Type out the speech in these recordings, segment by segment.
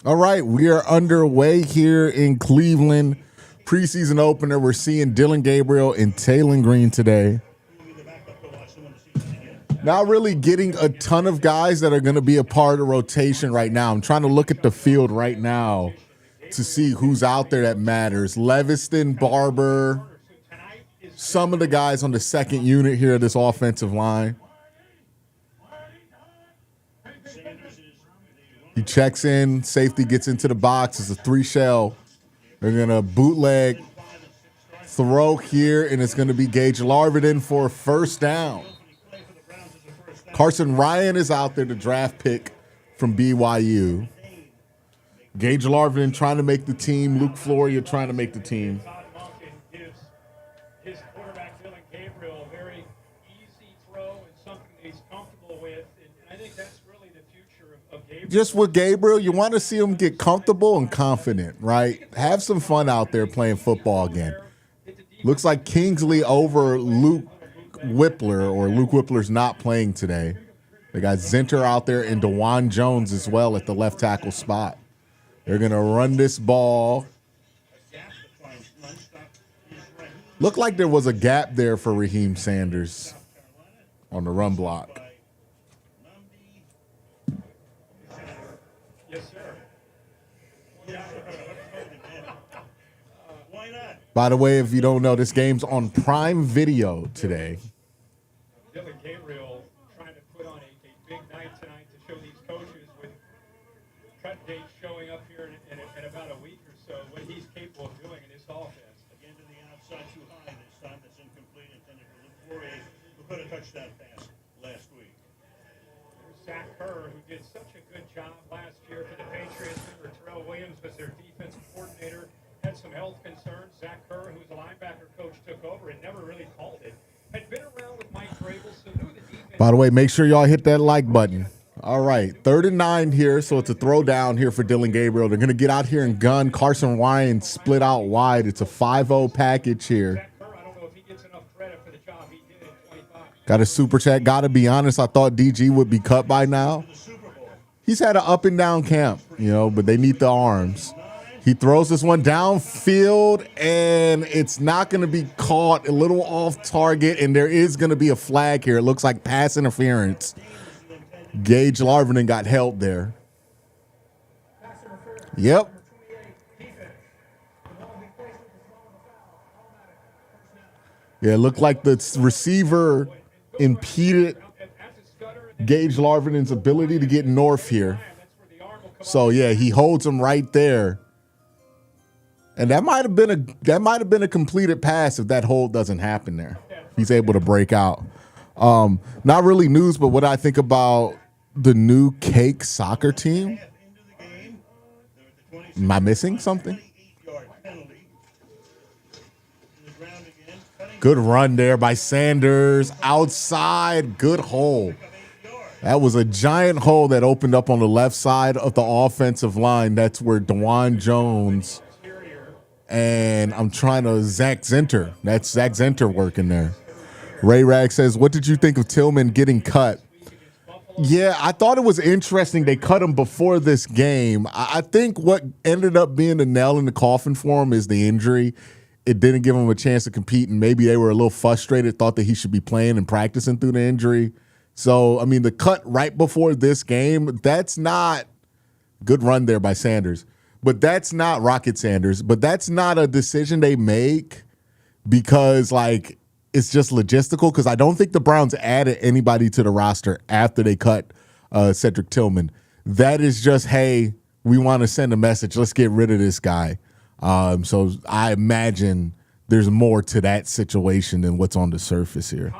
All right, we are underway here in Cleveland. Preseason opener. We're seeing Dillon Gabriel and Taylor Green today. Not really getting a ton of guys that are going to be a part of rotation right now. I'm trying to look at the field right now to see who's out there that matters. Leviston, Barber, some of the guys on the second unit here of this offensive line. He checks in, safety gets into the box. It's a 3-shell. They're going to bootleg, throw here, and it's going to be Gage Larvin for a first down. Carson Ryan is out there, the draft pick from BYU. Gage Larvin trying to make the team. Luke Floria trying to make the team. His quarterback, Dillon Gabriel, a very easy throw and something he's comfortable with. And I think that's really the future of Gabriel. Just with Gabriel, you want to see him get comfortable and confident, right? Have some fun out there playing football again. Looks like Kingsley over Luke Whippler, or Luke Whippler's not playing today. They got Zinter out there and DeJuan Jones as well at the left tackle spot. They're going to run this ball. Looked like there was a gap there for Raheem Sanders on the run block. Yes, sir. Why not? By the way, if you don't know, this game's on Prime Video today. Dillon Gabriel trying to put on a big night tonight to show these coaches with cut dates showing up here in about a week or so what he's capable of doing in this offense. Again to the outside too high this time. That's incomplete. Intended for Luke Floria, who put a touchdown pass last week. There's Zach Kerr, who did such a good job last year for the Patriots. Remember, Terrell Williams was their defensive coordinator. Had some health concerns. Zach Kerr, who's a linebacker coach, took over and never really called it. Had been around with Mike Vrabel, so knew the defense. By the way, make sure y'all hit that like button. All right, 3rd and 9 here, so it's a throw down here for Dillon Gabriel. They're going to get out here and gun. Carson Ryan split out wide. It's a 5-0 package here. Zach Kerr, I don't know if he gets enough credit for the job he did at 25. Got a super chat. Got to be honest, I thought DG would be cut by now. He's had an up and down camp, but they need the arms. He throws this one downfield, and it's not going to be caught, a little off target, and there is going to be a flag here. It looks like pass interference. Gage Larvin got held there. Yep. Yeah, it looked like the receiver impeded Gage Larvin's ability to get north here. So, yeah, he holds him right there. And that might have been a completed pass if that hold doesn't happen there. He's able to break out. Not really news, but what I think about the new Cake soccer team. Am I missing something? Good run there by Sanders. Outside, good hole. That was a giant hole that opened up on the left side of the offensive line. That's where DeJuan Jones and I'm trying to Zach Zinter. That's Zach Zinter working there. Ray Rag says, what did you think of Tillman getting cut? Yeah, I thought it was interesting they cut him before this game. I think what ended up being the nail in the coffin for him is the injury. It didn't give him a chance to compete, and maybe they were a little frustrated, thought that he should be playing and practicing through the injury. So, I mean, the cut right before this game, that's not good run there by Sanders. But that's not Rocket Sanders. But that's not a decision they make because, like, it's just logistical, because I don't think the Browns added anybody to the roster after they cut Cedric Tillman. That is just, hey, we want to send a message. Let's get rid of this guy. So I imagine there's more to that situation than what's on the surface here.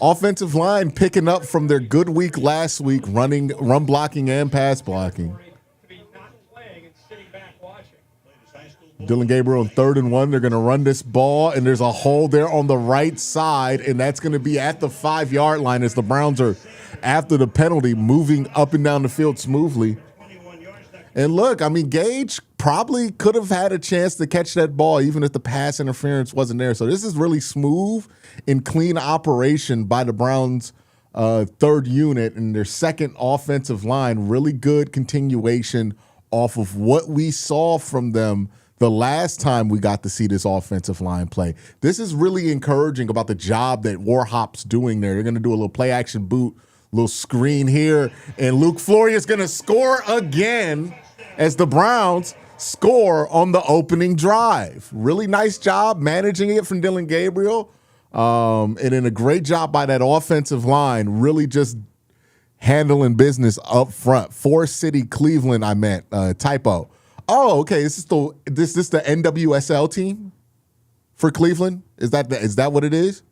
Offensive line picking up from their good week last week, run blocking and pass blocking. Dillon Gabriel on 3rd and 1. They're going to run this ball, and there's a hole there on the right side, and that's going to be at the 5-yard line as the Browns are, after the penalty, moving up and down the field smoothly. And look, I mean, Gage probably could have had a chance to catch that ball even if the pass interference wasn't there. So this is really smooth and clean operation by the Browns third unit and their second offensive line. Really good continuation off of what we saw from them the last time we got to see this offensive line play. This is really encouraging about the job that Warhop's doing there. They're going to do a little play action boot, little screen here, and Luke Flory is going to score again as the Browns score on the opening drive. Really nice job managing it from Dylan Gabriel. And then a great job by that offensive line, really just handling business up front. Forest City, Cleveland, I meant, typo. Oh, okay. Is this the NWSL team for Cleveland? Is that what it is?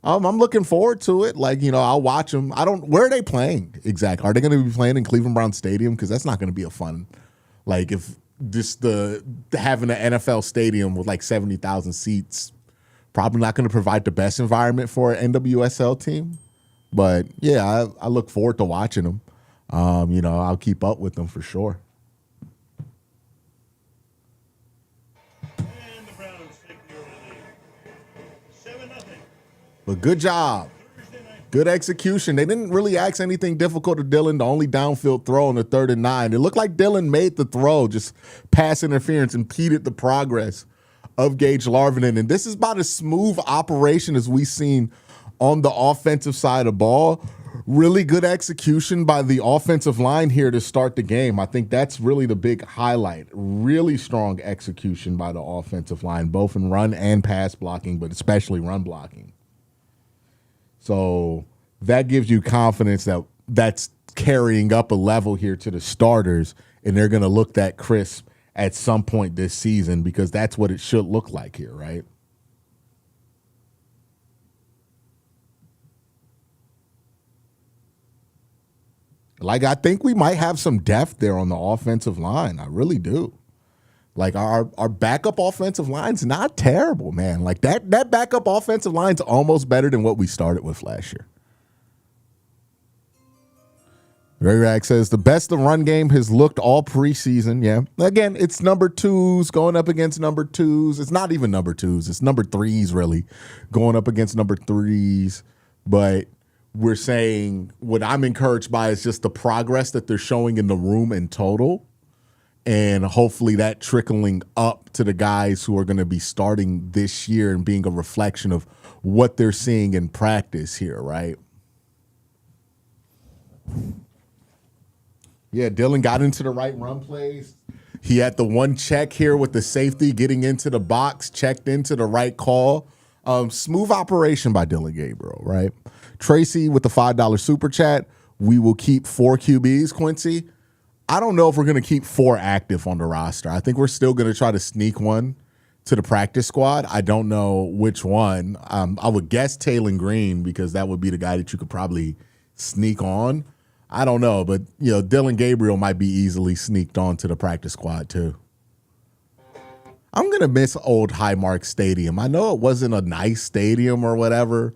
I'm looking forward to it. Like, I'll watch them. Where are they playing exactly? Are they going to be playing in Cleveland Brown Stadium? Because that's not going to be a fun, like, if just having an NFL stadium with like 70,000 seats, probably not going to provide the best environment for an NWSL team. But yeah, I look forward to watching them. I'll keep up with them for sure. And the Browns take the early lead. 7-0. But good job. Good execution. They didn't really ask anything difficult to Dylan. The only downfield throw on the 3rd and 9. It looked like Dylan made the throw, just pass interference impeded the progress of Gage Larvinen. And this is about as smooth operation as we've seen on the offensive side of the ball. Really good execution by the offensive line here to start the game. I think that's really the big highlight. Really strong execution by the offensive line, both in run and pass blocking, but especially run blocking. So that gives you confidence that that's carrying up a level here to the starters, and they're going to look that crisp at some point this season because that's what it should look like here, right? Like, I think we might have some depth there on the offensive line. I really do. Like, our backup offensive line's not terrible, man. Like, that backup offensive line's almost better than what we started with last year. Ray Rag says, the best the run game has looked all preseason. Yeah. Again, it's number 2s going up against number 2s. It's not even number 2s. It's number 3s, really, going up against number 3s. But we're saying what I'm encouraged by is just the progress that they're showing in the room in total. And hopefully that trickling up to the guys who are going to be starting this year and being a reflection of what they're seeing in practice here, right? Yeah, Dylan got into the right run plays. He had the one check here with the safety getting into the box, checked into the right call. Smooth operation by Dylan Gabriel, right? Tracy with the $5 super chat. We will keep 4 QBs, Quincy. I don't know if we're going to keep 4 active on the roster. I think we're still going to try to sneak one to the practice squad. I don't know which one. I would guess Taylon Green because that would be the guy that you could probably sneak on. I don't know, but Dylan Gabriel might be easily sneaked on to the practice squad too. I'm going to miss old Highmark Stadium. I know it wasn't a nice stadium or whatever.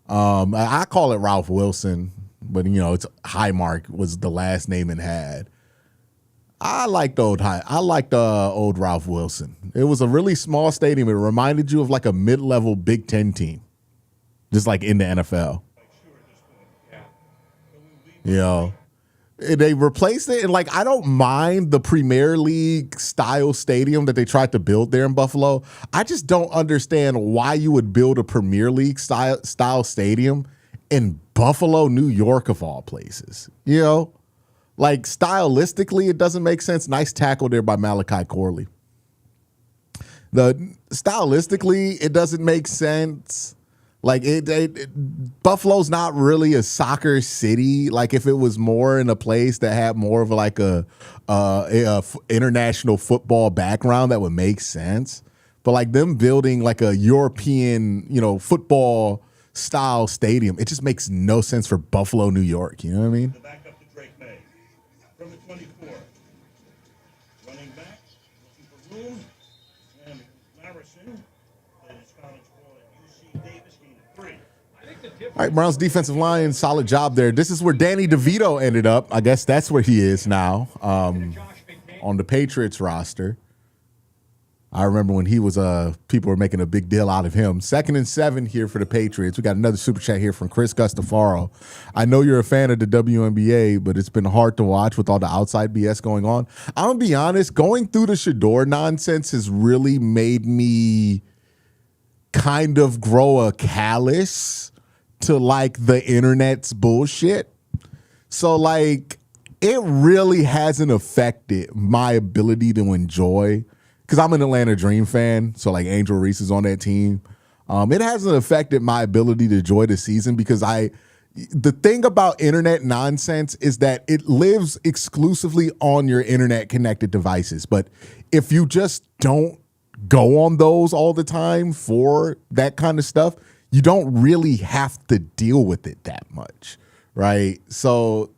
I call it Ralph Wilson, but it's Highmark was the last name it had. I liked old Ralph Wilson. It was a really small stadium. It reminded you of like a mid-level Big Ten team, just like in the NFL. They replaced it, and like I don't mind the Premier League style stadium that they tried to build there in Buffalo. I just don't understand why you would build a Premier League style stadium in Buffalo, New York, of all places. Like stylistically, it doesn't make sense. Nice tackle there by Malachi Corley. Stylistically, it doesn't make sense. Like Buffalo's not really a soccer city. Like if it was more in a place that had more of like a international football background, that would make sense. But like them building like a European, football style stadium, it just makes no sense for Buffalo, New York. You know what I mean? The backup to Drake May from the 24. Running back, looking for room, and Larison plays college ball at UC Davis. All right, Browns defensive line, solid job there. This is where Danny DeVito ended up. I guess that's where he is now on the Patriots roster. I remember when he was people were making a big deal out of him. 2nd and 7 here for the Patriots. We got another super chat here from Chris Gustafaro. I know you're a fan of the WNBA, but it's been hard to watch with all the outside BS going on. I'm gonna be honest, going through the Shador nonsense has really made me kind of grow a callous to like the internet's bullshit. So like it really hasn't affected my ability to enjoy, because I'm an Atlanta Dream fan, so like Angel Reese is on that team. It hasn't affected my ability to enjoy the season because the thing about internet nonsense is that it lives exclusively on your internet connected devices. But if you just don't go on those all the time for that kind of stuff, you don't really have to deal with it that much, right? So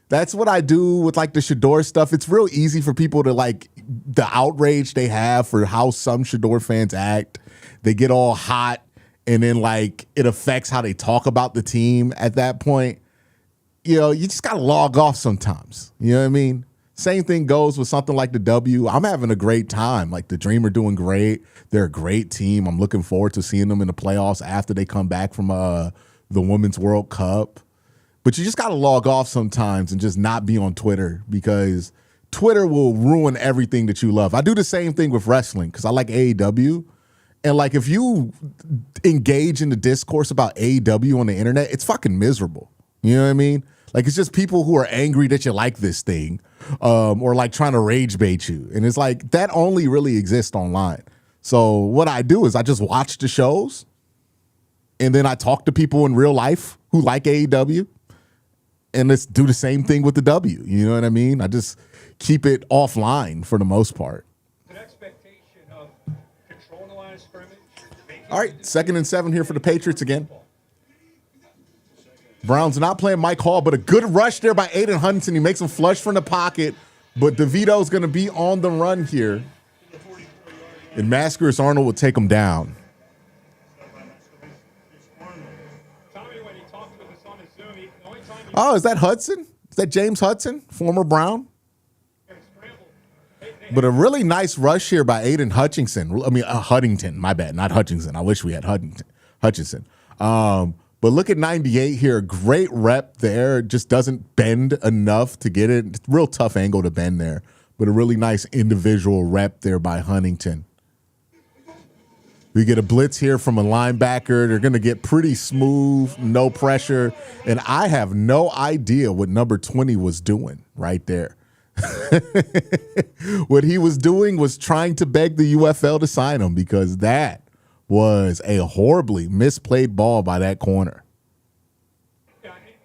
that's what I do with like the Shador stuff. It's real easy for people to like the outrage they have for how some Shador fans act. They get all hot and then like it affects how they talk about the team at that point. You know, you just got to log off sometimes. You know what I mean? Same thing goes with something like the W. I'm having a great time. Like the Dream are doing great. They're a great team. I'm looking forward to seeing them in the playoffs after they come back from the Women's World Cup. But you just got to log off sometimes and just not be on Twitter, because Twitter will ruin everything that you love. I do the same thing with wrestling because I like AEW. And like if you engage in the discourse about AEW on the internet, it's fucking miserable. You know what I mean? Like it's just people who are angry that you like this thing, or like trying to rage bait you. And it's like that only really exists online. So what I do is I just watch the shows and then I talk to people in real life who like AEW. And let's do the same thing with the W. You know what I mean? I just keep it offline for the most part. An expectation of controlling the line of scrimmage. All right, 2nd and 7 here for the Patriots again. Browns not playing Mike Hall, but a good rush there by Aiden Hutchinson. He makes him flush from the pocket, but DeVito's going to be on the run here. And Mascaris Arnold will take him down. Oh, is that Hudson? Is that James Hudson, former Brown? But a really nice rush here by Aiden Hutchinson. I mean, Huntington, my bad, not Hutchinson. I wish we had Hutchinson. But look at 98 here. Great rep there. Just doesn't bend enough to get it. It's a real tough angle to bend there. But a really nice individual rep there by Huntington. We get a blitz here from a linebacker. They're going to get pretty smooth, no pressure. And I have no idea what number 20 was doing right there. What he was doing was trying to beg the UFL to sign him, because that was a horribly misplayed ball by that corner.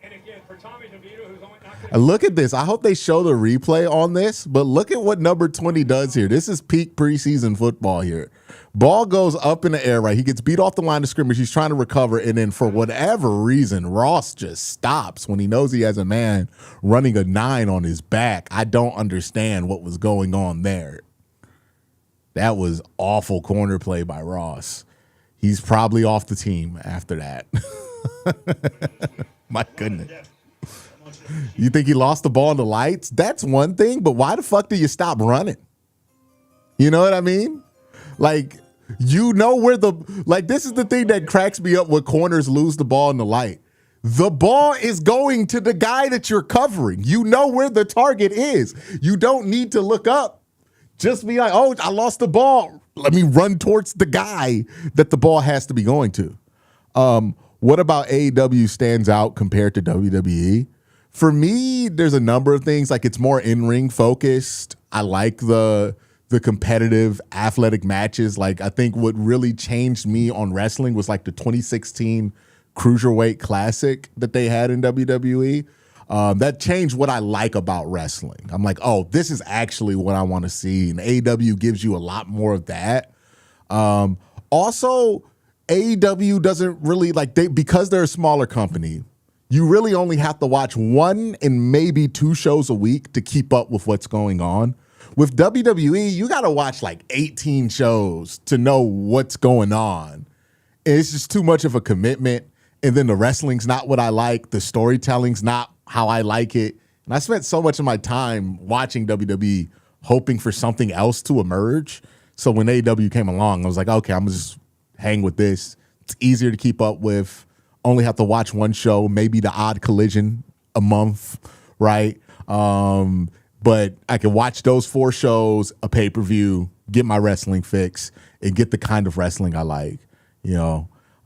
And again, for Tommy DeVito, who's only not Look at this. I hope they show the replay on this, but look at what number 20 does here. This is peak preseason football here. Ball goes up in the air, right? He gets beat off the line of scrimmage. He's trying to recover, and then for whatever reason, Ross just stops when he knows he has a man running a 9 on his back. I don't understand what was going on there. That was awful corner play by Ross. He's probably off the team after that. My goodness. You think he lost the ball in the lights? That's one thing, but why the fuck do you stop running? You know what I mean? Like, you know where this is the thing that cracks me up when corners lose the ball in the light. The ball is going to the guy that you're covering. You know where the target is. You don't need to look up. Just be like, oh, I lost the ball. Let me run towards the guy that the ball has to be going to. What about AEW stands out compared to WWE? For me, there's a number of things. Like, it's more in-ring focused. I like the competitive athletic matches. Like, I think what really changed me on wrestling was like the 2016 Cruiserweight Classic that they had in WWE. That changed what I like about wrestling. I'm like, oh, this is actually what I want to see. And AEW gives you a lot more of that. Also, AEW doesn't really because they're a smaller company, you really only have to watch 1 and maybe 2 shows a week to keep up with what's going on. With WWE, you got to watch like 18 shows to know what's going on. And it's just too much of a commitment. And then the wrestling's not what I like. The storytelling's not how I like it. And I spent so much of my time watching WWE hoping for something else to emerge So when AEW came along, I was like, okay, I'm gonna just hang with this. It's easier to keep up with. Only have to watch one show, maybe the odd collision a month, right? But I can watch those 4 shows, a pay-per-view, get my wrestling fix, and get the kind of wrestling I like.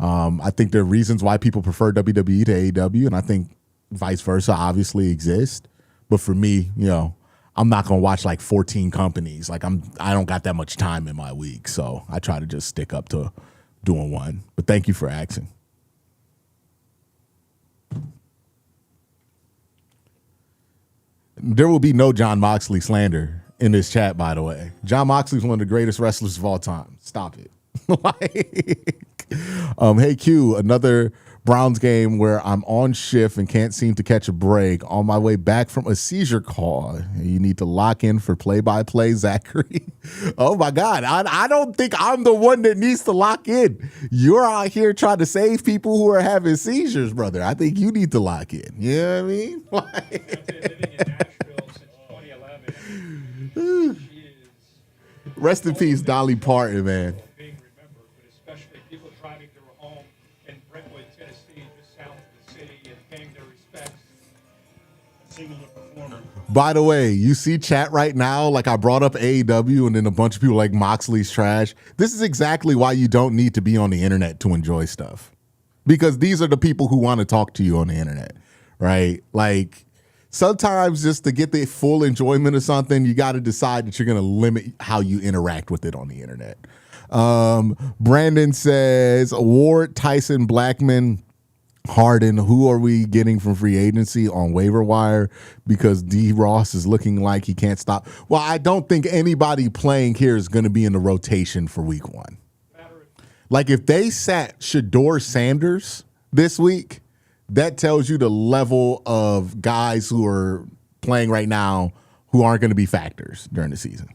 I think there are reasons why people prefer WWE to AEW, and I think vice versa obviously exist. But for me, I'm not gonna watch like 14 companies. Like I don't got that much time in my week, so I try to just stick up to doing one. But thank you for asking. There will be no John Moxley slander in this chat, by the way. John Moxley's one of the greatest wrestlers of all time. Stop it. Hey Q, another Browns game where I'm on shift and can't seem to catch a break. On my way back from a seizure call. You need to lock in for play-by-play, Zachary. Oh my God, I don't think I'm the one that needs to lock in. You're out here trying to save people who are having seizures, brother. I think you need to lock in. You know what I mean? Living in Nashville since 2011. Rest in peace, Dolly Parton, man. Being remembered, but especially people driving through a home in Brentwood, Tennessee, just south of the city, and paying their respects. A singular performer. By the way, you see chat right now, like I brought up AEW and then a bunch of people like Moxley's trash. This is exactly why you don't need to be on the internet to enjoy stuff. Because these are the people who want to talk to you on the internet, right? Like sometimes just to get the full enjoyment of something, you got to decide that you're going to limit how you interact with it on the internet. Brandon says, Ward, Tyson, Blackman, Harden, who are we getting from free agency on waiver wire? Because D. Ross is looking like he can't stop. Well, I don't think anybody playing here is going to be in the rotation for week 1. Like if they sat Shador Sanders this week, that tells you the level of guys who are playing right now who aren't going to be factors during the season.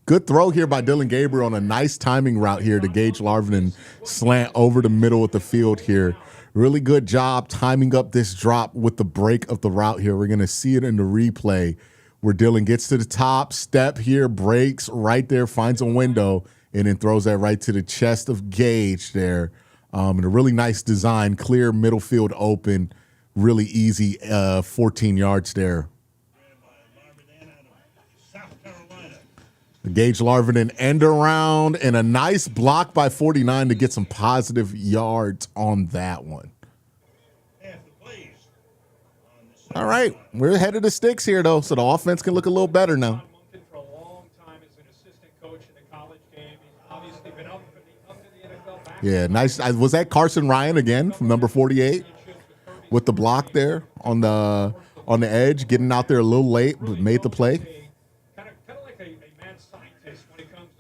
Good throw here by Dylan Gabriel on a nice timing route here to Gage Larvin and slant over the middle of the field here. Really good job timing up this drop with the break of the route here. We're going to see it in the replay where Dylan gets to the top, step here, breaks right there, finds a window, and then throws that right to the chest of Gage there. And a really nice design, clear middle field open, really easy 14 yards there. Gage Larvin end around and a nice block by 49 to get some positive yards on that one. All right, we're ahead of the sticks here, though, so the offense can look a little better now. For a long time as an assistant coach in the college game. He's obviously been up to the NFL back. Yeah, nice. Was that Carson Ryan again from number 48 with the block there on the edge, getting out there a little late, but made the play?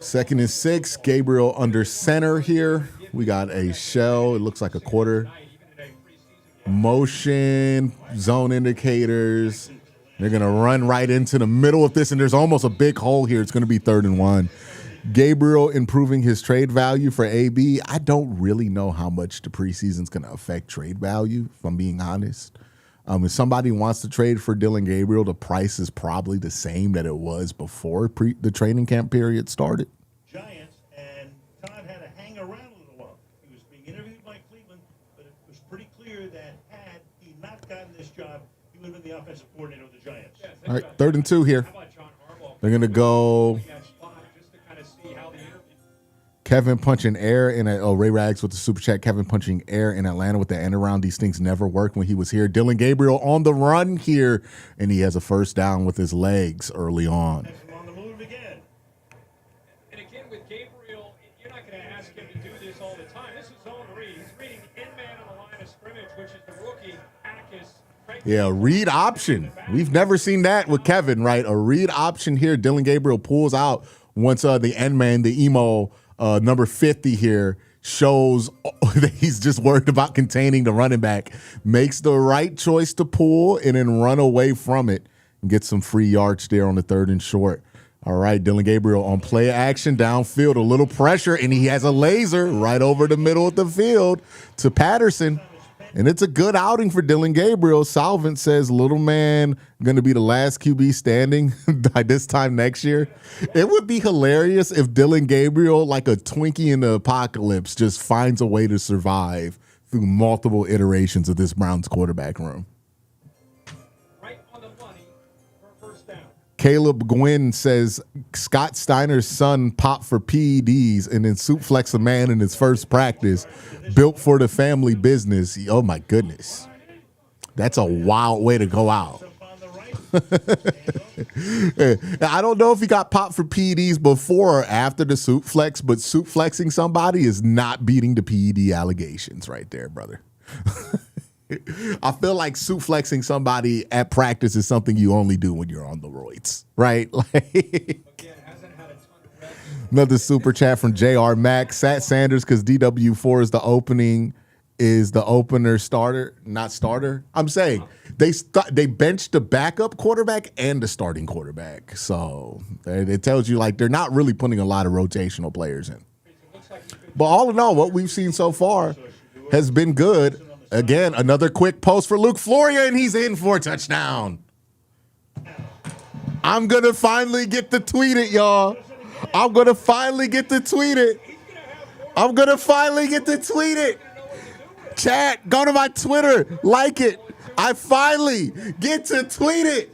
Second and 6, Gabriel under center here. We got a shell. It looks like a quarter. Motion, zone indicators. They're going to run right into the middle of this, and there's almost a big hole here. It's going to be 3rd and 1. Gabriel improving his trade value for AB. I don't really know how much the preseason is going to affect trade value, if I'm being honest. If somebody wants to trade for Dylan Gabriel, the price is probably the same that it was before the training camp period started. Giants, and Todd had to hang around a little while. He was being interviewed by Cleveland, but it was pretty clear that had he not gotten this job, he would have been the offensive coordinator of the Giants. All right, 3rd and 2 here. They're going to go Kevin punching air in Ray Rags with the super chat. Kevin punching air in Atlanta with the end around. These things never worked when he was here. Dylan Gabriel on the run here, and he has a first down with his legs early on. On the move again. And again, with Gabriel, you're not going to ask him to do this all the time. This is zone read. He's reading in-man on the line of scrimmage, which is the rookie, Akis. Yeah, read option. We've never seen that with Kevin, right? A read option here. Dylan Gabriel pulls out once the end man, the emo, number 50 here, shows that he's just worried about containing the running back, makes the right choice to pull and then run away from it and get some free yards there on the 3rd and short. All right, Dylan Gabriel on play action downfield, a little pressure, and he has a laser right over the middle of the field to Patterson. And it's a good outing for Dylan Gabriel. Salvant says little man going to be the last QB standing by this time next year. It would be hilarious if Dylan Gabriel, like a Twinkie in the apocalypse, just finds a way to survive through multiple iterations of this Browns quarterback room. Right on the money for a first down. Caleb Gwynn says Scott Steiner's son popped for PEDs and then suplex a man in his first practice, built for the family business. Oh my goodness. That's a wild way to go out. I don't know if he got popped for PEDs before or after the suplex, but suplexing somebody is not beating the PED allegations right there, brother. I feel like suplexing somebody at practice is something you only do when you're on the roids, right? Like, another super chat from JR Max. Sat Sanders because DW4 is the opener starter, not starter. I'm saying they benched the backup quarterback and the starting quarterback. So it tells you like they're not really putting a lot of rotational players in. But all in all, what we've seen so far has been good. Again, another quick post for Luke Floria, and he's in for a touchdown. I'm going to finally get to tweet it, y'all. I'm going to finally get to tweet it. Chat, go to my Twitter, like it. I finally get to tweet it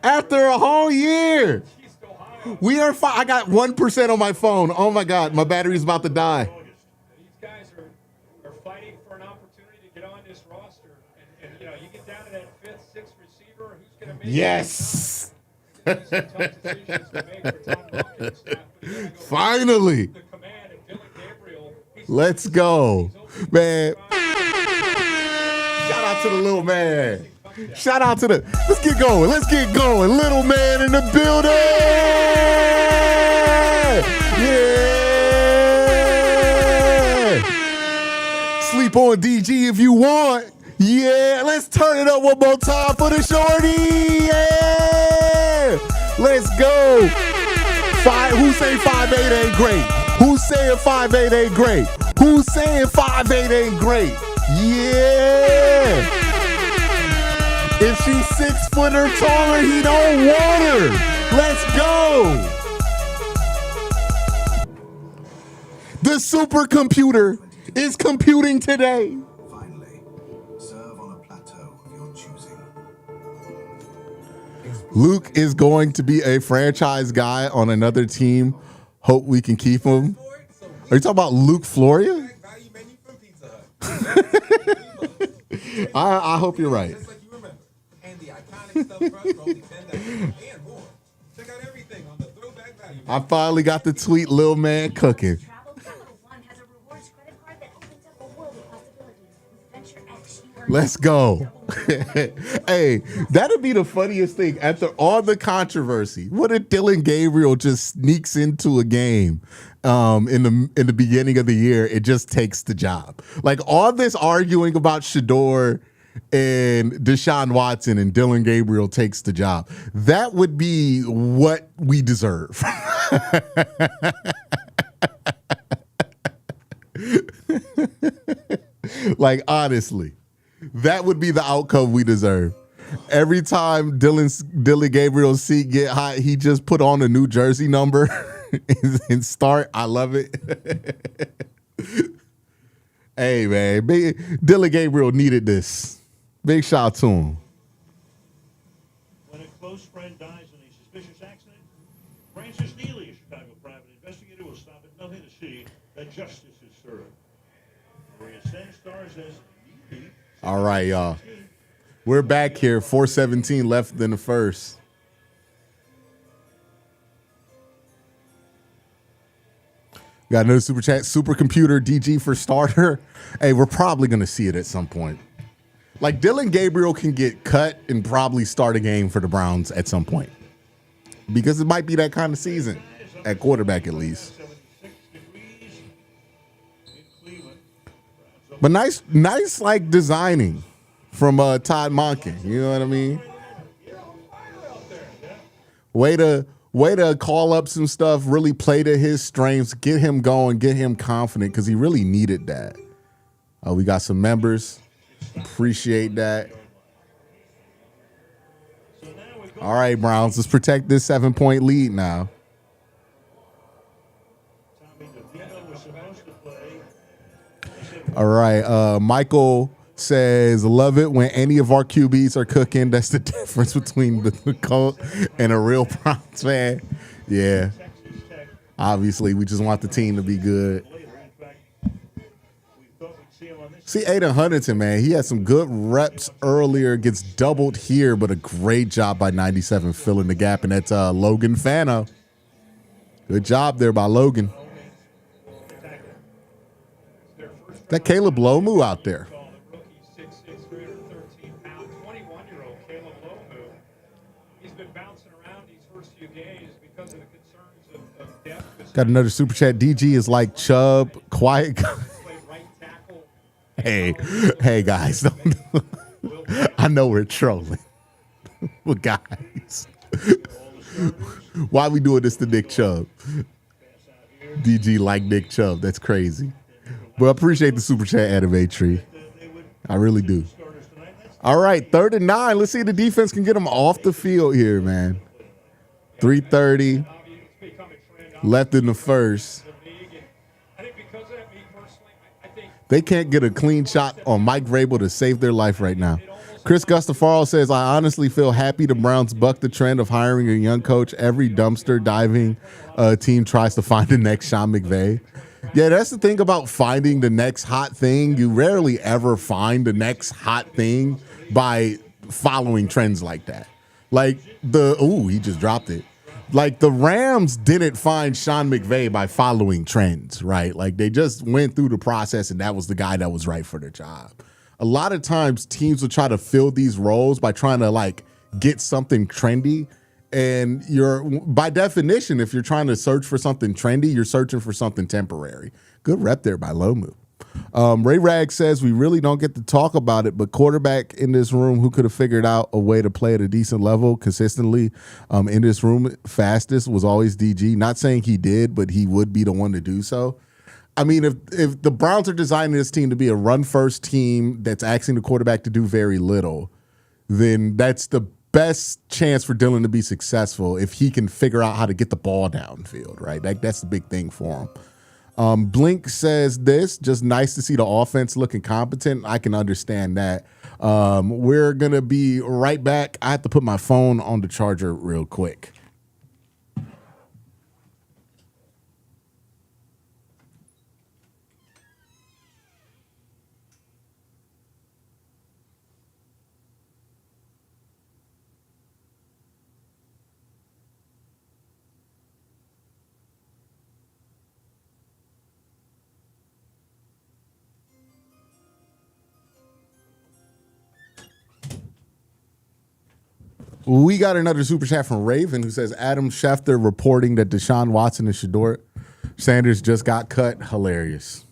after a whole year. We are I got 1% on my phone. Oh, my God. My battery's about to die. These guys are fighting for an opportunity to get on this roster. And you know, you get down to that fifth, sixth receiver, who's going to make Yes. some tough decisions to make for Tom Hawkins' staff. But you gotta go Finally. the command of Dylan Gabriel. Let's go, man. Shout out to the little man. Shout out to the. Let's get going. Little man in the building. Yeah. Sleep on DG if you want. Yeah. Let's turn it up one more time for the shorty. Yeah. Let's go. Who say 5'8" ain't great? Who's saying 5'8" ain't great? Who's saying 5'8" ain't great? Yeah. If she's 6 foot or taller, he don't want her. Let's go. The supercomputer is computing today. Finally, serve on a plateau of your choosing. Luke is going to be a franchise guy on another team. Hope we can keep him. Are you talking about Luke Floria? I hope you're right. I finally got the tweet, Lil Man cooking. Let's go. Hey, that'd be the funniest thing. After all the controversy, what if Dylan Gabriel just sneaks into a game in the beginning of the year? It just takes the job. Like all this arguing about Shador and Deshaun Watson and Dylan Gabriel takes the job. That would be what we deserve. Like honestly. That would be the outcome we deserve. Every time Dylan Gabriel's seat get hot, he just put on a New Jersey number and start. I love it. Hey, man. Dylan Gabriel needed this. Big shout out to him. When a close friend dies in a suspicious accident, Francis Neely, a Chicago private investigator, will stop at nothing to see that justice is served. Maria Sandstar says Neely. All right, y'all. We're back here. 4:17 left in the first. Got another super chat. Supercomputer DG for starter. Hey, we're probably going to see it at some point. Like Dylan Gabriel can get cut and probably start a game for the Browns at some point. Because it might be that kind of season. At quarterback, at least. But nice like designing from Todd Monken. You know what I mean? Way to call up some stuff, really play to his strengths, get him going, get him confident, because he really needed that. We got some members. Appreciate that. All right, Browns, let's protect this 7-point lead now. All right, Michael says, love it when any of our QBs are cooking. That's the difference between the Colt and a real Browns fan. Yeah. Obviously, we just want the team to be good. See, Aiden Huntington, man, he had some good reps earlier, gets doubled here, but a great job by 97 filling the gap, and that's Logan Fano. Good job there by Logan. That Caleb Lomu out there. Got another super chat. DG is like Chubb, quiet guy. Hey guys, I know we're trolling, but guys, why we doing this to Nick Chubb? DG like Nick Chubb, that's crazy. But I appreciate the super chat, Anime Tree. I really do. All right, 3rd and 9. Let's see if the defense can get them off the field here, man. 3:30 left in the first. They can't get a clean shot on Mike Vrabel to save their life right now. Chris Gustafaro says, I honestly feel happy the Browns buck the trend of hiring a young coach. Every dumpster diving team tries to find the next Sean McVay. Yeah, that's the thing about finding the next hot thing. You rarely ever find the next hot thing by following trends like that. Like he just dropped it. Like the Rams didn't find Sean McVay by following trends, right? Like they just went through the process and that was the guy that was right for the job. A lot of times teams will try to fill these roles by trying to like get something trendy. And by definition, if you're trying to search for something trendy, you're searching for something temporary. Good rep there by Lomu. Ray Rag says, we really don't get to talk about it, but quarterback in this room who could have figured out a way to play at a decent level consistently in this room fastest was always DG. Not saying he did, but he would be the one to do so. I mean, if the Browns are designing this team to be a run-first team that's asking the quarterback to do very little, then that's the best chance for Dylan to be successful if he can figure out how to get the ball downfield, right? That's the big thing for him. Blink says this, just nice to see the offense looking competent. I can understand that. We're going to be right back. I have to put my phone on the charger real quick. We got another super chat from Raven who says, Adam Schefter reporting that Deshaun Watson and Shador Sanders just got cut. Hilarious.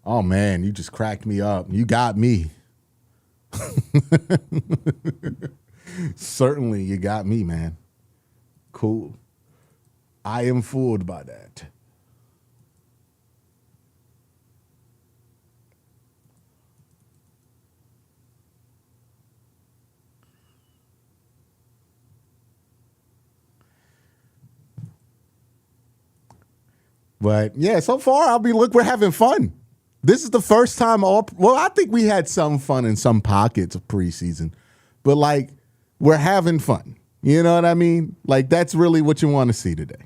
Oh, man, you just cracked me up. You got me. Certainly, you got me, man. Cool. I am fooled by that. But yeah, so far we're having fun. This is the first time I think we had some fun in some pockets of preseason, but like we're having fun. You know what I mean? Like that's really what you want to see today.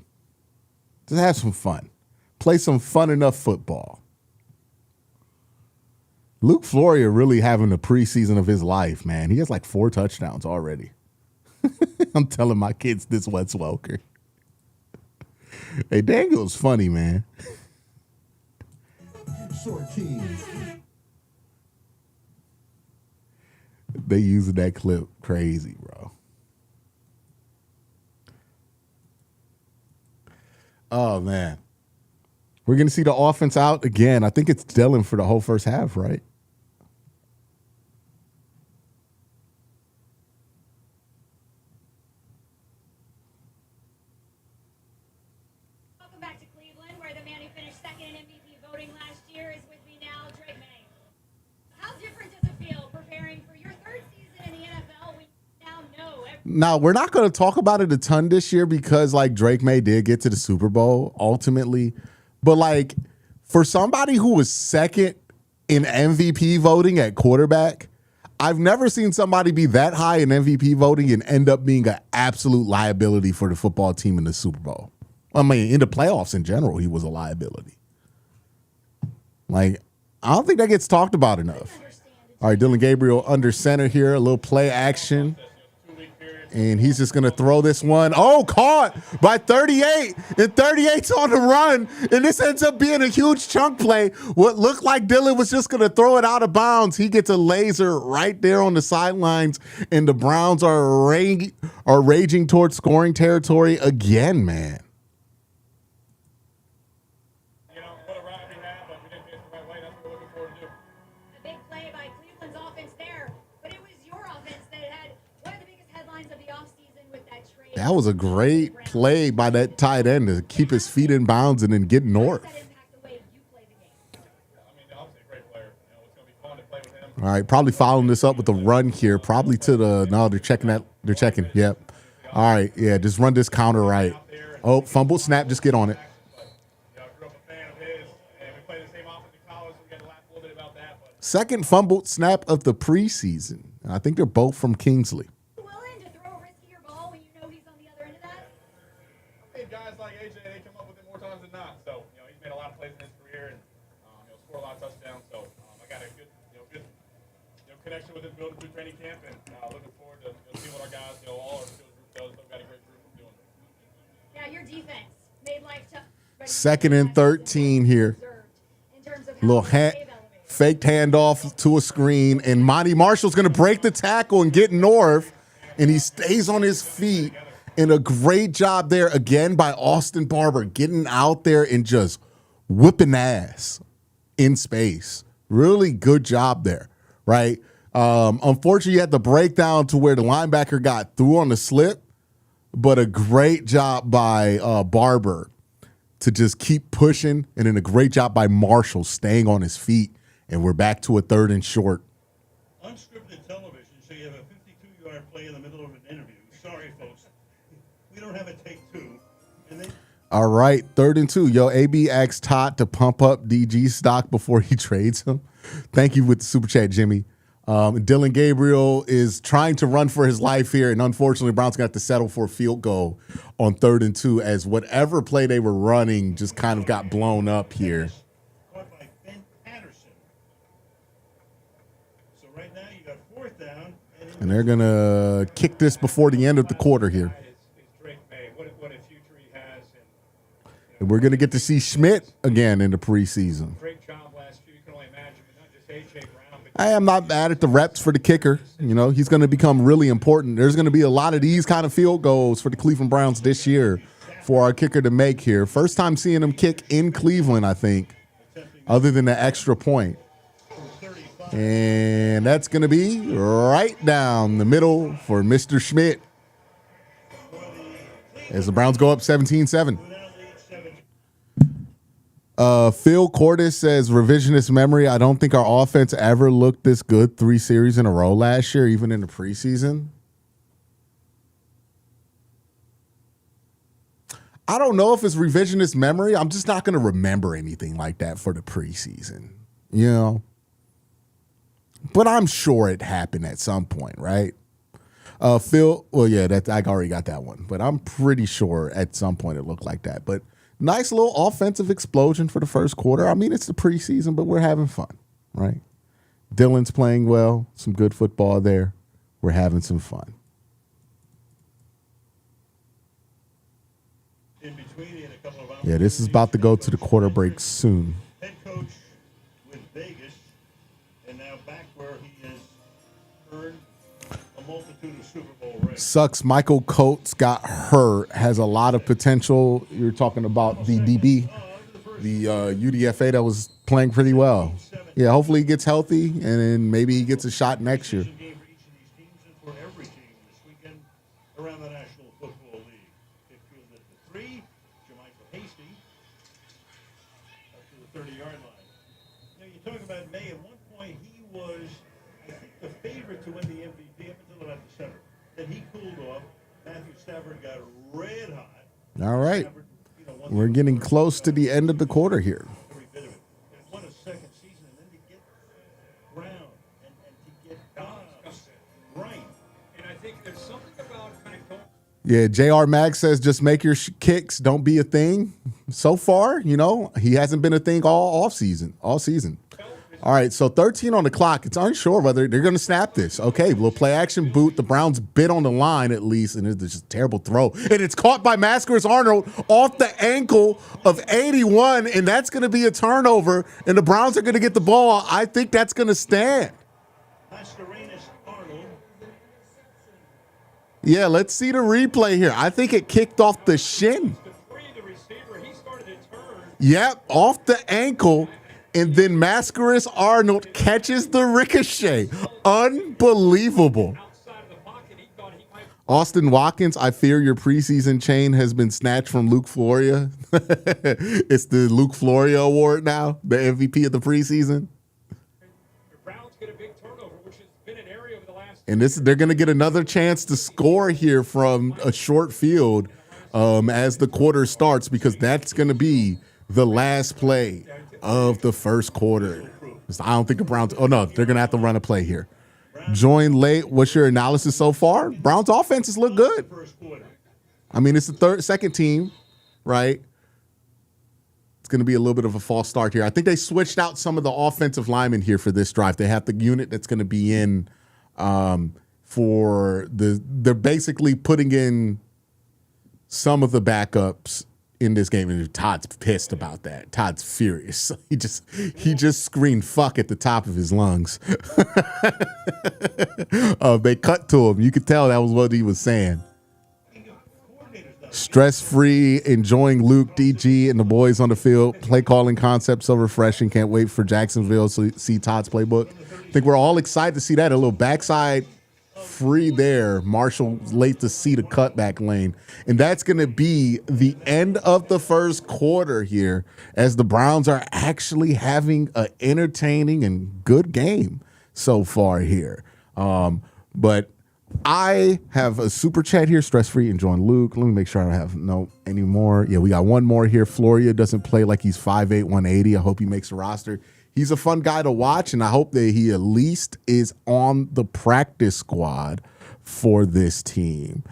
Just have some fun. Play some fun enough football. Luke Floria really having the preseason of his life, man. He has like 4 touchdowns already. I'm telling my kids this Wes Welker. Hey, Daniel's funny, man. Short keys. They using that clip crazy, bro. Oh, man. We're going to see the offense out again. I think it's Dylan for the whole first half, right? Now, we're not going to talk about it a ton this year because, like, Drake May did get to the Super Bowl ultimately. But, like, for somebody who was second in MVP voting at quarterback, I've never seen somebody be that high in MVP voting and end up being an absolute liability for the football team in the Super Bowl. I mean, in the playoffs in general, he was a liability. Like, I don't think that gets talked about enough. All right, Dylan Gabriel under center here, a little play action. And he's just going to throw this one. Oh, caught by 38. And 38's on the run. And this ends up being a huge chunk play. What looked like Dylan was just going to throw it out of bounds. He gets a laser right there on the sidelines. And the Browns are raging towards scoring territory again, man. You know, what a ride we had, but we didn't get the right way. That's what we're looking forward to do. A big play by Cleveland's offense there, but it was your offense that had one of the biggest headlines of the offseason with that trade. That was a great play by that tight end to keep his feet in bounds and then get north. How does that impact the way you play the game? I mean, obviously a great player. You know, it's going to be fun to play with him. All right, probably following this up with a run here, probably to the, no, they're checking that. They're checking, yep. All right, yeah, just run this counter right. Oh, fumble, snap, just get on it. I grew up a fan of his, and we played the same offense in college, so we got to laugh a little bit about that. But Second fumbled snap of the preseason. I think they're both from Kingsley. Willing to throw a riskier ball when you know he's on the other end of that? I think guys like AJ, they come up with it more times than not. So, you know, he's made a lot of plays in his career and, you know, scored a lot of touchdowns. So, I got a good, connection with him building through training camp, and looking forward to seeing what our guys, all our skills group does. We've got a great group of doing it. Yeah, your defense made life tough. Second and 13 here. In terms of Little faked handoff to a screen, and Monty Marshall's going to break the tackle and get north, and he stays on his feet. And a great job there again by Austin Barber, getting out there and just whipping ass in space. Really good job there, right? Unfortunately, you had the breakdown to where the linebacker got through on the slip, but a great job by Barber to just keep pushing, and then a great job by Marshall staying on his feet, and we're back to a 3rd and short. Unscripted television, so you have a 52-yard play in the middle of an interview. Sorry, folks. We don't have a take two. And then All right, 3rd and 2. Yo, AB asked Todd to pump up DG stock before he trades him. Thank you with the super chat, Jimmy. Dylan Gabriel is trying to run for his life here, and unfortunately, Browns got to settle for a field goal on 3rd and 2 as whatever play they were running just kind of got blown up here. caught by Ben Patterson. So right now you got 4th down. And they're going to kick this before the end of the quarter here. It's Drake May. What a future he has. And we're going to get to see Schmidt again in the preseason. Great job last year. You can only imagine, but not just A.J. Brown, but I am not mad at the reps for the kicker. You know, he's going to become really important. There's going to be a lot of these kind of field goals for the Cleveland Browns this year for our kicker to make here. First time seeing him kick in Cleveland, I think, other than the extra point. And that's going to be right down the middle for Mr. Schmidt as the Browns go up 17-7. Phil Cordes says, revisionist memory, I don't think our offense ever looked this good 3 series in a row last year, even in the preseason. I don't know if it's revisionist memory. I'm just not going to remember anything like that for the preseason, you know? But I'm sure it happened at some point, right? Phil, well, yeah, I already got that one. But I'm pretty sure at some point it looked like that. But nice little offensive explosion for the first quarter. I mean, it's the preseason, but we're having fun, right? Dylan's playing well. Some good football there. We're having some fun. In between, he had a couple of Yeah, this is about to go to the quarter break soon. head coach with Vegas, and now back where he has earned a multitude of Super Bowl rings. Sucks. Michael Coates got hurt. Has a lot of potential. You're talking about the DB, the UDFA that was playing pretty well. Yeah, hopefully he gets healthy, and then maybe he gets a shot next year. Game for each of these teams and for every team this weekend around the National Football League. Kick field at the 3, Jermichael Hasty up to the 30-yard line. Now you talk about May. At one point, he was, I think, the favorite to win the MVP up until about the 7th. Then he cooled off. Matthew Stafford got red hot. All right. Stafford, We're getting close to the end of the quarter here. every bit of it. And what a second season. And then to get Brown and to get Dobbs right. And I think there's something about kind of going. Yeah, JR Mag says just make your kicks, don't be a thing. So far, he hasn't been a thing all season. All right, so 13 on the clock. It's unsure whether they're going to snap this. Okay, we'll play action boot. The Browns bit on the line at least, and it's just a terrible throw. And it's caught by Mascaris Arnold off the ankle of 81, and that's going to be a turnover, and the Browns are going to get the ball. I think that's going to stand. Mascarenas Arnold. Yeah, let's see the replay here. I think it kicked off the shin. To free the receiver, he started to turn. Yep, off the ankle, and then Mascaris Arnold catches the ricochet. Unbelievable. Outside of the pocket, he thought he might. Austin Watkins, I fear your preseason chain has been snatched from Luke Floria. It's the Luke Floria Award now, the MVP of the preseason. The Browns get a big turnover, which has been an area over the last. And they're going to get another chance to score here from a short field as the quarter starts, because that's going to be the last play of the first quarter. I don't think the Browns. Oh no, they're going to have to run a play here. Join late. What's your analysis so far? Browns offenses look good. First quarter. I mean, it's the second team, right? It's going to be a little bit of a false start here. I think they switched out some of the offensive linemen here for this drive. They have the unit that's going to be in they're basically putting in some of the backups in this game, and Todd's pissed about that. Todd's furious. He just screamed "fuck" at the top of his lungs. They cut to him. You could tell that was what he was saying. Stress-free, enjoying Luke, DG, and the boys on the field. Play calling concept so refreshing. Can't wait for Jacksonville to see Todd's playbook. I think we're all excited to see that. A little backside free there. Marshall late to see the cutback lane. And that's going to be the end of the first quarter here, as the Browns are actually having an entertaining and good game so far here. But I have a super chat here, stress-free, enjoying Luke. Let me make sure I don't have any more. Yeah, we got one more here. Floria doesn't play like he's 5'8", 180. I hope he makes a roster. He's a fun guy to watch, and I hope that he at least is on the practice squad for this team,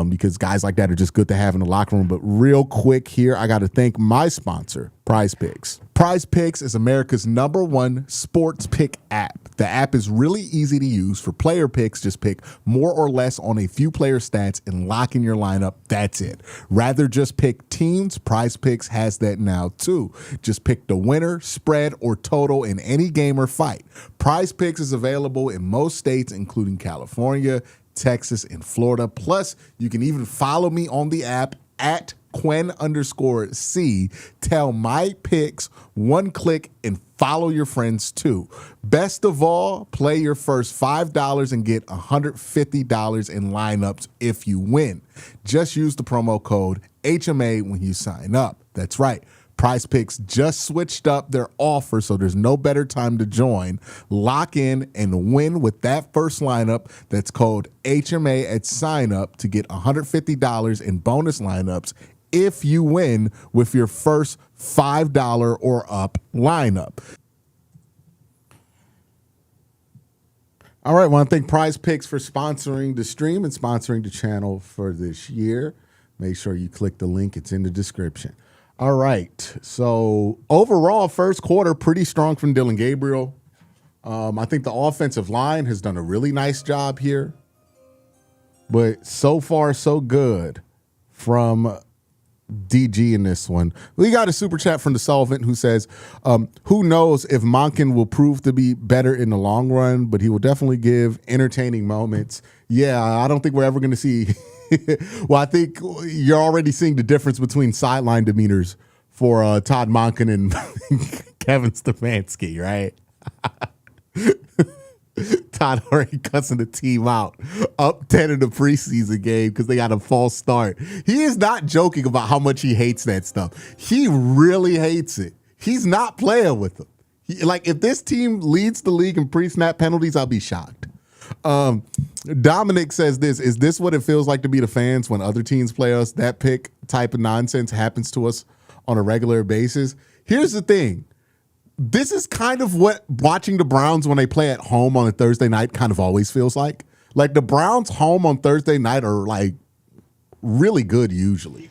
because guys like that are just good to have in the locker room. But real quick here, I got to thank my sponsor, Prize Picks. Prize Picks is America's #1 sports pick app. The app is really easy to use for player picks. Just pick more or less on a few player stats and lock in your lineup. That's it. Rather just pick teams, Prize Picks has that now too. Just pick the winner, spread, or total in any game or fight. Prize Picks is available in most states, including California, Texas, and Florida. Plus, you can even follow me on the app at Quen_C. Tell my picks, one click, and follow your friends too. Best of all, play your first $5 and get $150 in lineups if you win. Just use the promo code HMA when you sign up. That's right. Prize Picks just switched up their offer, so there's no better time to join. Lock in and win with that first lineup. That's code HMA at sign up to get $150 in bonus lineups if you win with your first $5 or up lineup. All right, I want to thank Prize Picks for sponsoring the stream and sponsoring the channel for this year. Make sure you click the link. It's in the description. All right, so overall, first quarter, pretty strong from Dylan Gabriel. I think the offensive line has done a really nice job here. But so far, so good from DG in this one. We got a super chat from the Solvent who says, who knows if Monken will prove to be better in the long run, but he will definitely give entertaining moments. Yeah, I don't think we're ever going to see. Well, I think you're already seeing the difference between sideline demeanors for Todd Monken and Kevin Stefanski, right? Todd already cussing the team out, up 10 in the preseason game because they got a false start. He is not joking about how much he hates that stuff. He really hates it. He's not playing with them. Like, if this team leads the league in pre-snap penalties, I'll be shocked. Dominic says this, is this what it feels like to be the fans when other teams play us? That pick type of nonsense happens to us on a regular basis. Here's the thing. This is kind of what watching the Browns when they play at home on a Thursday night kind of always feels like. Like the Browns home on Thursday night are like really good usually.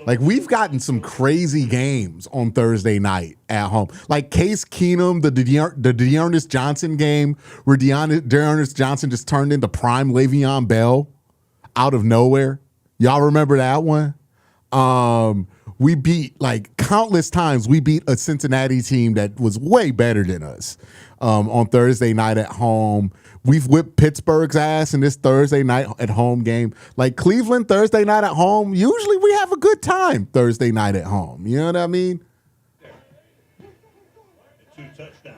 Like we've gotten some crazy games on Thursday night at home. Like Case Keenum, the Dearness Johnson game where Dearness Johnson just turned into prime Le'Veon Bell out of nowhere. Y'all remember that one? We beat like countless times. We beat a Cincinnati team that was way better than us on Thursday night at home. We've whipped Pittsburgh's ass in this Thursday night at home game. Like Cleveland Thursday night at home, usually we have a good time Thursday night at home. You know what I mean? 2 touchdowns.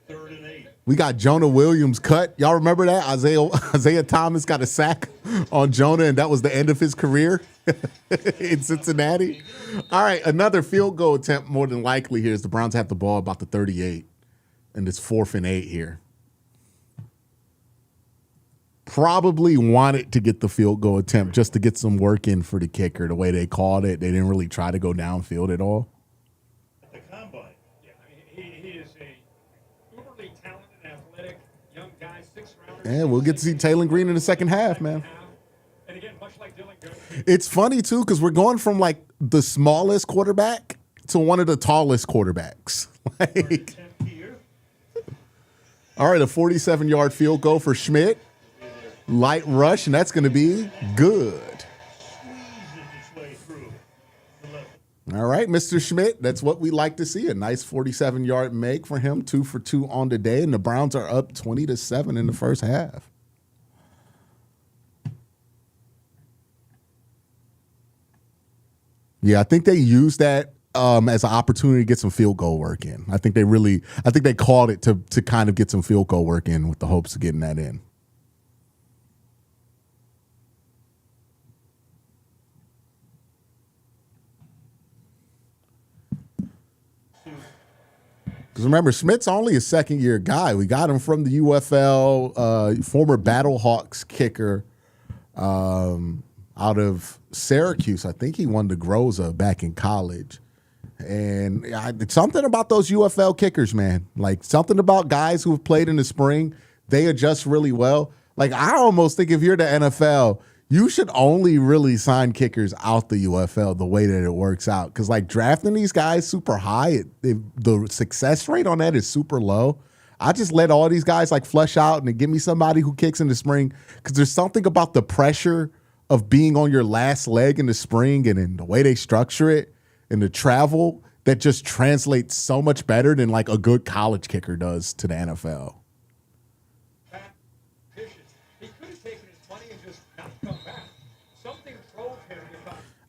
3rd and 8. We got Jonah Williams cut. Y'all remember that? Isaiah Thomas got a sack on Jonah, and that was the end of his career in Cincinnati. All right, another field goal attempt more than likely here as the Browns have the ball about the 38, and it's 4th and 8 here. Probably wanted to get the field goal attempt just to get some work in for the kicker. The way they called it, they didn't really try to go downfield at all. At the combine. Yeah, I mean, he is a uberly talented, athletic young guy, 6th rounder. And we'll get to see Taylor Green in the second half, man. And again, much like Dylan Goodwin. It's funny, too, because we're going from, like, the smallest quarterback to one of the tallest quarterbacks. Like, all right, a 47-yard field goal for Schmidt. Light rush, and that's going to be good. All right, Mr. Schmidt, that's what we like to see. A nice 47-yard make for him, 2 for 2 on the day, and the Browns are up 20-7 in the first half. Yeah, I think they used that as an opportunity to get some field goal work in. I think they called it to kind of get some field goal work in with the hopes of getting that in. Because remember, Schmidt's only a second-year guy. We got him from the UFL, former Battlehawks kicker out of Syracuse. I think he won the Groza back in college. And something about those UFL kickers, man. Like something about guys who have played in the spring, they adjust really well. Like I almost think if you're the NFL, you should only really sign kickers out the UFL the way that it works out. Because, like, drafting these guys super high, the success rate on that is super low. I just let all these guys, like, flush out and give me somebody who kicks in the spring. Because there's something about the pressure of being on your last leg in the spring and in the way they structure it and the travel that just translates so much better than, like, a good college kicker does to the NFL.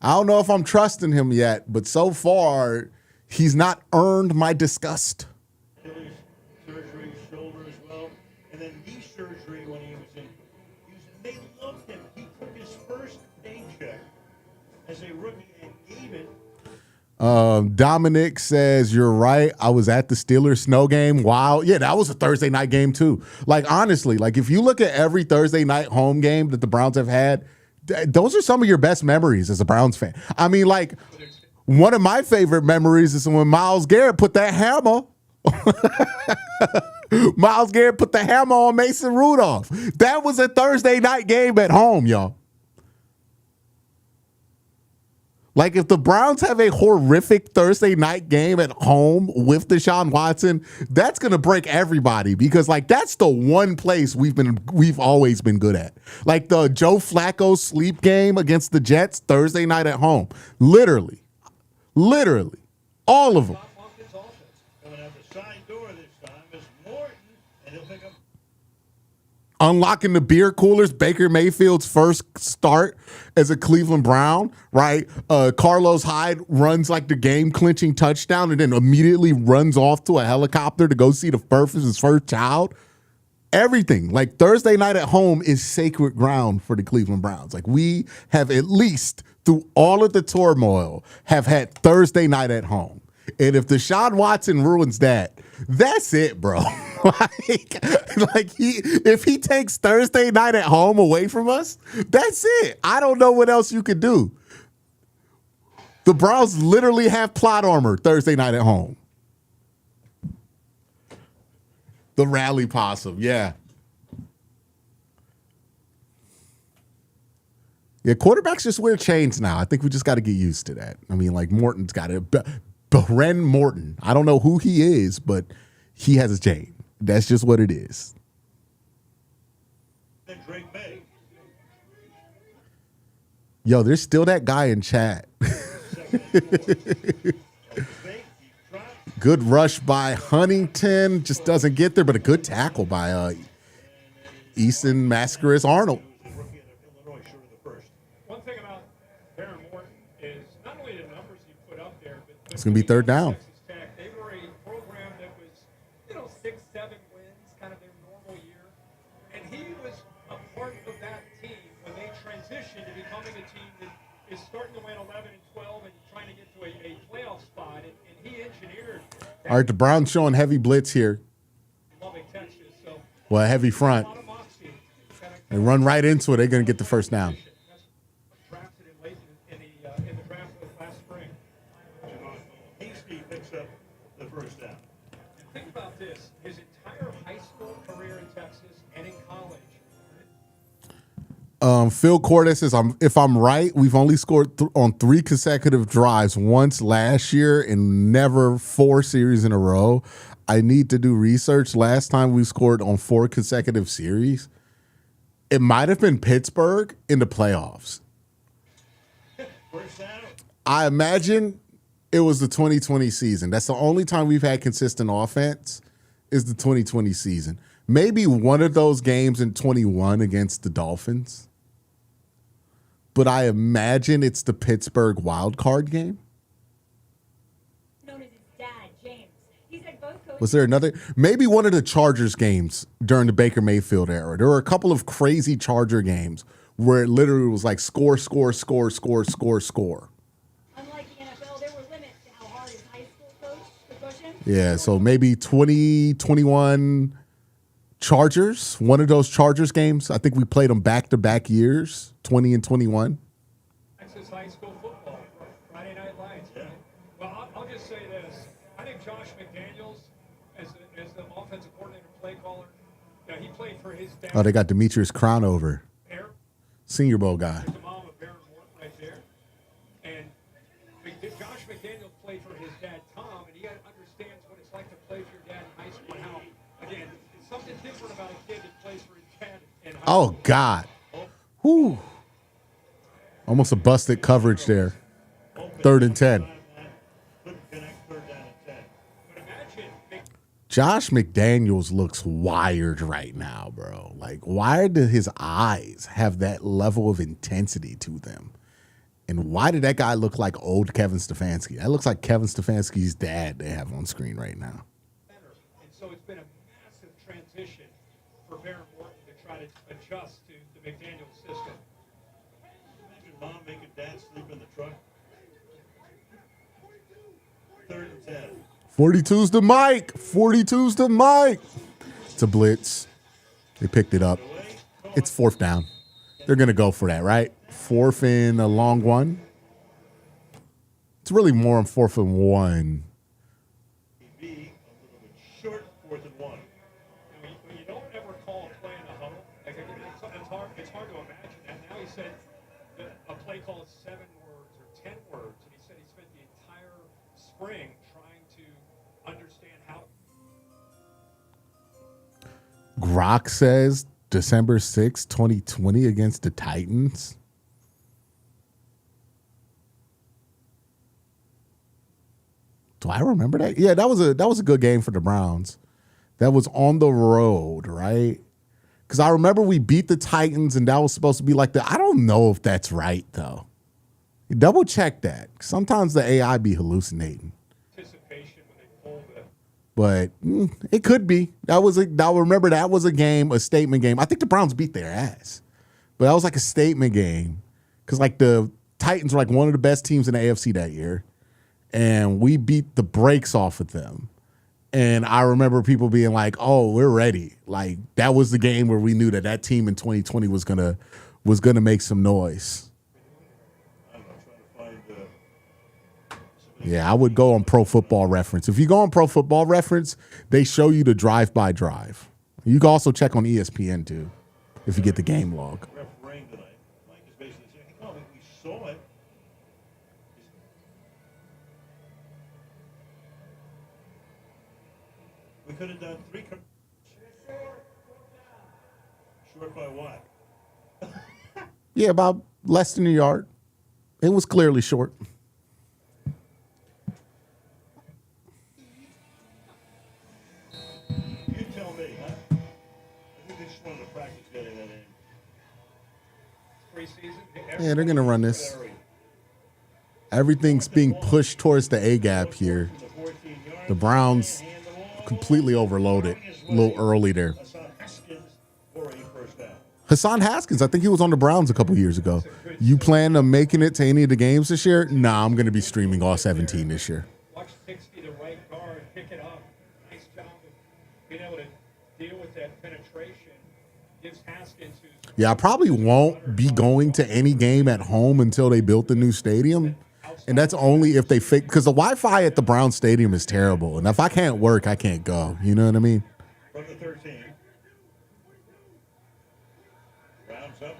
I don't know if I'm trusting him yet, but so far, he's not earned my disgust. Achilles surgery, shoulder as well, and then knee surgery when he was in Houston. They loved him. He took his first paycheck as a rookie and gave it. Dominic says, you're right. I was at the Steelers snow game. Wow. Yeah, that was a Thursday night game too. Like, honestly, like if you look at every Thursday night home game that the Browns have had, those are some of your best memories as a Browns fan. I mean, like, one of my favorite memories is when Myles Garrett put that hammer. Myles Garrett put the hammer on Mason Rudolph. That was a Thursday night game at home, y'all. Like, if the Browns have a horrific Thursday night game at home with Deshaun Watson, that's going to break everybody because, like, that's the one place we've always been good at. Like, the Joe Flacco sleep game against the Jets Thursday night at home. Literally. All of them. Coming out the side door this time is Morton, and he'll pick up. Unlocking the beer coolers, Baker Mayfield's first start as a Cleveland Brown, right? Carlos Hyde runs like the game-clinching touchdown and then immediately runs off to a helicopter to go see the birth of his first child. Everything. Like, Thursday night at home is sacred ground for the Cleveland Browns. Like, we have at least, through all of the turmoil, have had Thursday night at home. And if Deshaun Watson ruins that, that's it, bro. If he takes Thursday night at home away from us, that's it. I don't know what else you could do. The Browns literally have plot armor Thursday night at home. The rally possum, yeah. Yeah, quarterbacks just wear chains now. I think we just got to get used to that. I mean, like Morton's got it. Bren Morton. I don't know who he is, but he has a chain. That's just what it is. Yo, there's still that guy in chat. Good rush by Huntington. Just doesn't get there, but a good tackle by Easton Mascaris Arnold. One thing about Baron Morton is not only the numbers he put up there, but It's going to be third down. Texas Tech, they were a program that was, 6, 7 wins, kind of their normal year. And he was a part of that team when they transitioned to becoming a team that is starting to win 11 and 12 and trying to get to a playoff spot. And he engineered. All right, the Browns showing heavy blitz here. Lubbock, Texas. So Well, a heavy front. They run right into it. They're going to get the first down. Drafted him late in the draft last spring. Hasty picks up the first down. Think about this: his entire high school career in Texas and in college. Phil Cordes says, if I'm right, we've only scored on 3 consecutive drives, once last year and never 4 series in a row. I need to do research. Last time we scored on 4 consecutive series, it might have been Pittsburgh in the playoffs. I imagine it was the 2020 season. That's the only time we've had consistent offense is the 2020 season. Maybe one of those games in 21 against the Dolphins. But I imagine it's the Pittsburgh wild card game. Known as his dad, James. He said both coaches. Was there another? Maybe one of the Chargers games during the Baker Mayfield era. There were a couple of crazy Charger games where it literally was like score, score, score, score, score, score. Unlike the NFL, there were limits to how hard his high school coach could push him. Yeah, so maybe 2021 Chargers, one of those Chargers games. I think we played them back-to-back years, 20 and 21. Texas high school football, Friday Night Lights. Right? Well, I'll just say this: I think Josh McDaniels, as the offensive coordinator, play caller, he played for his dad. Oh, they got Demetrius Crownover, Senior Bowl guy. The mom of Baron Morton right there, and Josh McDaniels played for his dad Tom, and he understands what it's like to play for your dad in high school. And how, again, it's something different about a kid that plays for his dad in high school. Oh, God. Whew. Almost a busted coverage there. 3rd and 10. Josh McDaniels looks wired right now, bro. Like, why do his eyes have that level of intensity to them? And why did that guy look like old Kevin Stefanski? That looks like Kevin Stefanski's dad they have on screen right now. And so it's been a massive transition for Baron Morton to try to adjust to the McDaniels system. Imagine mom making dad sleep in the truck. 3rd and 10. 42's the mic. 42's the mic. It's a blitz. They picked it up. It's 4th down. They're going to go for that, right? 4th and a long one. It's really more on 4th and 1. Be a little bit short, 4th and 1. You don't ever call a play in a huddle. Like, it's hard to imagine that. Now he said that a play call is 7 words or 10 words, and he said he spent the entire spring trying to understand how. Grok says December 6, 2020 against the Titans. Do I remember that? Yeah, that was a good game for the Browns. That was on the road, right? Because I remember we beat the Titans, and that was supposed to be like I don't know if that's right, though. You double check that. Sometimes the AI be hallucinating. Anticipation when they pull the. But it could be. Remember, that was a game, a statement game. I think the Browns beat their ass. But that was like a statement game. Because like the Titans were like one of the best teams in the AFC that year. And we beat the brakes off of them. And I remember people being like, "Oh, we're ready." Like that was the game where we knew that that team in 2020 was gonna make some noise. I'm trying to find Yeah, I would go on Pro Football Reference. If you go on Pro Football Reference, they show you the drive-by drive. You can also check on ESPN too, if you get the game log. refereeing tonight. Mike is basically saying, no, we saw it. We could have done three. Short by what? Yeah, about less than a yard. It was clearly short. You tell me, huh? I think they just wanted to practice getting that in. Preseason. Yeah, they're gonna run this. Everything's being pushed towards the A gap here. The Browns completely overloaded a little early there. Hassan Haskins, I think he was on the Browns a couple years ago. You plan on making it to any of the games this year? Nah, I'm going to be streaming all 17 this year. Watch Hicks be the right guard, pick it up. Nice job of being able to deal with that penetration. Gives Haskins who's Yeah, I probably won't be going to any game at home until they built the new stadium. And that's only if they fix, because the Wi-Fi at the Brown Stadium is terrible. And if I can't work, I can't go. You know what I mean? From the 13. Rounds up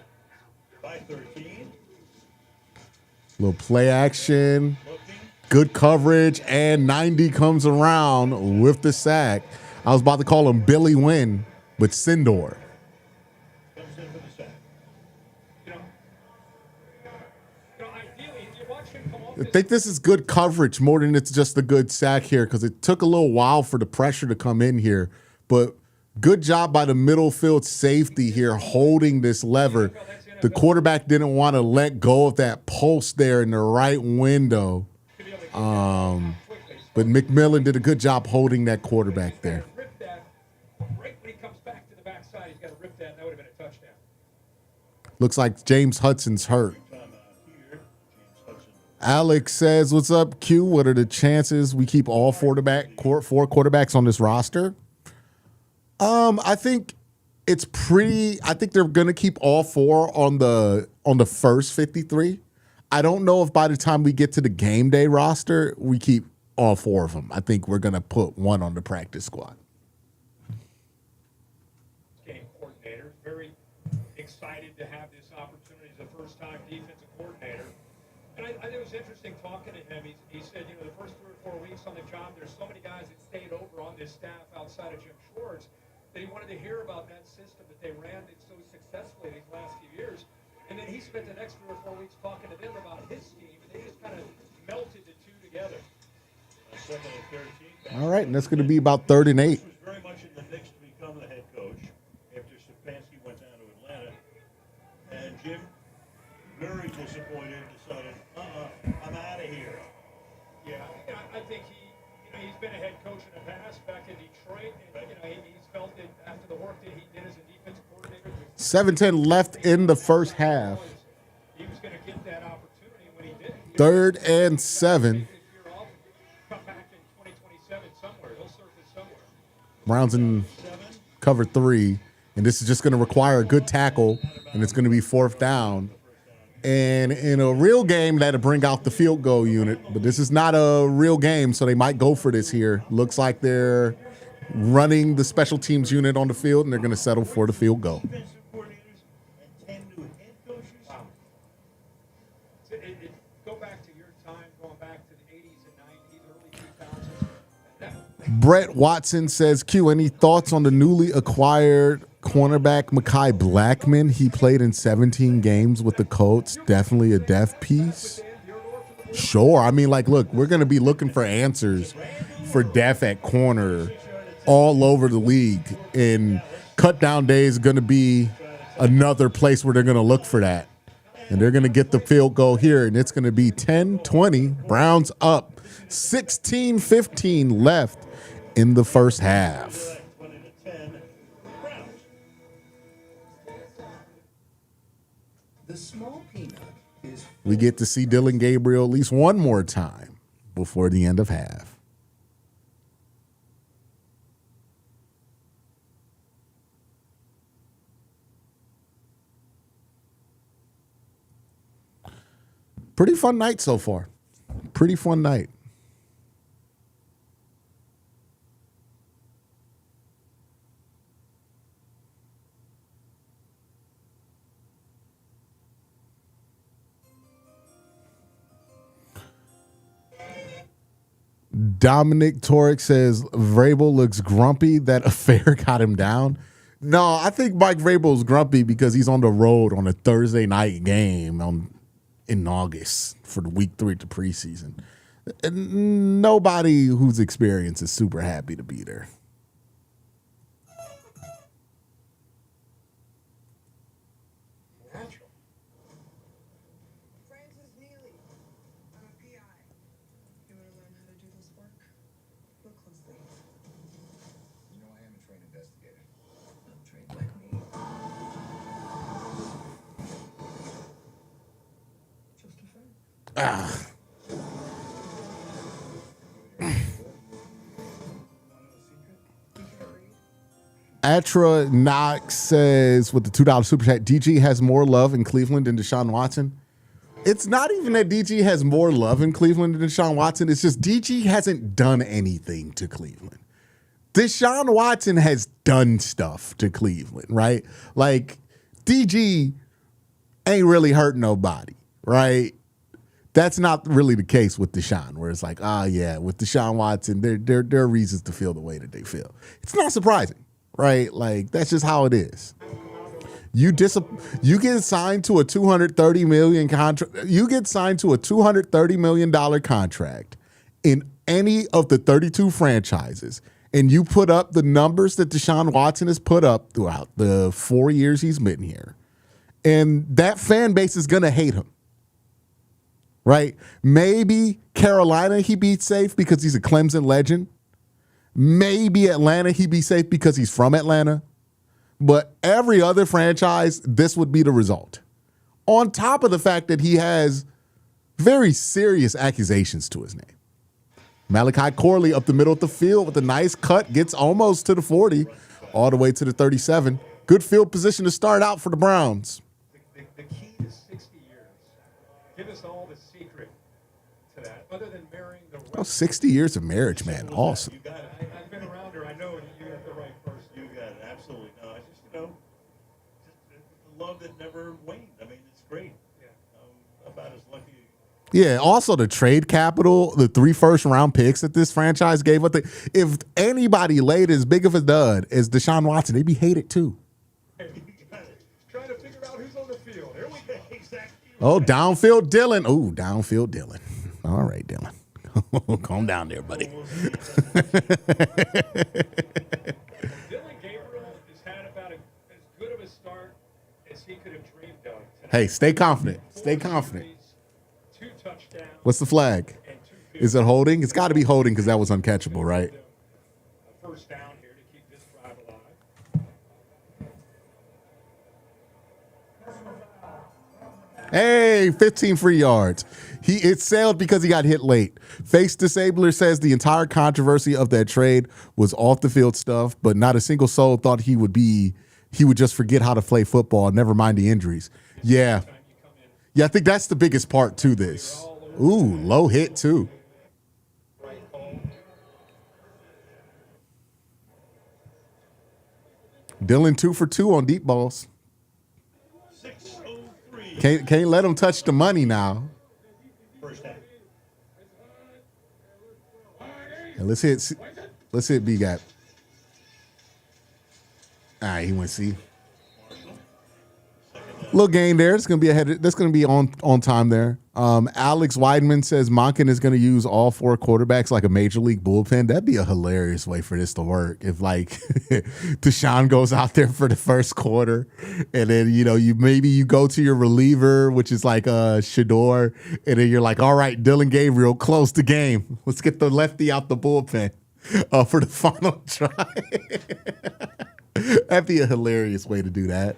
by 13. Little play action, Looking. good coverage, and 90 comes around with the sack. I was about to call him Billy Wynn, but Sindor. Comes in for the sack. ideally, you watch him come off I think this is good coverage more than it's just a good sack here because it took a little while for the pressure to come in here. But good job by the middle field safety here holding this lever. The quarterback didn't want to let go of that post there in the right window. But McMillan did a good job holding that quarterback there. Rip that right when he comes back to the backside. He's got to rip that, and that would have been a touchdown. Looks like James Hudson's hurt. Alex says, "What's up, Q? What are the chances we keep all four quarterbacks on this roster?" I think it's pretty. I think they're gonna keep all four on the first 53. I don't know if by the time we get to the game day roster, we keep all four of them. I think we're gonna put one on the practice squad. Game coordinator, very excited to have this opportunity as a first-time defensive coordinator. And I think it was interesting talking to him. He said, the first 3 or 4 weeks on the job, there's so many guys that stayed over on this staff outside of Jim Schwartz that he wanted to hear about that system that they ran it so successfully these last few years. And then he spent the next 3 or 4 weeks talking to them about his team, and they just kind of melted the two together. Second and 13. All right, and that's going to be about 3rd and 8. Was very much in the mix to become the head coach after Stefanski went down to Atlanta. And Jim, very disappointed, decided, I'm out of here. Yeah, I think he's been a head coach in the past back in Detroit, and he's felt that after the work that he did as a defensive coordinator. 7:10 left in the first half. He was going to get that opportunity when he didn't. 3rd and 7. Come back in 2027 somewhere. He'll surface somewhere. Browns in cover 3, and this is just going to require a good tackle, and it's going to be 4th down. And in a real game, that'll bring out the field goal unit, but this is not a real game, so they might go for this here. Looks like they're running the special teams unit on the field, and they're going to settle for the field goal. Defensive coordinators and 10 new head coaches. Wow. Go back to your time, going back to the 80s and 90s, early 2000s. Brett Watson says, Q, any thoughts on the newly acquired cornerback Mekhi Blackman? He played in 17 games with the Colts. Definitely a depth piece. Sure. I mean, look, we're going to be looking for answers for depth at corner all over the league. And cut down day is going to be another place where they're going to look for that. And they're going to get the field goal here, and it's going to be 10-20. Browns up. 16-15 left in the first half. The small peanut is We get to see Dylan Gabriel at least one more time before the end of half. Pretty fun night so far. Pretty fun night. Dominic Torek says Vrabel looks grumpy. That affair got him down. No, I think Mike Vrabel's grumpy because he's on the road on a Thursday night game in August for the week 3 to preseason. And nobody who's experienced is super happy to be there. Francis Neely. I'm a PI. You want to learn how to do this work? Look closely. You know, I am a trained investigator. Not trained like me. Just a friend. Atra Knox says with the $2 super chat, DG has more love in Cleveland than Deshaun Watson. It's not even that DG has more love in Cleveland than Deshaun Watson. It's just DG hasn't done anything to Cleveland. Deshaun Watson has done stuff to Cleveland, right? Like, DG ain't really hurt nobody, right? That's not really the case with Deshaun, where it's like, yeah, with Deshaun Watson, there are reasons to feel the way that they feel. It's not surprising, right? Like, that's just how it is. You get signed to a $230 million contract. You get signed to a $230 million contract in any of the 32 franchises, and you put up the numbers that Deshaun Watson has put up throughout the 4 years he's been here, and that fan base is gonna hate him. Right? Maybe Carolina he be safe because he's a Clemson legend. Maybe Atlanta he be safe because he's from Atlanta. But every other franchise, this would be the result. On top of the fact that he has very serious accusations to his name. Malachi Corley up the middle of the field with a nice cut, gets almost to the 40, all the way to the 37. Good field position to start out for the Browns. The key is 60 years. Give us all the secret to that, other than marrying the right. Oh, 60 years of marriage, man. Awesome. You got it. I've been around her. I know you have the right person. You got it. Absolutely. No, it's just, just the love that never waned. I mean, it's great. Yeah. About as lucky. Yeah, also the trade capital, the 3 first-round picks that this franchise gave up. If anybody laid as big of a dud as Deshaun Watson, they'd be hated too. Trying to figure out who's on the field. Here we go. Exactly. Oh, downfield Dylan. Oh, downfield Dylan. All right, Dylan. Calm down there, buddy. Dylan Gabriel has had about as good of a start as he could have dreamed of tonight. Hey, stay confident. Stay confident. 2 touchdowns. What's the flag? And 2 Is it holding? It's got to be holding because that was uncatchable, right? A first down here to keep this drive alive. Hey, 15 free yards. It sailed because he got hit late. Face Disabler says the entire controversy of that trade was off the field stuff, but not a single soul thought he would just forget how to play football, never mind the injuries. Yeah. Yeah, I think that's the biggest part to this. Ooh, low hit too. Dylan 2 for 2 on deep balls. 6:03. Can't let him touch the money now. First half. And let's hit B gap. All right, he went C. Little gain there. It's gonna be ahead. That's gonna be on time there. Alex Weidman says Monken is gonna use all 4 quarterbacks like a major league bullpen. That'd be a hilarious way for this to work. If like Deshaun goes out there for the first quarter, and then you go to your reliever, which is like Shador, and then you're like, all right, Dylan Gabriel, close the game. Let's get the lefty out the bullpen for the final drive. That'd be a hilarious way to do that.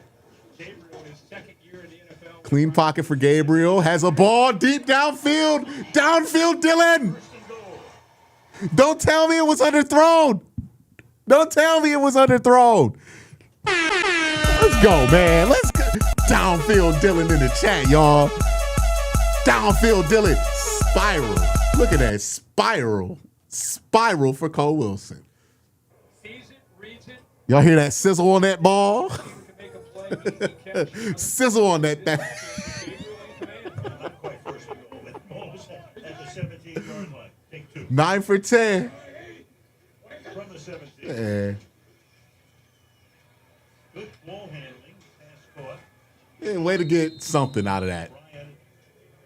Gabriel, his second year in the NFL. Clean pocket for Gabriel. Has a ball deep downfield. Downfield, Dylan. Don't tell me it was underthrown. Don't tell me it was underthrown. Let's go, man. Let's go. Downfield, Dylan in the chat, y'all. Downfield, Dylan. Spiral. Look at that. Spiral. Spiral for Cole Wilson. Sees it, reads it, Y'all hear that sizzle on that ball? can make a play, easy catch. Sizzle on that thing. Gabriel in command. Not quite first and goal, but almost at the 17-yard line. Take 2. 9 for 10. From the 17. Yeah. Good ball handling. Pass caught. Yeah, way to get something out of that. Ryan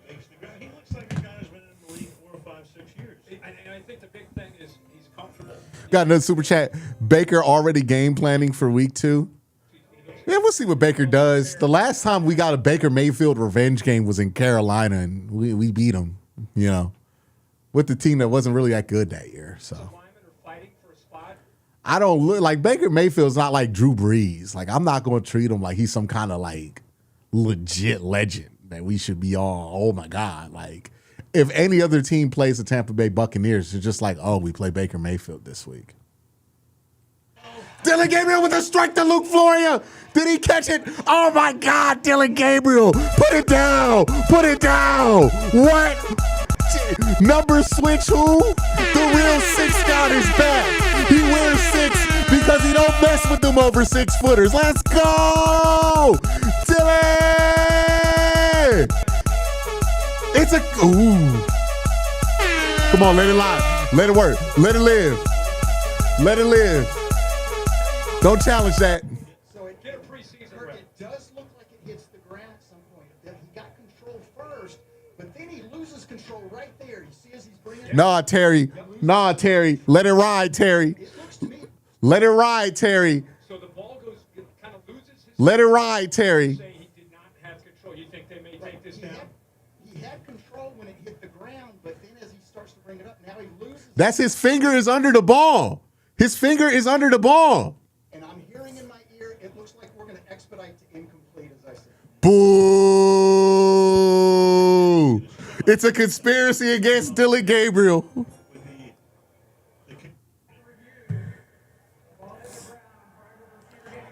makes the grab. He looks like a guy who's been in the league 4, 5, 6 years. And I think the big thing is he's comfortable. Got another super chat. Baker already game planning for week 2. Yeah, we'll see what Baker does. The last time we got a Baker Mayfield revenge game was in Carolina, and we beat them, you know, with the team that wasn't really that good that year. So Linemen are fighting for a spot. I don't look like Baker Mayfield's not like Drew Brees. Like, I'm not going to treat him like he's some kind of like legit legend that we should be all, oh my God. Like, if any other team plays the Tampa Bay Buccaneers, it's just like, oh, we play Baker Mayfield this week. Dylan Gabriel with a strike to Luke Floria. Did he catch it? Oh my God, Dylan Gabriel. Put it down. Put it down. What? Number switch who? The real 6 God is back. He wears 6 because he don't mess with them over 6-footers. Let's go. Dylan. It's a, ooh. Come on, let it lie. Let it work. Let it live. Let it live. Don't challenge that. So it, Get a preseason rep. it does look like it hits the ground at some point. That he got control first, but then he loses control right there. You see as he's bringing it. Nah, Terry. Nah, Terry. Let it ride, Terry. It looks to me. Let it ride, Terry. So the ball goes, it kind of loses his. Let it ride, Terry. Say he did not have control. You think they may take this down? He had control when it hit the ground, but then as he starts to bring it up, now he loses. That's his finger is under the ball. His finger is under the ball. And I'm hearing in my ear, it looks like we're going to expedite to incomplete, as I said. Boo! It's a conspiracy against Dylan Gabriel. With the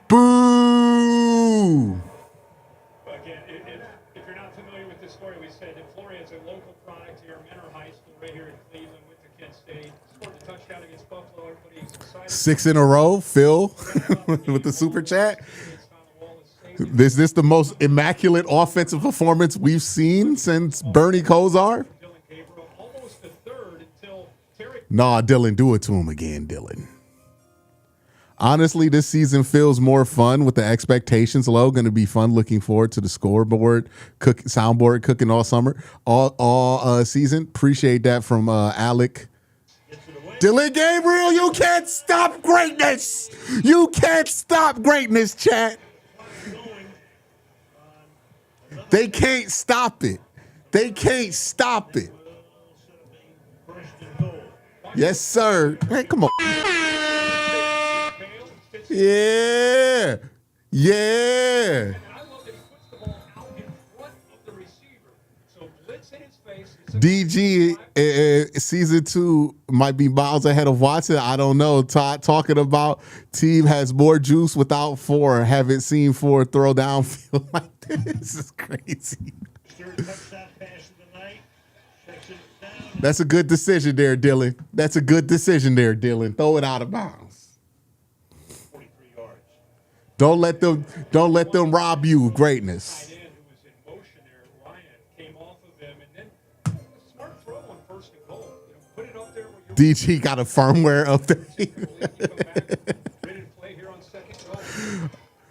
Boo! Again, if you're not familiar with this story, we said that Floria is a local product here, Menor High School, right here in Cleveland, went to Kent State, scored a touchdown against Buffalo. Everybody's excited. 6 in a row, Phil, with the super chat. Is this the most immaculate offensive performance we've seen since Bernie Kosar? Dylan Gabriel, almost the third until Terry. Nah, Dylan, do it to him again, Dylan. Honestly, this season feels more fun with the expectations low. Going to be fun. Looking forward to the scoreboard, soundboard cooking all summer, all season. Appreciate that from Alec. Dylan Gabriel, you can't stop greatness. You can't stop greatness, chat. They can't stop it. They can't stop it. first and goal. Yes, sir. Hey, come on. Yeah. Yeah. I love that he puts the ball out in front of the receiver. So blitz in his face. DG season 2 might be miles ahead of Watson. I don't know. Todd talking about team has more juice without 4. Haven't seen 4 throw downfield like this. This is crazy. Third touchdown pass of the night. Checks it down. That's a good decision there, Dylan. That's a good decision there, Dylan. Throw it out of bounds. 43 yards. Don't let them rob you of greatness. Tight end who was in motion there, Ryan, came off of him, and then a smart throw on first and goal. You know, put it up there where you're DG got a firmware update. ready to play here on second goal.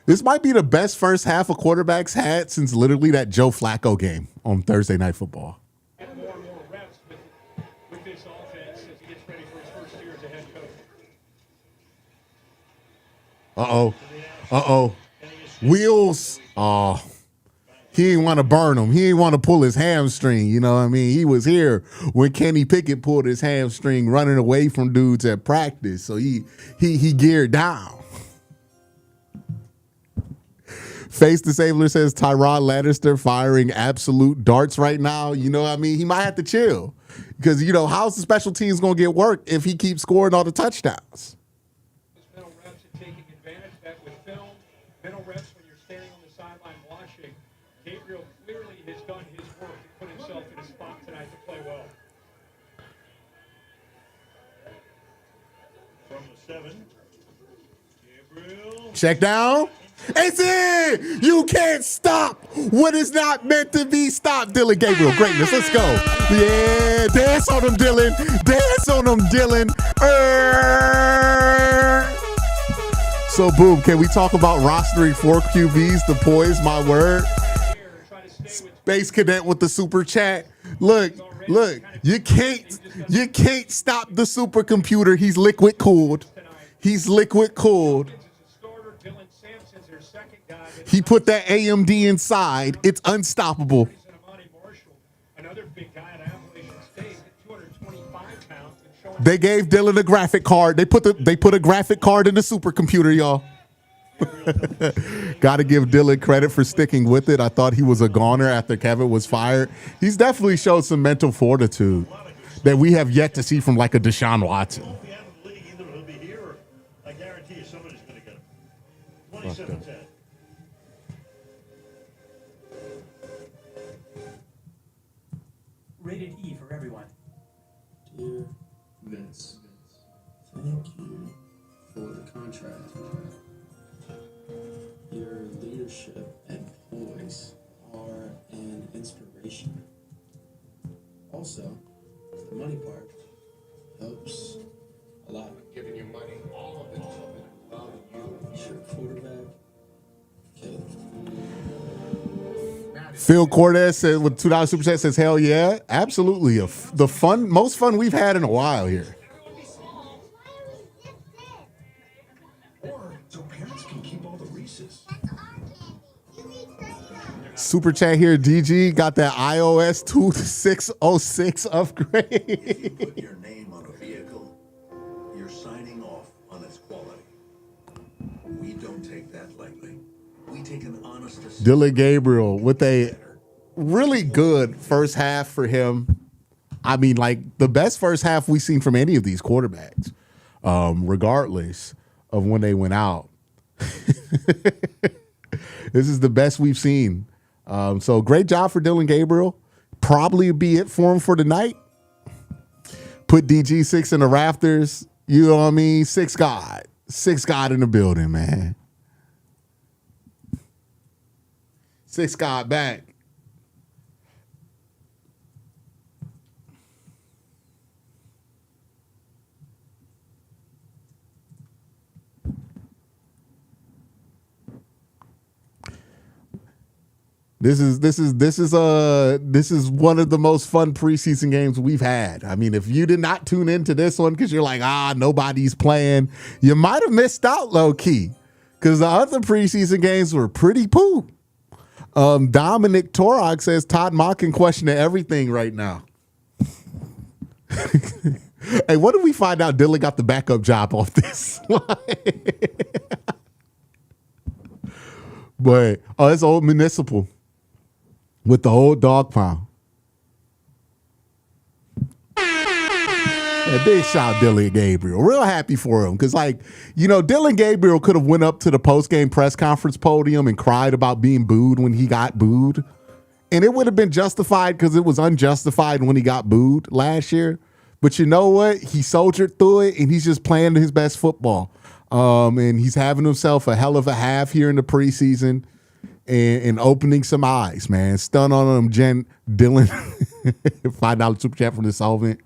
This might be the best first half a quarterback's had since literally that Joe Flacco game on Thursday Night Football. Get more and more reps with this offense as he gets ready for his first year as a head coach. Uh-oh. Uh-oh. Wheels. Oh. He didn't want to burn him. He didn't want to pull his hamstring. You know what I mean? He was here when Kenny Pickett pulled his hamstring running away from dudes at practice. So he geared down. Face Disabler says Tyrod Lannister firing absolute darts right now. You know what I mean? He might have to chill. Because, you know, how's the special teams going to get work if he keeps scoring all the touchdowns? His mental reps and taking advantage of that with film. Mental reps when you're standing on the sideline watching. Gabriel clearly has done his work to put himself in 7. Gabriel. Check down. It's in. You can't stop what is not meant to be stopped. Dylan Gabriel, greatness. Let's go. Yeah, dance on them, Dylan. Dance on them, Dylan. So, boom, can we talk about rostering 4 QBs? The poise, my word. Space Cadet with the super chat. Look, you can't stop the supercomputer. He's liquid cooled. He's liquid cooled. He put that AMD inside. It's unstoppable. They gave Dylan a graphic card. They put a graphic card in the supercomputer, y'all. Got to give Dylan credit for sticking with it. I thought he was a goner after Kevin was fired. He's definitely showed some mental fortitude that we have yet to see from like a Deshaun Watson. I guarantee you somebody's going to get him. 27-10. Rated E for everyone. Dear Vince, thank you for the contract. Your leadership and poise are an inspiration. Also, the money part helps a lot. Giving you money, all of it. Love you. Your quarterback, Caleb. Phil Cortez said with $2 super chat says, hell yeah, absolutely. The most fun we've had in a while here. Or so parents can keep all the Reese's. Super chat here, DG got that iOS 2606 upgrade. Put your name on a vehicle, you're signing off on its quality. We don't take that lightly. We take an honest assessment. Dylan Gabriel with a really good first half for him. I mean, like the best first half we've seen from any of these quarterbacks, regardless of when they went out. This is the best we've seen. So great job for Dylan Gabriel. Probably be it for him for tonight. Put DG6 in the rafters. You know what I mean? Six God in the building, man. Six God back. This is one of the most fun preseason games we've had. I mean, if you did not tune into this one because you're like, nobody's playing, you might have missed out low key because the other preseason games were pretty poo. Dominic Torok says Todd Monken questioning everything right now. Hey, what did we find out? Dylan got the backup job off this. But it's Old Municipal with the whole dog pound. Yeah, big shout Dylan Gabriel. Real happy for him because, Dylan Gabriel could have went up to the post-game press conference podium and cried about being booed when he got booed. And it would have been justified because it was unjustified when he got booed last year. But you know what? He soldiered through it, and he's just playing his best football. And he's having himself a hell of a half here in the preseason and opening some eyes, man. Stun on him, Dylan. $5 super chat from the solvent.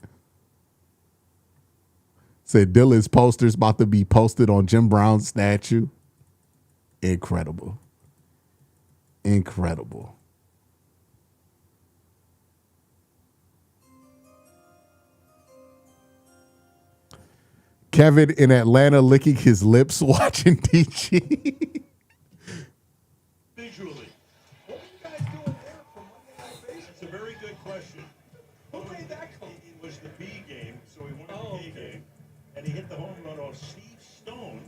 Said Dylan's poster's about to be posted on Jim Brown's statue. Incredible. Incredible. Kevin in Atlanta licking his lips watching DG. Visually. What were you guys doing there from Monday Night Baseball? That's a very good question. Who made that call? It was the B game, so he won the A game. And he hit the home run off Steve Stone.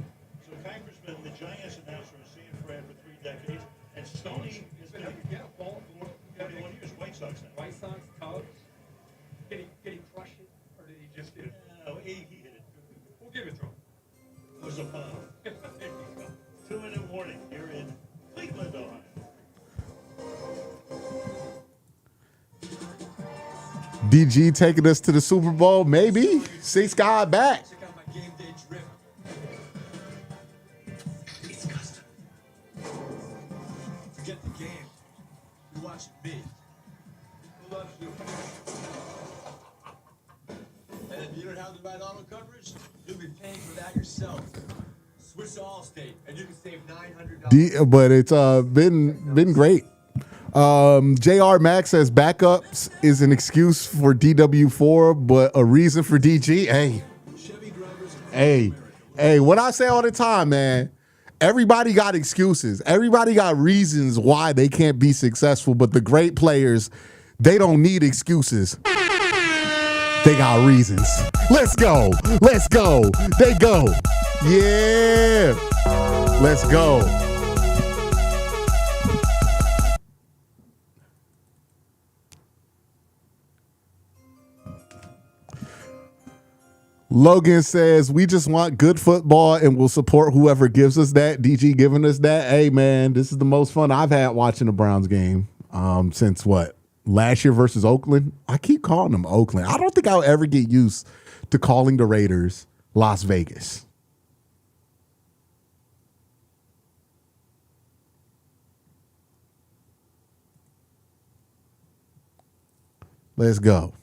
So Packer's been the Giants announcer in San Fran for 3 decades. And Stoney has been Get a ball for 41 years, White Sox now. White Sox, Cubs. Did he crush it, or did he just hit it? No, he hit it. We'll give it to him. It was a bomb. 2 in the morning here in Cleveland, Ohio. DG taking us to the Super Bowl, maybe. Six God back. Check out my game day drip. It's custom. Forget the game. You're watching me. Who loves you? And if you don't have the right auto coverage, you'll be paying for that yourself. Switch to Allstate, and you can save $900. But it's been great. JR Max says backups is an excuse for DW4, but a reason for DG. Hey, what I say all the time, man. Everybody got excuses. Everybody got reasons why they can't be successful, but the great players, they don't need excuses. They got reasons. Let's go. Let's go. They go. Yeah. Let's go. Logan says, we just want good football and we'll support whoever gives us that. DG giving us that. Hey, man, this is the most fun I've had watching a Browns game since what? Last year versus Oakland? I keep calling them Oakland. I don't think I'll ever get used to calling the Raiders Las Vegas. Let's go.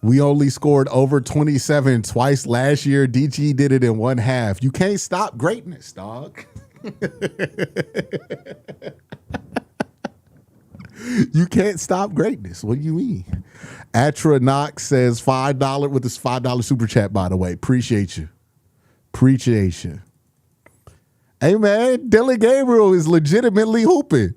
We only scored over 27 twice last year. DG did it in one half. You can't stop greatness, dog. You can't stop greatness. What do you mean? Atra Knox says $5 with this $5 super chat, by the way. Appreciate you. Appreciate you. Hey, man, Dylan Gabriel is legitimately hooping.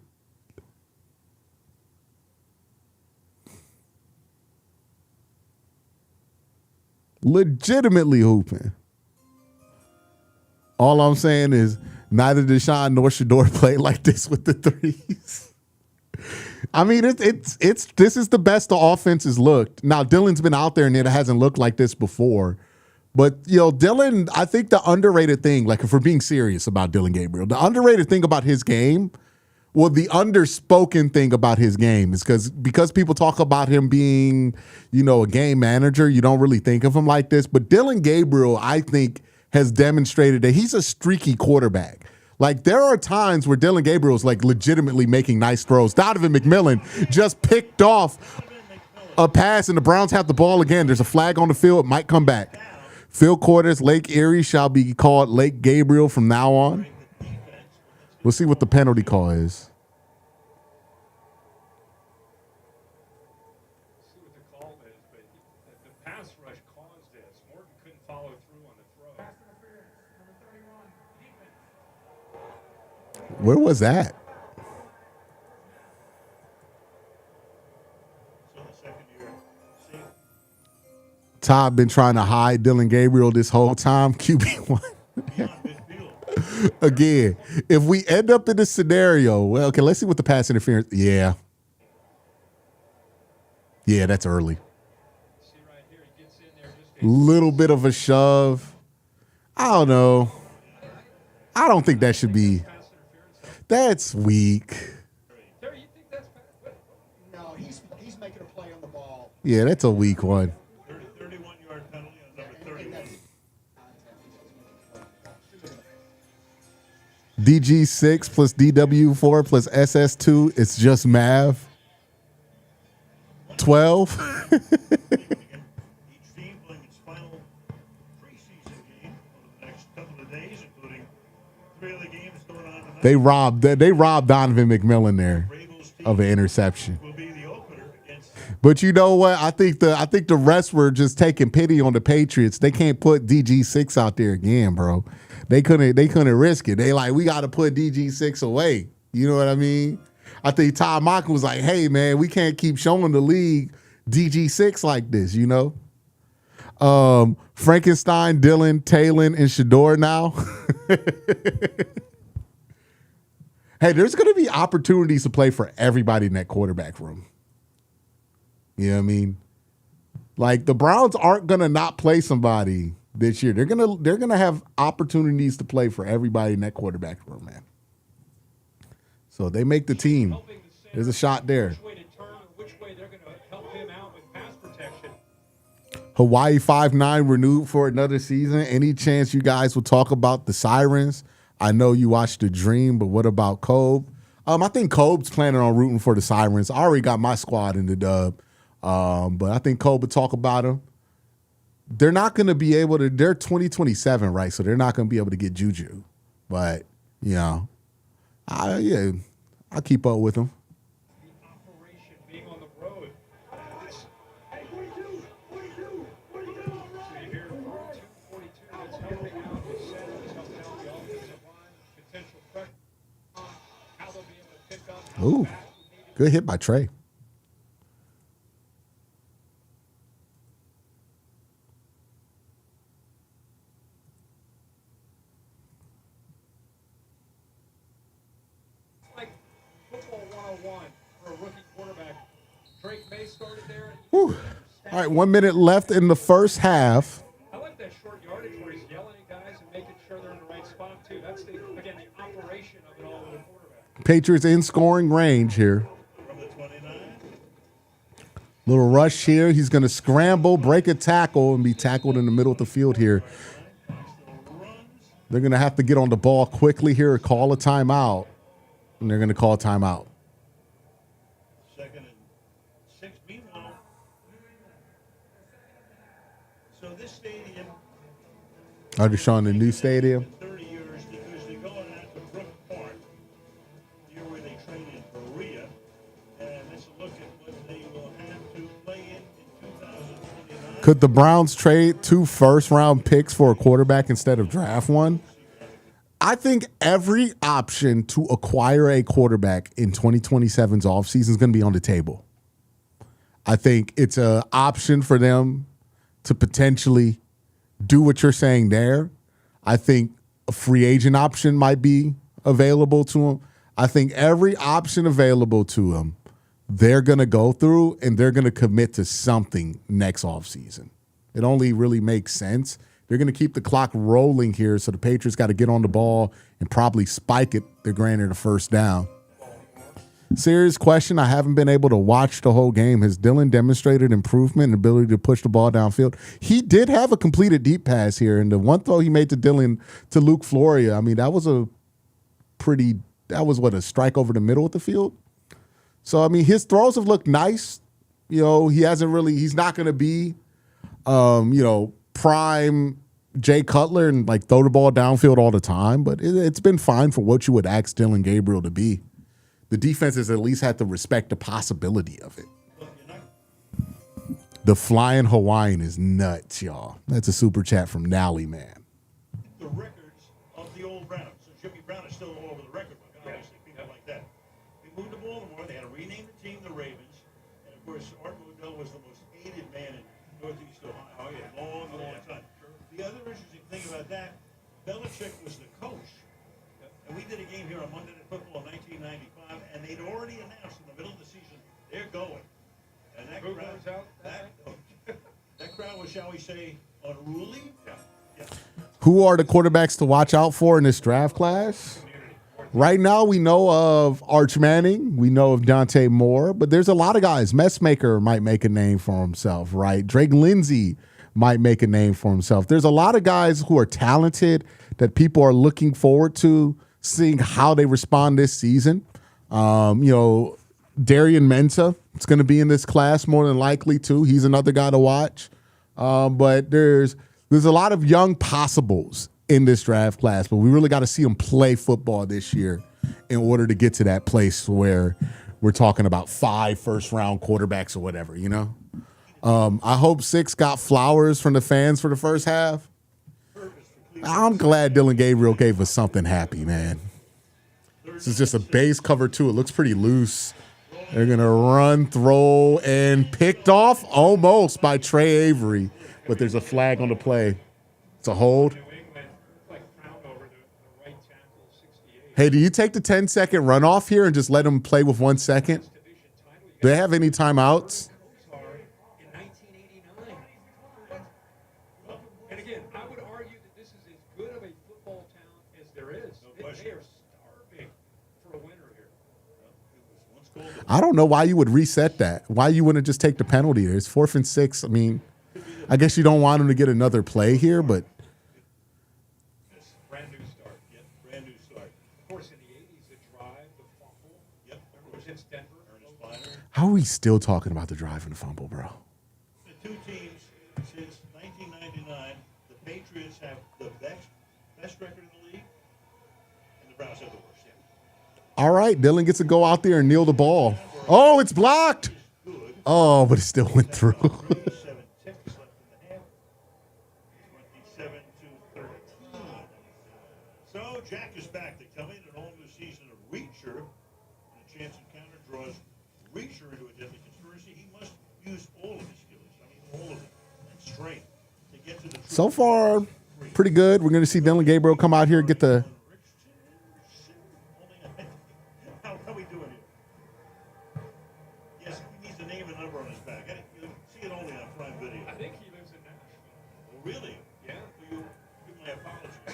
Legitimately hooping. All I'm saying is neither Deshaun nor Shador played like this with the threes. I mean, it's this is the best the offense has looked. Now, Dylan's been out there and it hasn't looked like this before. But, you know, Dylan, I think the underrated thing, like if we're being serious about Dylan Gabriel, the underrated thing about his game, well, the underspoken thing about his game is because people talk about him being, you know, a game manager, you don't really think of him like this. But Dylan Gabriel, I think, has demonstrated that he's a streaky quarterback. Like, there are times where Dylan Gabriel's like legitimately making nice throws. Donovan McMillan just picked off a pass and the Browns have the ball again. There's a flag on the field. It might come back. Phil Quarters, Lake Erie shall be called Lake Gabriel from now on. We'll see what the penalty call is. See what the call is, but the pass rush caused this. Morton couldn't follow through on the throw. Pass interference, number 31, defense. Where was that? Todd been trying to hide Dylan Gabriel this whole time. QB1. Again, if we end up in this scenario, well, okay, let's see what the pass interference. Yeah, that's early. See right here, he gets in there just Little bit of a shove. I don't know. I don't think that should be. That's weak. Terry, you think that's No, he's making a play on the ball. Yeah, that's a weak one. 31-yard penalty on number 31. DG6 plus DW4 plus SS2, it's just Mav. 12. Each team playing its final preseason game over the next couple of days, including 3 other games going on tonight. They robbed Donovan McMillan there of an interception. Will be the opener against But you know what? I think the rest were just taking pity on the Patriots. They can't put DG6 out there again, bro. They couldn't risk it. They like, we got to put DG6 away. You know what I mean? I think Todd Monken was like, hey, man, we can't keep showing the league DG6 like this, you know? Frankenstein, Dylan, Talon, and Shador now. Hey, there's going to be opportunities to play for everybody in that quarterback room. You know what I mean? Like, the Browns aren't going to not play somebody this year. They're gonna have opportunities to play for everybody in that quarterback room, man. So they make the team. There's a shot there. which way to turn or which way they're going to help him out with Hawaii 5-9 renewed for another season. Any chance you guys will talk about the Sirens? I know you watched The Dream, but what about Kobe? I think Kobe's planning on rooting for the Sirens. I already got my squad in the dub, but I think Kobe would talk about them. They're not going to be able to. They're 2027, right? So they're not going to be able to get Juju. But I'll keep up with them. The operation being on the road. So you hear 42, that's helping out the center, it's helping out the offensive line, potential pressure on how they'll be able to pick up. Ooh, good hit by Trey. Like football 101 for a rookie quarterback. Drake May started there. Whew. All right, 1 minute left in the first half. I like that short yardage where he's yelling at guys and making sure they're in the right spot too. That's the operation of it all with a quarterback. Patriots in scoring range here. Little rush here. He's going to scramble, break a tackle, and be tackled in the middle of the field here. They're going to have to get on the ball quickly here, call a timeout, and they're going to call a timeout. 2nd and 6. Meanwhile, so this stadium. Are they showing the new stadium? 30 years because they're going out to Brook Park, near where they train in Korea, and let's look at what they will have to play in 2029. Could the Browns trade 2 first-round picks for a quarterback instead of draft one? I think every option to acquire a quarterback in 2027's offseason is going to be on the table. I think it's an option for them to potentially do what you're saying there. I think a free agent option might be available to them. I think every option available to them, they're going to go through and they're going to commit to something next offseason. It only really makes sense. They're going to keep the clock rolling here, so the Patriots got to get on the ball and probably spike it. They're granted a first down. Serious question. I haven't been able to watch the whole game. Has Dylan demonstrated improvement and ability to push the ball downfield? He did have a completed deep pass here, and the one throw he made to Luke Floria, I mean, that was a strike over the middle of the field. So, I mean, his throws have looked nice. He's not going to be, prime Jay Cutler and like throw the ball downfield all the time, but it's been fine for what you would ask Dylan Gabriel to be. The defense has at least had to respect the possibility of it. The flying Hawaiian is nuts, y'all. That's a super chat from Nally, man. The records of the old Browns. So Jimmy Brown is still all over the record book, obviously, people like that. They moved to Baltimore. They had to rename the team the Ravens. And, of course, Art Modell was the most hated man in Northeast Ohio. Long time. The other interesting thing about that, Belichick was the coach. And we did a game here on Monday Night Football in 1995, and they'd already announced in the middle of the season they're going. And that crowd was, shall we say, unruly. Yeah. Who are the quarterbacks to watch out for in this draft class? Right now, we know of Arch Manning. We know of Dante Moore, but there's a lot of guys. Messmaker might make a name for himself, right? Drake Lindsay might make a name for himself. There's a lot of guys who are talented that people are looking forward to seeing how they respond this season. Darian Mensah is going to be in this class more than likely too. He's another guy to watch. But there's a lot of young possibles in this draft class, but we really got to see them play football this year in order to get to that place where we're talking about 5 first-round quarterbacks or whatever, I hope 6 got flowers from the fans for the first half. I'm glad Dylan Gabriel gave us something happy, man. This is just a base cover, too. It looks pretty loose. They're going to run, throw, and picked off almost by Trey Avery, but there's a flag on the play. It's a hold. Hey, do you take the 10-second runoff here and just let them play with 1 second? Do they have any timeouts? And again, I would argue that this is as good of a football town as there is. They are starving for a winner here. I don't know why you would reset that. Why you wouldn't just take the penalty there. It's 4th and 6. I mean, I guess you don't want him to get another play here, but Brand new start. Yep, brand new start. Of course, in the 80s, the drive, the fumble. Yep. Remember, it was against Denver. Ernest Kleiner. how are we still talking about the drive and the fumble, bro? The two teams since 1999, the Patriots have the best record in the league, and the Browns have the worst. Yeah. All right, Dylan gets to go out there and kneel the ball. Oh, it's blocked. Good. Oh, but it still went through. 7 ticks left in the half. 27 to 13. So Jack is back. They tell me that all new season of Reacher, and a chance encounter draws Reacher into a deadly conspiracy. He must use all of his skills. I mean, all of them, and strength to get to the. So far, pretty good. We're going to see Dylan Gabriel come out here and get the. How we doing here? Yes, he needs a name and number on his back. You see it only on Prime Video. I think he lives in Nashville. Oh, really? Yeah. Will you give my apologies? I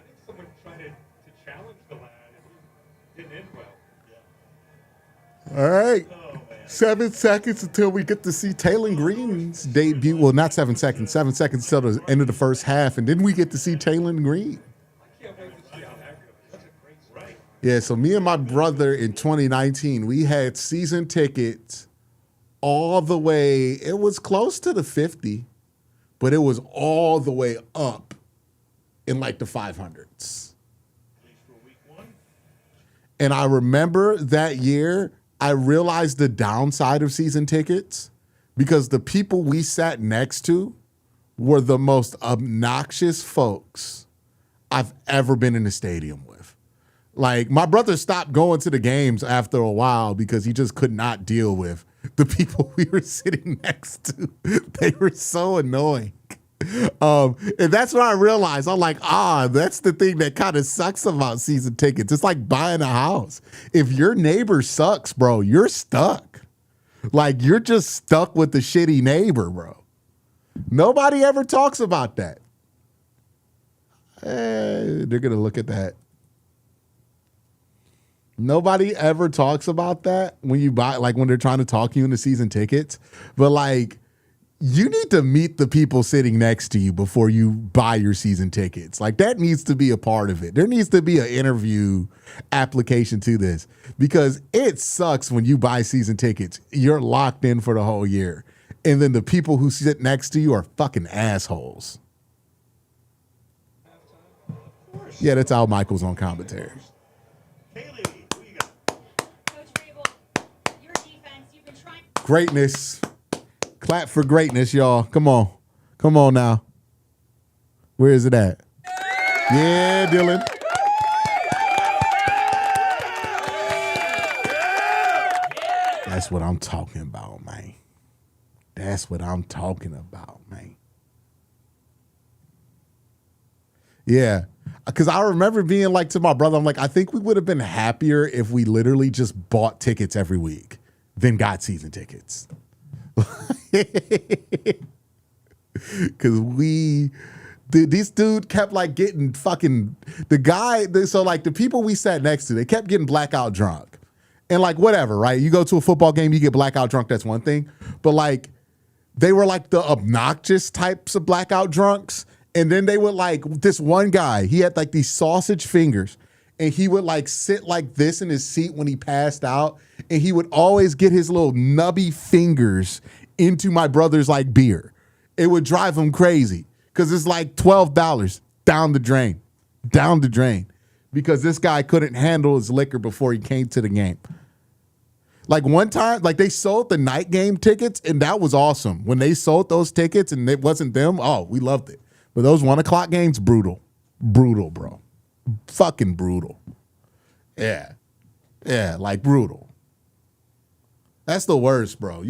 think someone tried to challenge the lad, and he didn't end well. All right. Oh, man. 7 seconds until we get to see Taylor Green's debut. Well, not 7 seconds. 7 seconds till the end of the first half. And then we get to see Taylor Green. I can't wait to see how that goes. That's a great story. Yeah, so me and my brother in 2019, we had season tickets all the way. It was close to the 50, but it was all the way up in like the 500s. And I remember that year, I realized the downside of season tickets because the people we sat next to were the most obnoxious folks I've ever been in a stadium with. Like, my brother stopped going to the games after a while because he just could not deal with the people we were sitting next to. They were so annoying. And that's when I realized, I'm like, that's the thing that kind of sucks about season tickets. It's like buying a house. If your neighbor sucks, bro, you're stuck. Like, you're just stuck with the shitty neighbor, bro. Nobody ever talks about that. They're going to look at that. Nobody ever talks about that when you buy, like when they're trying to talk you into season tickets. But like, you need to meet the people sitting next to you before you buy your season tickets. Like, that needs to be a part of it. There needs to be an interview application to this because it sucks when you buy season tickets. You're locked in for the whole year. And then the people who sit next to you are fucking assholes. Yeah, that's Al Michaels on commentary. Kaylee, who you got? Coach Vrabel, your defense, you've been trying. Greatness. Clap for greatness, y'all. Come on. Come on now. Where is it at? Yeah, Dylan. That's what I'm talking about, man. That's what I'm talking about, man. Yeah. Because I remember being like to my brother, I'm like, I think we would have been happier if we literally just bought tickets every week than got season tickets. Because this dude kept like getting fucking, so like the people we sat next to, they kept getting blackout drunk. And like, whatever, right? You go to a football game, you get blackout drunk, that's one thing. But like, they were like the obnoxious types of blackout drunks. And then they would like, this one guy, he had like these sausage fingers. And he would like sit like this in his seat when he passed out. And he would always get his little nubby fingers into my brother's like beer. It would drive him crazy because it's like $12 down the drain, because this guy couldn't handle his liquor before he came to the game. Like one time, like they sold the night game tickets and that was awesome. When they sold those tickets and it wasn't them, we loved it. But those 1 o'clock games, brutal, bro. Fucking brutal. Yeah, like brutal. That's the worst, bro.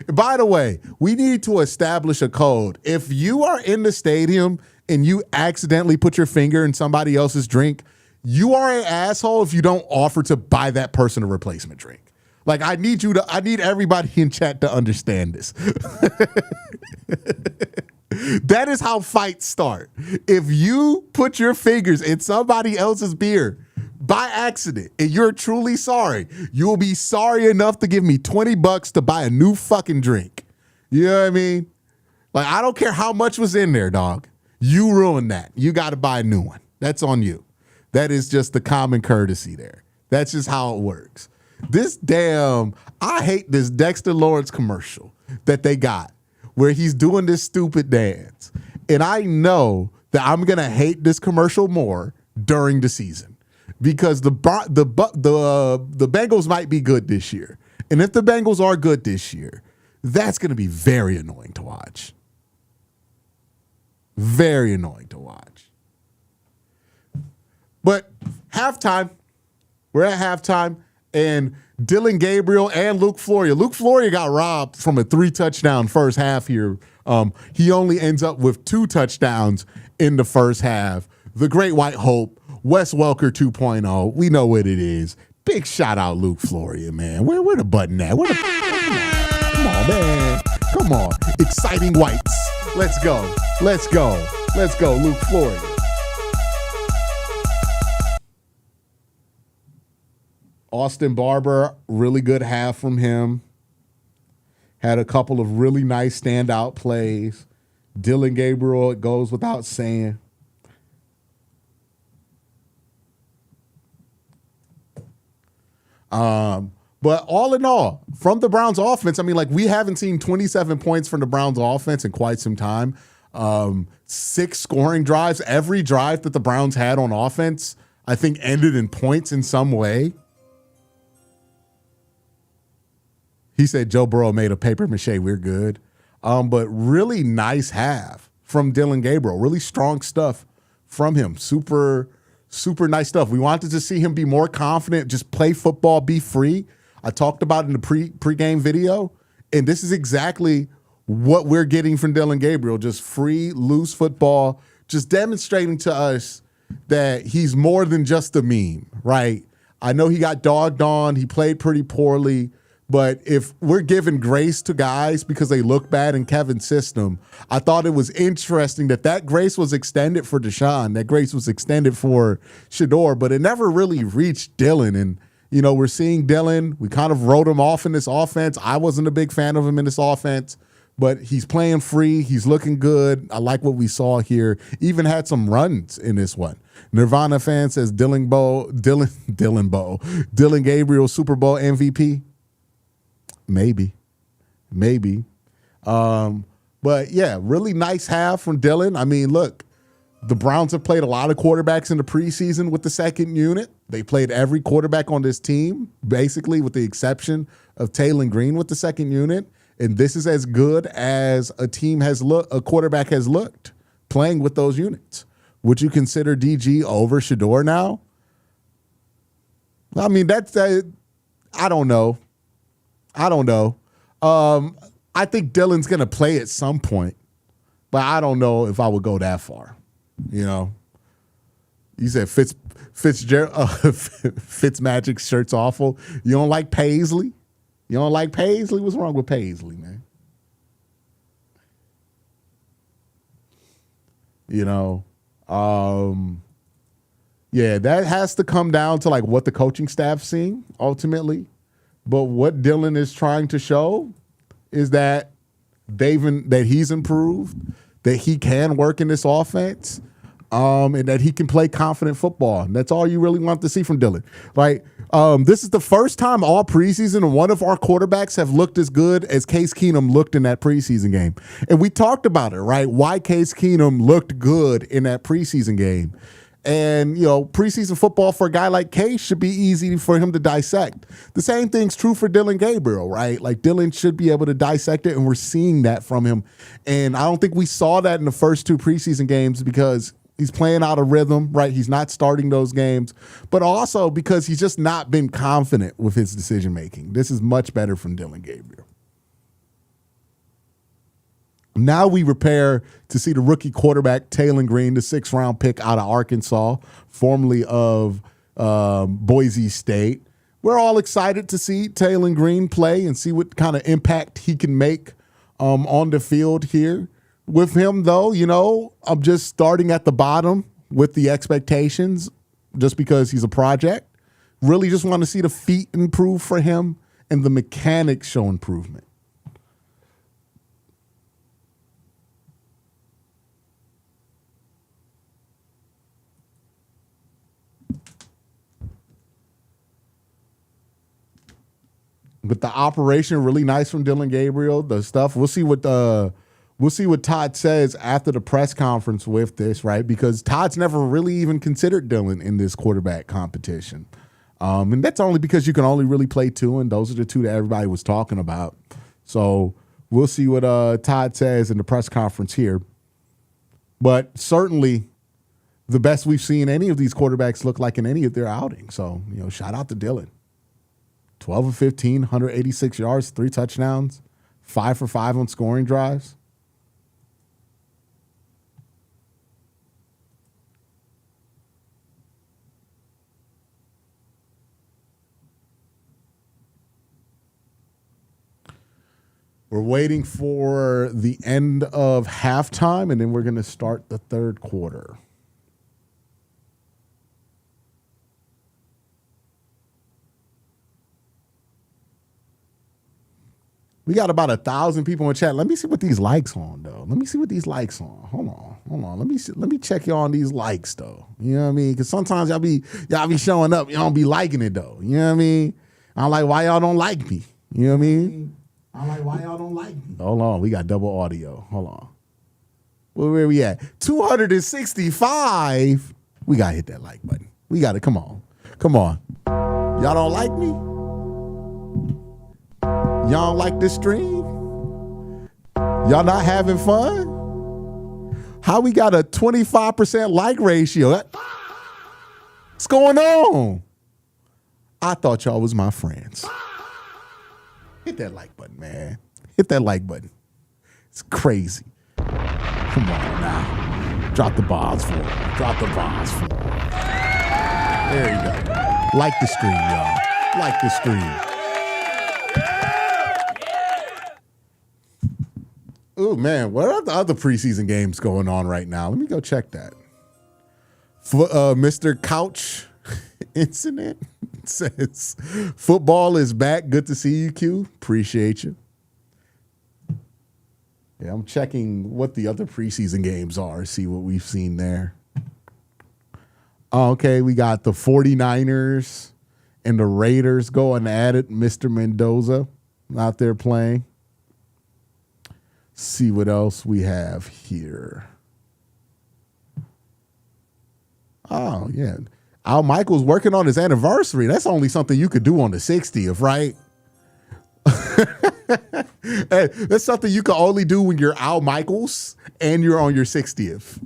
By the way, we need to establish a code. If you are in the stadium and you accidentally put your finger in somebody else's drink, you are an asshole if you don't offer to buy that person a replacement drink. Like, I need everybody in chat to understand this. That is how fights start. If you put your fingers in somebody else's beer by accident and you're truly sorry, you will be sorry enough to give me $20 to buy a new fucking drink. You know what I mean? Like, I don't care how much was in there, dog. You ruined that. You got to buy a new one. That's on you. That is just the common courtesy there. That's just how it works. I hate this Dexter Lawrence commercial that they got where he's doing this stupid dance. And I know that I'm going to hate this commercial more during the season because the Bengals might be good this year. And if the Bengals are good this year, that's going to be very annoying to watch. Very annoying to watch. But halftime, we're at halftime, and Dylan Gabriel and Luke Floria. Luke Floria got robbed from a 3-touchdown first half here. He only ends up with 2 touchdowns in the first half. The Great White Hope, Wes Welker 2.0. We know what it is. Big shout out Luke Floria, man. Where the button at? Come on, man. Come on. Exciting whites. Let's go. Let's go. Let's go, Luke Floria. Austin Barber, really good half from him. Had a couple of really nice standout plays. Dylan Gabriel, it goes without saying. But all in all, from the Browns offense, I mean, like, we haven't seen 27 points from the Browns offense in quite some time. 6 scoring drives. Every drive that the Browns had on offense, I think, ended in points in some way. He said Joe Burrow made a paper mache. We're good. But really nice half from Dylan Gabriel. Really strong stuff from him. Super, super nice stuff. We wanted to see him be more confident, just play football, be free. I talked about it in the pregame video, and this is exactly what we're getting from Dylan Gabriel. Just free, loose football, just demonstrating to us that he's more than just a meme, right? I know he got dogged on. He played pretty poorly. But if we're giving grace to guys because they look bad in Kevin's system, I thought it was interesting that grace was extended for Deshaun, that grace was extended for Shador, but it never really reached Dylan. And, you know, we're seeing Dylan. We kind of wrote him off in this offense. I wasn't a big fan of him in this offense, but he's playing free. He's looking good. I like what we saw here. Even had some runs in this one. Nirvana fan says Dylan Gabriel, Super Bowl MVP. Maybe. But yeah, really nice half from Dylan. I mean, look, the Browns have played a lot of quarterbacks in the preseason with the second unit. They played every quarterback on this team, basically, with the exception of Taylor Green with the second unit. And this is as good as a quarterback has looked playing with those units. Would you consider DG over Shador now? I mean, I don't know. I think Dylan's going to play at some point, but I don't know if I would go that far. You know, you said Fitzmagic's shirt's awful. You don't like Paisley? What's wrong with Paisley, man? You know, yeah, that has to come down to like what the coaching staff's seeing ultimately. But what Dylan is trying to show is that he's improved, that he can work in this offense, and that he can play confident football. And that's all you really want to see from Dylan. Like, this is the first time all preseason one of our quarterbacks have looked as good as Case Keenum looked in that preseason game. And we talked about it, right? Why Case Keenum looked good in that preseason game. And, you know, preseason football for a guy like Case should be easy for him to dissect. The same thing's true for Dylan Gabriel, right? Like, Dylan should be able to dissect it, and we're seeing that from him. And I don't think we saw that in the first 2 preseason games because he's playing out of rhythm, right? He's not starting those games, but also because he's just not been confident with his decision-making. This is much better from Dylan Gabriel. Now we prepare to see the rookie quarterback, Taylor Green, the 6th-round pick out of Arkansas, formerly of Boise State. We're all excited to see Taylor Green play and see what kind of impact he can make on the field here. With him, though, you know, I'm just starting at the bottom with the expectations just because he's a project. Really just want to see the feet improve for him and the mechanics show improvement. But the operation really nice from Dylan Gabriel. The stuff we'll see what Todd says after the press conference with this, right? Because Todd's never really even considered Dylan in this quarterback competition, and that's only because you can only really play two, and those are the two that everybody was talking about. So we'll see what Todd says in the press conference here. But certainly the best we've seen any of these quarterbacks look like in any of their outings. So, shout out to Dylan. 12 of 15, 186 yards, 3 touchdowns, 5 for 5 on scoring drives. We're waiting for the end of halftime, and then we're going to start the third quarter. We got about 1,000 people in chat. Let me see what these likes on, though. Let me see what these likes on. Hold on. Let me check y'all on these likes, though. You know what I mean? Because sometimes y'all be showing up. Y'all don't be liking it, though. You know what I mean? I'm like, why y'all don't like me? You know what I mean? I'm like, why y'all don't like me? Hold on. We got double audio. Hold on. Where we at? 265. We got to hit that like button. We got to. Come on. Y'all don't like me? Y'all don't like this stream? Y'all not having fun? How we got a 25% like ratio? What's going on? I thought y'all was my friends. Hit that like button, man. Hit that like button. It's crazy. Come on now. Drop the bombs for him. There you go. Like the stream, y'all. Like the stream. Oh, man, what are the other preseason games going on right now? Let me go check that. Mr. Couch Incident says, football is back. Good to see you, Q. Appreciate you. Yeah, I'm checking what the other preseason games are, see what we've seen there. Okay, we got the 49ers and the Raiders going at it. Mr. Mendoza out there playing. See what else we have here. Oh, yeah. Al Michaels working on his anniversary. That's only something you could do on the 60th, right? Hey, that's something you can only do when you're Al Michaels and you're on your 60th.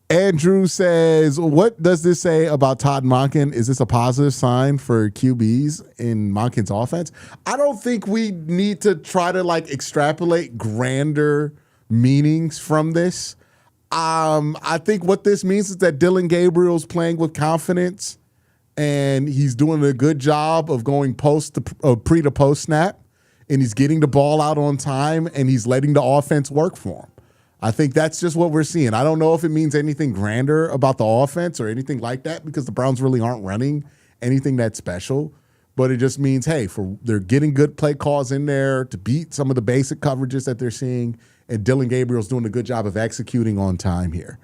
Andrew says, what does this say about Todd Monken? Is this a positive sign for QBs in Monken's offense? I don't think we need to try to extrapolate grander meanings from this. I think what this means is that Dylan Gabriel's playing with confidence and he's doing a good job of going pre to post snap, and he's getting the ball out on time and he's letting the offense work for him. I think that's just what we're seeing. I don't know if it means anything grander about the offense or anything like that, because the Browns really aren't running anything that special. But it just means, hey, they're getting good play calls in there to beat some of the basic coverages that they're seeing, and Dylan Gabriel's doing a good job of executing on time here.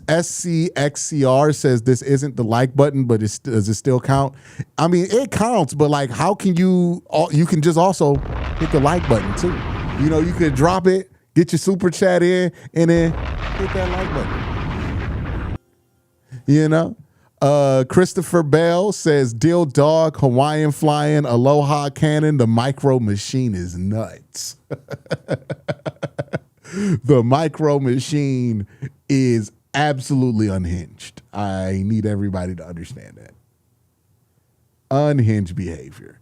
SCXCR says this isn't the like button, but does it still count? I mean, it counts, but how can you can just also hit the like button too. You could drop it, get your super chat in, and then hit that like button. Christopher Bell says, Dill Dog, Hawaiian Flying, Aloha Cannon, the Micro Machine is nuts. The Micro Machine is absolutely unhinged. I need everybody to understand that. Unhinged behavior.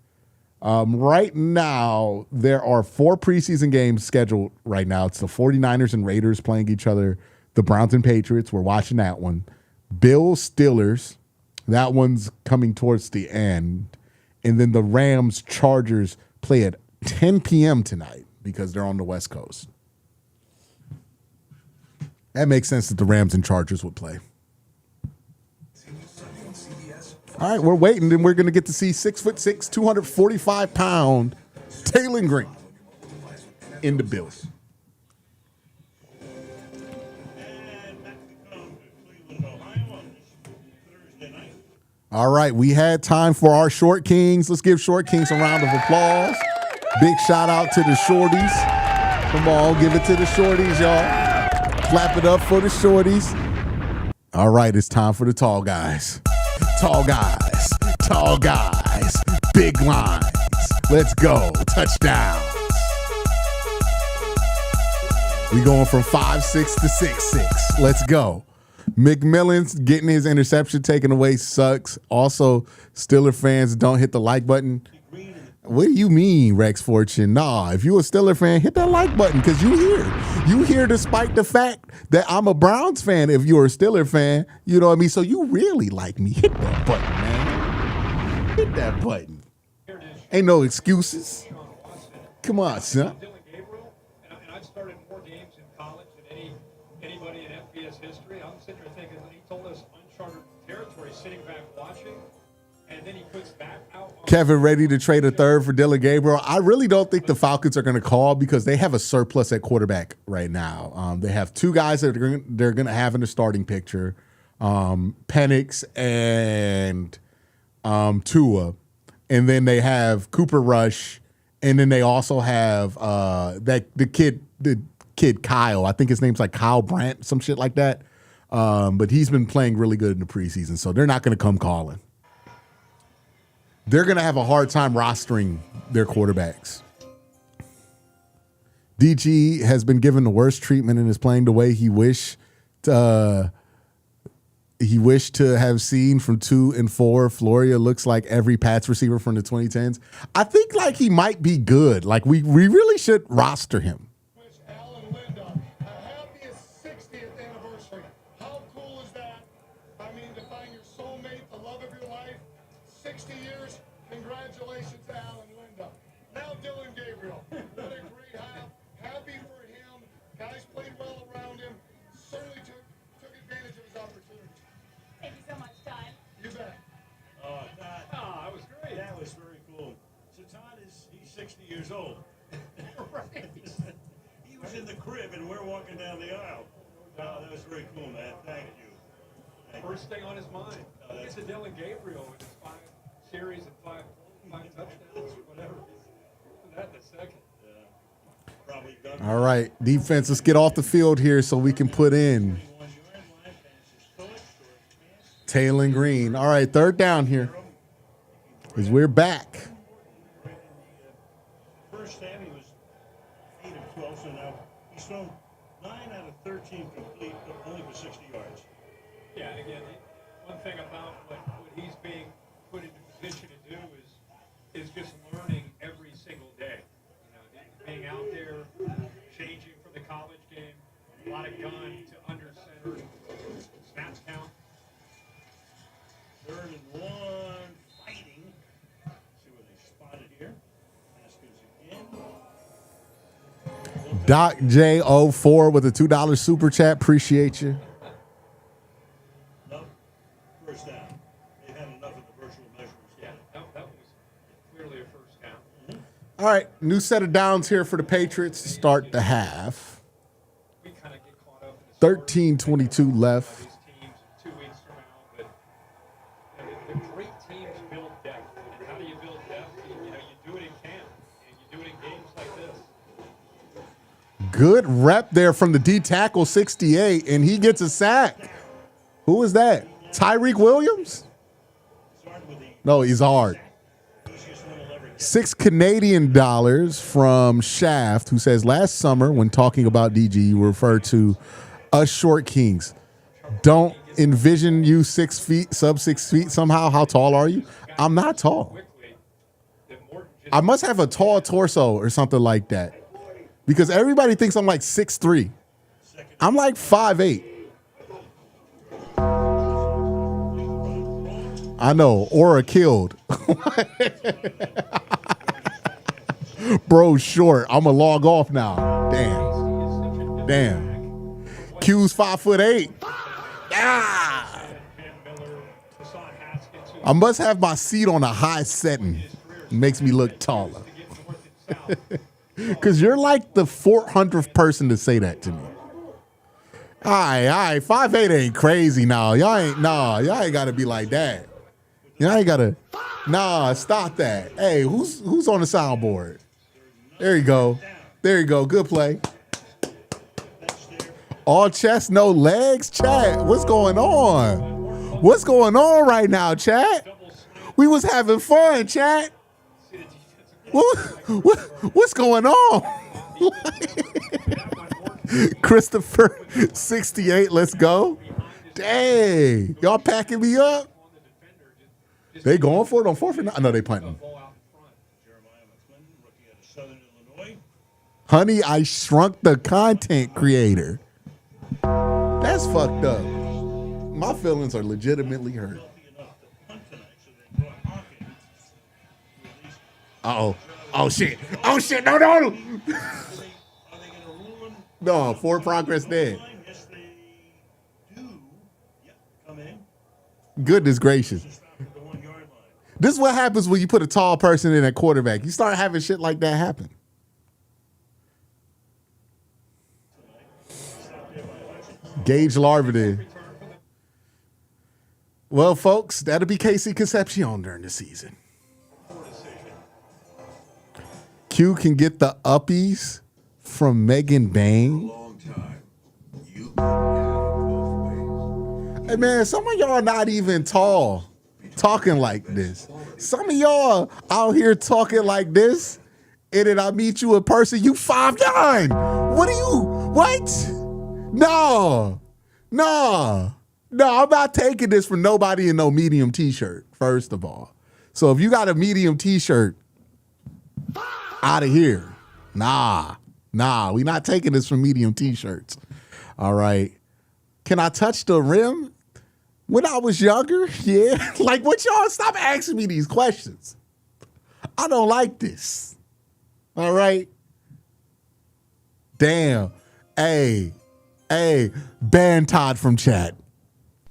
Right now, there are 4 preseason games scheduled right now. It's the 49ers and Raiders playing each other. The Browns and Patriots, we're watching that one. Bills, Steelers, that one's coming towards the end. And then the Rams, Chargers play at 10 p.m. tonight because they're on the West Coast. That makes sense that the Rams and Chargers would play. All right, we're waiting, and we're going to get to see 6'6", 245-pound Taylor Green in the Bills. All right, we had time for our Short Kings. Let's give Short Kings a round of applause. Big shout out to the shorties. Come on, give it to the shorties, y'all. Clap it up for the shorties. All right, it's time for the tall guys. Tall guys, tall guys, big lines. Let's go, touchdowns. We going from 5'6" to 6'6". Let's go. McMillan's getting his interception taken away sucks. Also, Steeler fans don't hit the like button. What do you mean, Rex Fortune? Nah, if you a Steeler fan, hit that like button because you here. You here despite the fact that I'm a Browns fan. If you're a Steeler fan, you know what I mean? So you really like me. Hit that button, man. Hit that button. Ain't no excuses. Come on, son. Dylan Gabriel, and I've started more games in college than anybody in FBS history. I'm sitting here thinking, he told us uncharted territory, sitting back watching, and then he puts that out. Kevin ready to trade a third for Dylan Gabriel. I really don't think the Falcons are going to call because they have a surplus at quarterback right now. They have two guys that they're going to have in the starting picture, Penix and Tua. And then they have Cooper Rush, and then they also have the kid Kyle. I think his name's like Kyle Brandt, some shit like that. But he's been playing really good in the preseason, so they're not going to come calling. They're going to have a hard time rostering their quarterbacks. DG has been given the worst treatment and is playing the way he wished to have seen from 2 and 4. Floria looks like every Pats receiver from the 2010s. I think like he might be good. Like we really should roster him. Wish Alan Linda a happiest 60th anniversary. How cool is that? I mean, to find your soulmate, the love of your life, 60 years. Congratulations to Alan Linda. Now Dylan Gabriel. What a great half. Happy for him. Guys played well around him. Certainly took advantage of his opportunity. Thank you so much, Todd. You bet. Todd, That was great. that was very cool. So Todd he's 60 years old. Right. He was in the crib and we're walking down the aisle. That was very cool, man. Thank you. Thank you. First thing on his mind. It's a Dylan Gabriel with his 5 series and 5 touchdowns or whatever. That in a second. Probably done. All right, defense, let's get off the field here so we can put in Taylor Green. All right, third down here because we're back. First time he was 8 of 12, so now he's thrown 9 out of 13 complete, but only for 60 yards. Yeah, and again, one thing about what he's being put into position to do is just learning every single day. You know, being out there, changing for the college game, a lot of gun to under center, snaps count. 3rd and 1, fighting. See where they spotted here. Haskins again. Doc J04 with a $2 super chat. Appreciate you. No, first down. They've had enough of the virtual measurements. Yeah, that was clearly a first down. All right, new set of downs here for the Patriots to start the half. We kind of get caught up in the 13:22 left. these teams 2 weeks from now, but you know, the great teams build depth. And how do you build depth? You do it in camp, and you do it in games like this. Good rep there from the D tackle 68, and he gets a sack. Who is that? Tyreek Williams? No, he's hard. $6 Canadian from Shaft, who says last summer when talking about DG, you referred to us short kings. Don't envision you 6 feet, sub 6 feet somehow. How tall are you? I'm not tall. I must have a tall torso or something like that. Because everybody thinks I'm like 6'3". I'm like 5'8". I know, Aura killed. Bro's short. I'm going to log off now. Damn. Q's 5'8". Ah! I must have my seat on a high setting. It makes me look taller. Because you're like the 400th person to say that to me. All right. 5'8" ain't crazy now. Y'all ain't got to be like that. I ain't gotta. Nah, stop that. Hey, who's on the soundboard? There you go. There you go. Good play. All chest, no legs, chat. What's going on? What's going on right now, chat? We was having fun, chat. What's going on? Christopher 68, let's go. Dang, y'all packing me up? They going for it on fourth and nine? No, they punting. Honey, I Shrunk the Content Creator. That's fucked up. My feelings are legitimately hurt. Uh-oh. Oh, shit. Oh, shit. No, no. No, forward progress dead. Goodness gracious. This is what happens when you put a tall person in at quarterback. You start having shit like that happen. Gage Larvidan. Well, folks, that'll be Casey Concepcion during the season. Q can get the uppies from Megan Bain. Hey, man, some of y'all not even tall talking like this. Some of y'all out here talking like this, and then I meet you in person, you 5'9". What are you? What? No, I'm not taking this from nobody in no medium t-shirt, first of all. So if you got a medium t-shirt, out of here. Nah, we not taking this from medium t-shirts. All right. Can I touch the rim? When I was younger, yeah. Like, what y'all stop asking me these questions. I don't like this. All right. Damn. Hey, ban Todd from chat.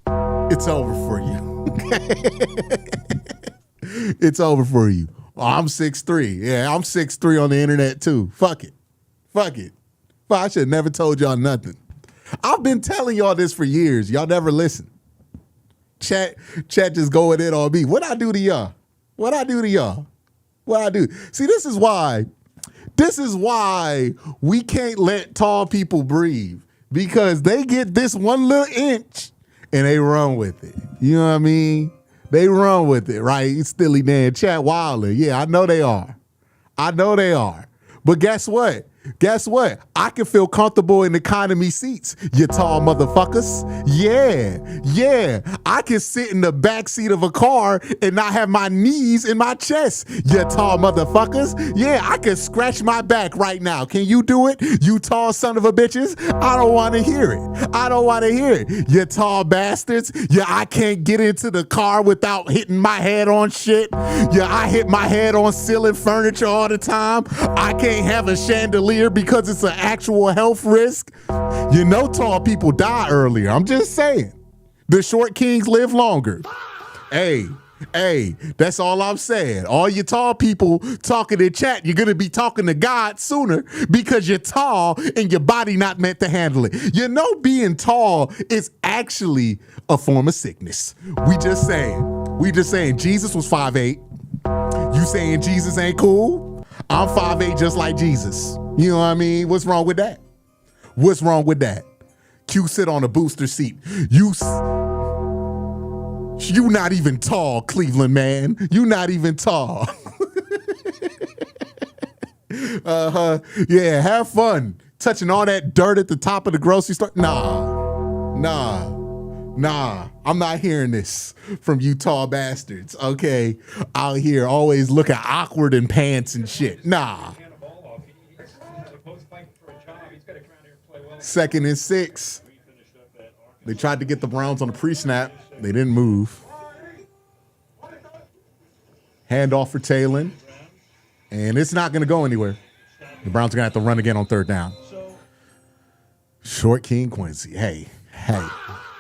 It's over for you. It's over for you. Oh, I'm 6'3". Yeah, I'm 6'3" on the internet too. Fuck it. I should have never told y'all nothing. I've been telling y'all this for years. Y'all never listen. Chat just going in on me. What I do to y'all? What I do? See, this is why we can't let tall people breathe, because they get this one little inch and they run with it. You know what I mean? They run with it, right? It's Stilly Dan, Chat Wilder. Yeah, I know they are. But guess what? I can feel comfortable in economy seats, you tall motherfuckers. Yeah. I can sit in the back seat of a car and not have my knees in my chest, you tall motherfuckers. Yeah, I can scratch my back right now. Can you do it, you tall son of a bitches? I don't want to hear it. You tall bastards. Yeah, I can't get into the car without hitting my head on shit. Yeah, I hit my head on ceiling furniture all the time. I can't have a chandelier because it's an actual health risk. You know, tall people die earlier. I'm just saying. The short kings live longer. Hey, that's all I'm saying. All you tall people talking in chat, you're going to be talking to God sooner because you're tall and your body not meant to handle it. You know, being tall is actually a form of sickness. We just saying Jesus was 5'8". You saying Jesus ain't cool? I'm 5'8", just like Jesus. You know what I mean? What's wrong with that? Q sit on a booster seat. You not even tall, Cleveland man. You not even tall. Yeah, have fun touching all that dirt at the top of the grocery store. Nah. I'm not hearing this from you tall bastards, okay? Out here always looking awkward in pants and shit. Nah. 2nd and 6. They tried to get the Browns on a pre-snap. They didn't move. Handoff for Taylor. And it's not going to go anywhere. The Browns are going to have to run again on 3rd down. Short King Quincy. Hey.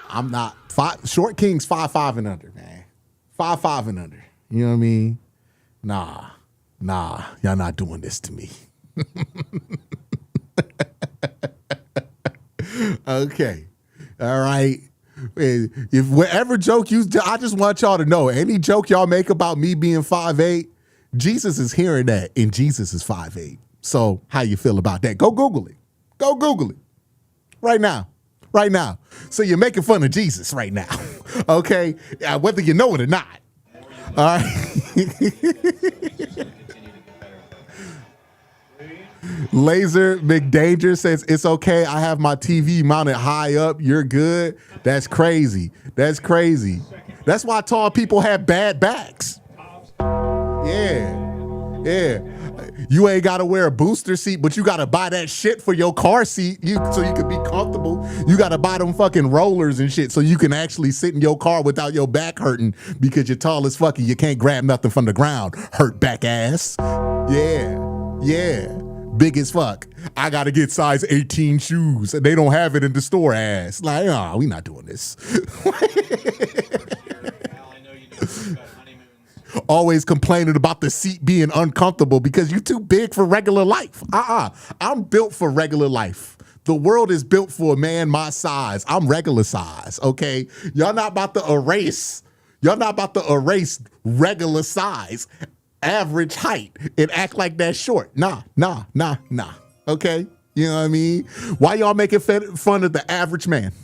I'm not. Short King's 5'5" and under, man. 5'5" and under. You know what I mean? Nah. Y'all not doing this to me. Okay. All right. If whatever joke I just want y'all to know, any joke y'all make about me being 5'8", Jesus is hearing that, and Jesus is 5'8". So how you feel about that? Go Google it. Go Google it. Right now. Right now. So you're making fun of Jesus right now. Okay? Whether you know it or not. All right. Laser McDanger says, it's okay. I have my TV mounted high up. You're good. That's crazy. That's crazy. That's why tall people have bad backs. Yeah. Yeah. You ain't got to wear a booster seat, but you got to buy that shit for your car seat so you can be comfortable. You got to buy them fucking rollers and shit so you can actually sit in your car without your back hurting because you're tall as fuck and you can't grab nothing from the ground. Hurt back ass. Yeah. Yeah. Big as fuck. I got to get size 18 shoes and they don't have it in the store ass. Like, oh, we not doing this. Always complaining about the seat being uncomfortable because you're too big for regular life. I'm built for regular life. The world is built for a man my size. I'm regular size, okay? Y'all not about to erase regular size, average height, and act like that's short. Nah. Okay? You know what I mean? Why y'all making fun of the average man?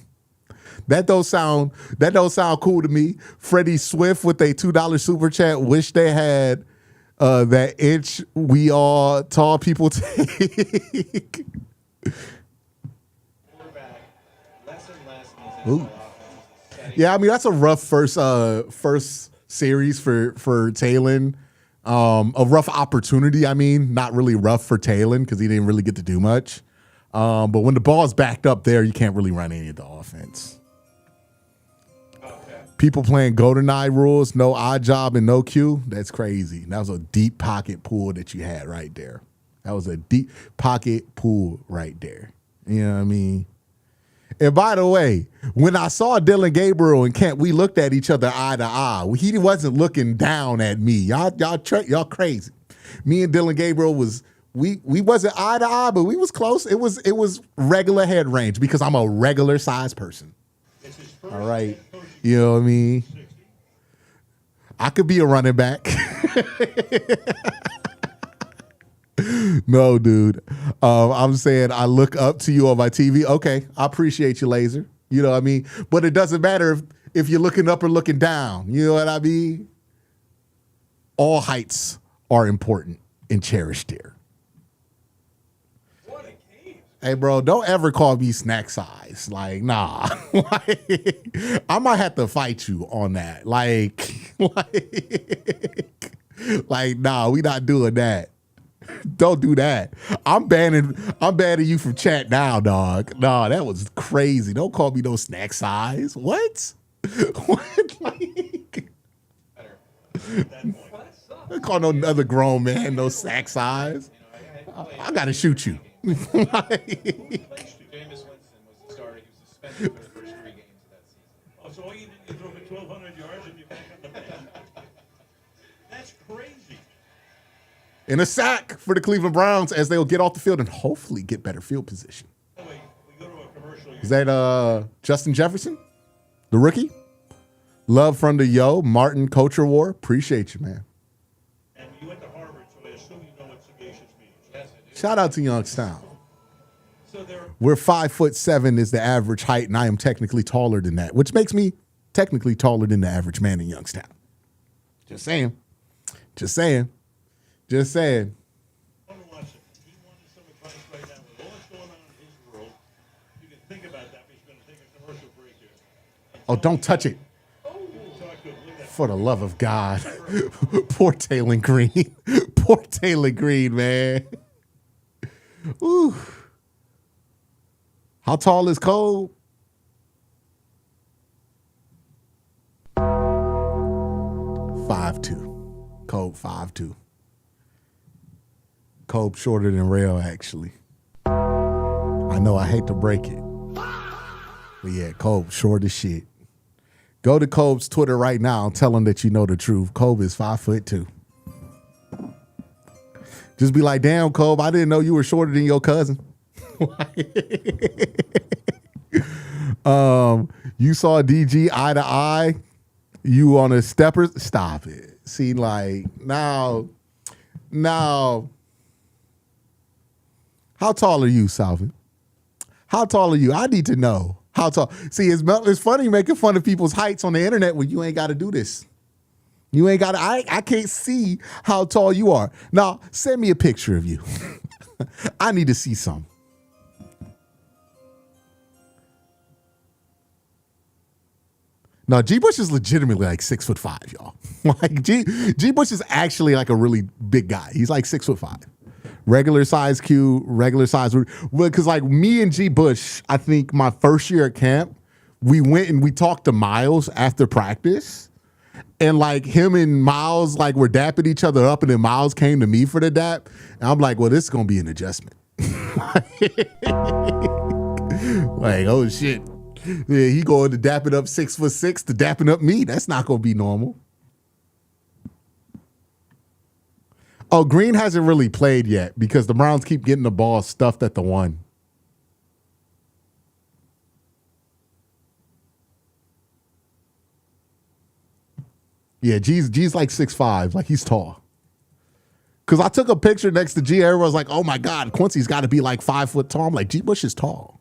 That don't sound cool to me. Freddie Swift with a $2 super chat. Wish they had that inch we all tall people take. Ooh. Yeah, I mean that's a rough first series for Talon. A rough opportunity. I mean, not really rough for Talon because he didn't really get to do much. But when the ball's backed up there, you can't really run any of the offense. People playing GoldenEye rules, no odd job and no Q. That's crazy. That was a deep pocket pool that you had right there. That was a deep pocket pool right there. You know what I mean? And by the way, when I saw Dylan Gabriel and Kent, we looked at each other eye to eye. He wasn't looking down at me. Y'all crazy. Me and Dylan Gabriel we wasn't eye to eye, but we was close. It was regular head range because I'm a regular size person. All right. You know what I mean? I could be a running back. No, dude. I'm saying I look up to you on my TV. Okay, I appreciate you, Laser. You know what I mean? But it doesn't matter if you're looking up or looking down. You know what I mean? All heights are important and cherished there. Hey, bro, don't ever call me snack size. Like, nah. I might have to fight you on that. Like, nah, we not doing that. Don't do that. I'm banning you from chat now, dog. Nah, that was crazy. Don't call me no snack size. What? What? Like, I call no other grown man no sack size. I gotta shoot you. Jameis Winston was the starter. He was suspended for the first 3 games of that season. Oh, so all you did, you throw for 1,200 yards and you're back on the bench. That's crazy. And a sack for the Cleveland Browns as they'll get off the field and hopefully get better field position. Oh, wait, we go to a commercial. Is that Justin Jefferson, the rookie? Love from the Martin Culture War. Appreciate you, man. And you went to Harvard, so I assume you know what sagacious means. Yes, I do. Shout out to Youngstown. So We're 5'7" is the average height, and I am technically taller than that, which makes me technically taller than the average man in Youngstown. Just saying. Just saying. Just saying. I want to watch it. He wanted some advice right now with all that's going on in his world. You can think about that. We're just going to take a commercial break here. Oh, don't touch it. For the love of God. Poor Taylor Green. Poor Taylor Green, man. Ooh. How tall is Cole? 5'2". Cole 5'2". Cole shorter than Rail, actually. I know I hate to break it. But yeah, Cole short as shit. Go to Cobe's Twitter right now and tell him that you know the truth. Kobe is 5'2". Just be like, damn, Kobe, I didn't know you were shorter than your cousin. You saw DG eye to eye. You on a stepper? Stop it. See, like now. How tall are you, Salvin? How tall are you? I need to know. How tall? See, it's funny making fun of people's heights on the internet when you ain't got to do this. You ain't got to. I can't see how tall you are. Now, send me a picture of you. I need to see some. No, G Bush is legitimately like 6'5", y'all. Like G Bush is actually like a really big guy. He's like 6'5". Regular size Q, regular size. Because like me and G Bush, I think my first year at camp, we went and we talked to Miles after practice. And like him and Miles like were dapping each other up, and then Miles came to me for the dap. And I'm like, well, this is gonna be an adjustment. Like, oh shit. Yeah, he going to dapping up 6'6" to dapping up me. That's not gonna be normal. Oh, Green hasn't really played yet because the Browns keep getting the ball stuffed at the 1. Yeah, G's like 6'5", like he's tall. Because I took a picture next to G, everyone was like, oh my God, Quincy's got to be like 5 foot tall. I'm like, G Bush is tall.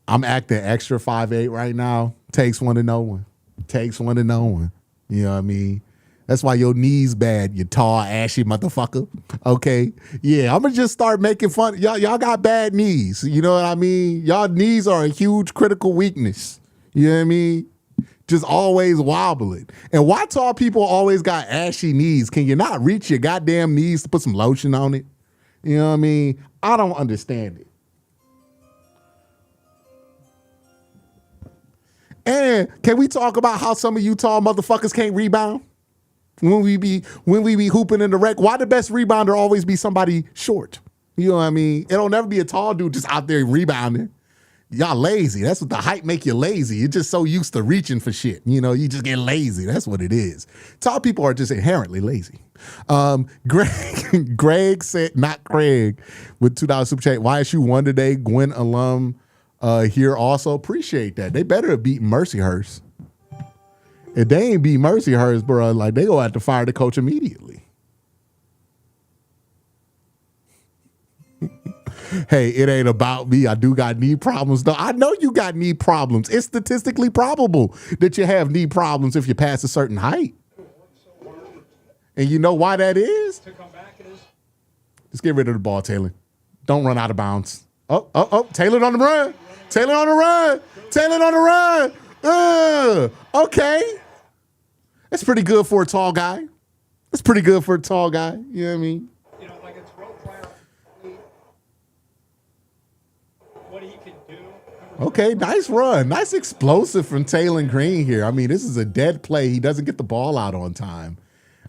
I'm acting extra 5'8" right now. Takes one to know one. Takes one to know one. You know what I mean? That's why your knees bad, you tall, ashy motherfucker. Okay? Yeah, I'm going to just start making fun. Y'all got bad knees. You know what I mean? Y'all knees are a huge critical weakness. You know what I mean? Just always wobbling. And why tall people always got ashy knees? Can you not reach your goddamn knees to put some lotion on it? You know what I mean? I don't understand it. And can we talk about how some of you tall motherfuckers can't rebound? When we be hooping in the rec, why the best rebounder always be somebody short? You know what I mean? It'll never be a tall dude just out there rebounding. Y'all lazy. That's what the hype make you lazy. You're just so used to reaching for shit. You know, you just get lazy. That's what it is. Tall people are just inherently lazy. Greg said, not Craig, with $2 super chat. YSU won today. Gwen alum here also. Appreciate that. They better have beaten Mercyhurst. If they ain't beat Mercyhurst, bro, like they gonna have to fire the coach immediately. Hey, it ain't about me. I do got knee problems, though. I know you got knee problems. It's statistically probable that you have knee problems if you pass a certain height. And you know why that is? Just get rid of the ball, Taylor. Don't run out of bounds. Oh, Taylor on the run. Taylor on the run. Taylor on the run. Okay. That's pretty good for a tall guy. That's pretty good for a tall guy. You know what I mean? You know, like it's real clear what he can do. Okay, nice run. Nice explosive from Taylor Green here. I mean, this is a dead play. He doesn't get the ball out on time.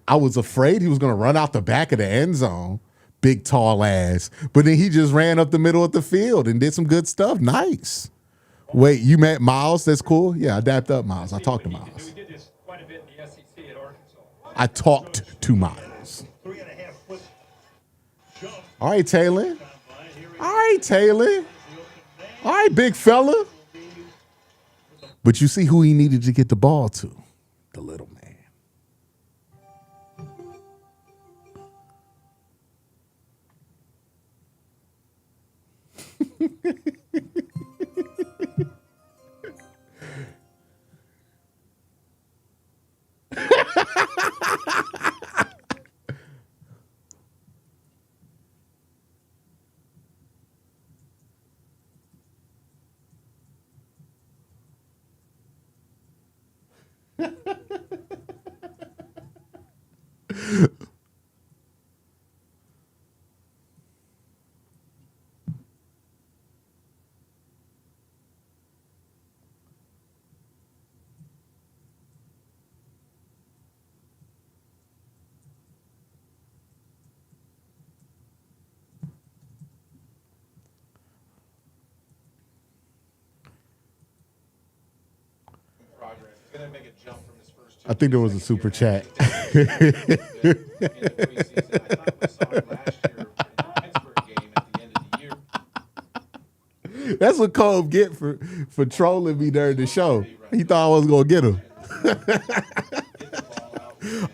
I was afraid he was going to run out the back of the end zone. Big, tall ass. But then he just ran up the middle of the field and did some good stuff. Nice. Wait, you met Miles? That's cool? Yeah, I dapped up Miles. I talked to Miles. We did this quite a bit in the SEC at Arkansas. I talked to Miles. All right, Taylor. All right, Taylor. All right, big fella. But you see who he needed to get the ball to? The little man. Gonna make a jump from his first I think there was a super chat. That's what Cove get for trolling me during the show. He thought I was gonna get him.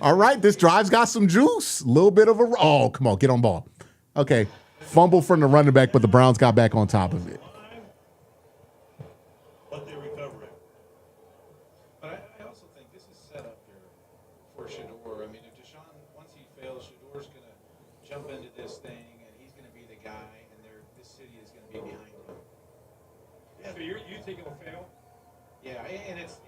All right, this drive's got some juice. A little bit of a come on, get on ball. Okay, fumble from the running back, but the Browns got back on top of it. But they recover it. But I also think this is set up here for Shador. I mean, if Deshaun, once he fails, Shador's going to jump into this thing, and he's going to be the guy, and this city is going to be behind him. So you think he'll fail? Yeah, and it's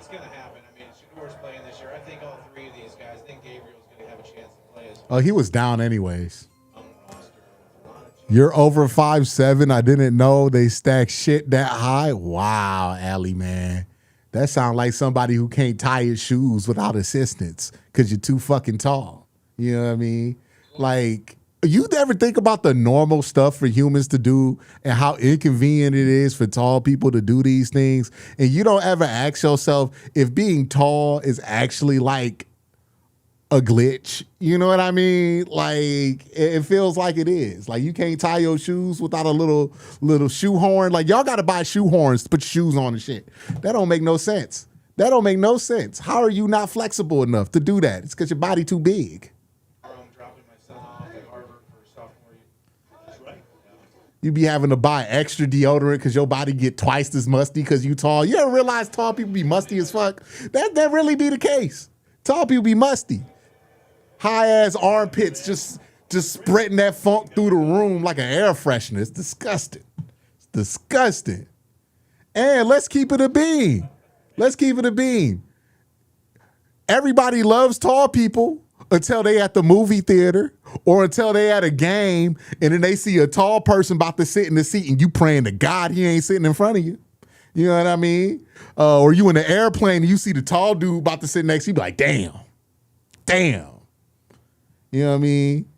going to happen. I mean, Shador's playing this year. I think all three of these guys. I think Gabriel's going to have a chance to play as well. Oh, he was down anyways. On the roster with a lot of You're over 5'7". I didn't know they stack shit that high. Wow, Allie, man. That sounds like somebody who can't tie his shoes without assistance because you're too fucking tall. You know what I mean? Like, you ever think about the normal stuff for humans to do and how inconvenient it is for tall people to do these things? And you don't ever ask yourself if being tall is actually like a glitch. You know what I mean? Like, it feels like it is. Like, you can't tie your shoes without a little shoehorn. Like, y'all got to buy shoehorns to put your shoes on and shit. That don't make no sense. That don't make no sense. How are you not flexible enough to do that? It's because your body too big. I'm dropping my son off at Harvard for sophomore year. That's right. You be having to buy extra deodorant because your body get twice as musty because you tall. You ever realize tall people be musty as fuck? That really be the case. Tall people be musty. High-ass armpits just spreading that funk through the room like an air freshener. It's disgusting. It's disgusting. And let's keep it a beam. Let's keep it a beam. Everybody loves tall people until they at the movie theater or until they at a game and then they see a tall person about to sit in the seat and you praying to God he ain't sitting in front of you. You know what I mean? Or you in the airplane and you see the tall dude about to sit next to you, you be like, damn. You know what I mean?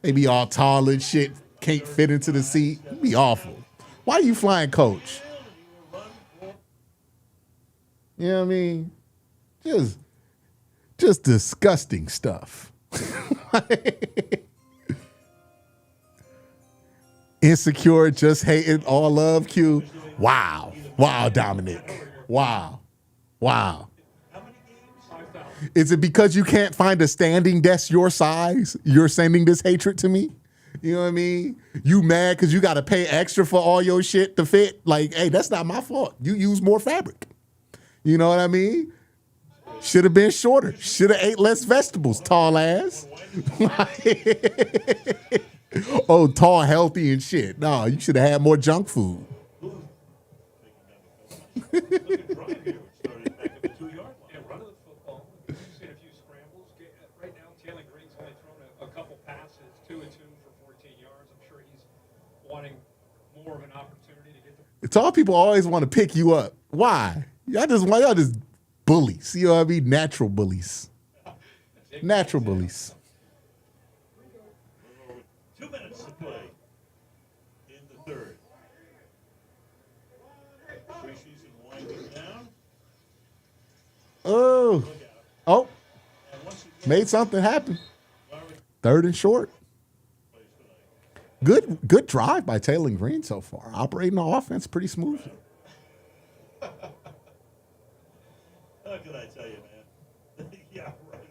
They be all tall and shit, can't fit into the seat. It'd be awful. Why are you flying coach? You know what I mean? Just disgusting stuff. Insecure, just hating, all love, Q. Wow, Dominic. Wow. Is it because you can't find a standing desk your size? You're sending this hatred to me? You know what I mean? You mad because you got to pay extra for all your shit to fit? Like, hey, that's not my fault. You use more fabric. You know what I mean? Should have been shorter. Should have ate less vegetables, tall ass. Oh, tall, healthy and shit. No, you should have had more junk food. More of an opportunity to get the Tall people always want to pick you up. Why? Y'all just bullies. See what I mean? Natural bullies. Natural bullies. 2 minutes to play in the third. Preseason winding down. Oh. Made something happen. Third and short. Good drive by Taylor Green so far. Operating the offense pretty smoothly. How can I tell you, man? Yeah, right.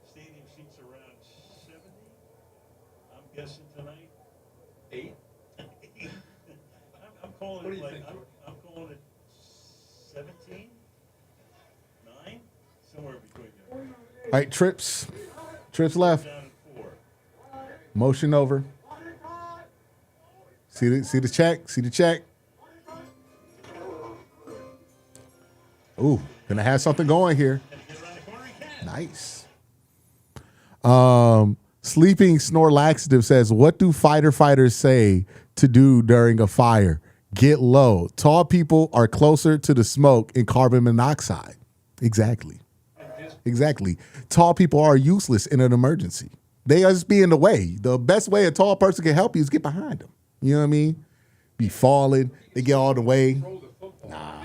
Stadium seats around 70. I'm guessing tonight. 8? I'm calling What it do you think, I'm calling it 17, 9, somewhere between there. All right, trips left. Down at 4. Motion over. See the check? See the check? Ooh, gonna have something going here. Nice. Sleeping Snore Laxative says, what do fighters say to do during a fire? Get low. Tall people are closer to the smoke and carbon monoxide. Exactly. Tall people are useless in an emergency. They just be in the way. The best way a tall person can help you is get behind them. You know what I mean? Be falling. They get all the way. Nah.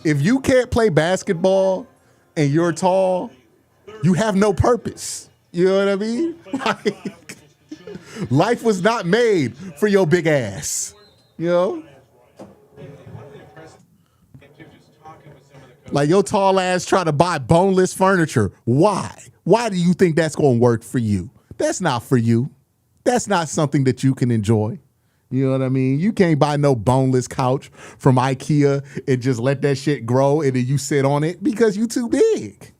If you can't play basketball and you're tall, you have no purpose. You know what I mean? Life was not made for your big ass. You know? Like your tall ass try to buy boneless furniture. Why? Why do you think that's going to work for you? That's not for you. That's not something that you can enjoy. You know what I mean? You can't buy no boneless couch from IKEA and just let that shit grow and then you sit on it because you too big.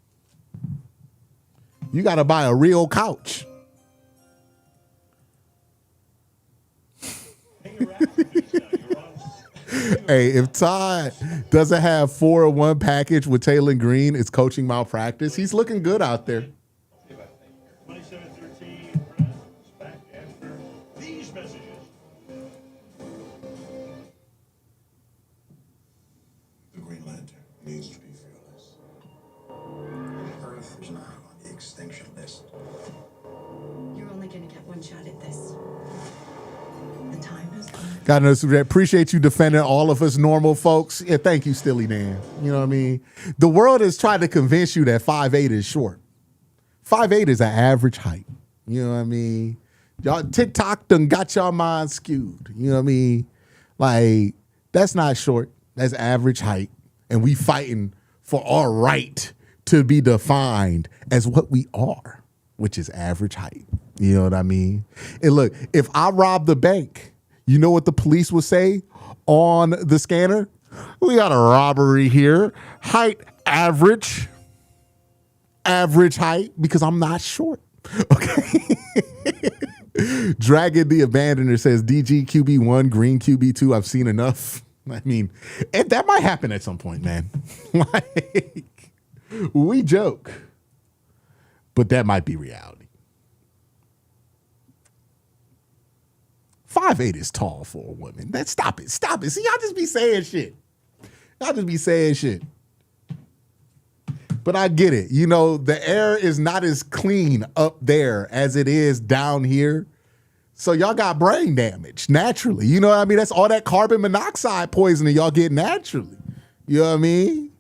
You got to buy a real couch. Hey, if Todd doesn't have 4-1 package with Taylor Green, it's coaching malpractice. He's looking good out there. 27-13, Browns back after these messages. The Green Lantern needs to be fearless. Earth is not on the extinction list. You're only gonna get one shot at this. The time has come. Got another super chat. Appreciate you defending all of us normal folks. Yeah, thank you, Stilly Dan. You know what I mean? The world is trying to convince you that 5'8" is short. 5'8" is an average height. You know what I mean? Y'all TikTok done got y'all mind skewed. You know what I mean? Like, that's not short. That's average height. And we fighting for our right to be defined as what we are, which is average height. You know what I mean? And look, if I rob the bank, you know what the police will say on the scanner? We got a robbery here. Height average. Average height, because I'm not short. Okay. Dragon the Abandoner says DG QB1, Green QB2. I've seen enough. I mean, that might happen at some point, man. Like, we joke, but that might be reality. 5'8" is tall for a woman. Stop it. Stop it. See, y'all just be saying shit. Y'all just be saying shit. But I get it. You know, the air is not as clean up there as it is down here. So y'all got brain damage naturally. You know what I mean? That's all that carbon monoxide poisoning y'all get naturally. You know what I mean?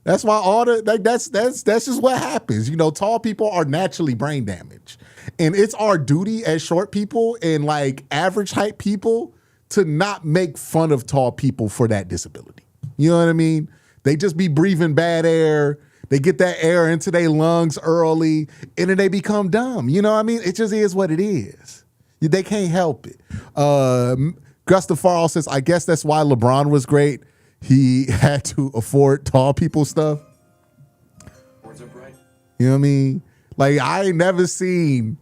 That's why all the that's just what happens. You know, tall people are naturally brain damaged. And it's our duty as short people and like average height people to not make fun of tall people for that disability. You know what I mean? They just be breathing bad air. They get that air into their lungs early and then they become dumb. You know what I mean? It just is what it is. They can't help it. Gustav Farrell says, I guess that's why LeBron was great. He had to afford tall people stuff. Words up right. You know what I mean? Like, I ain't never seen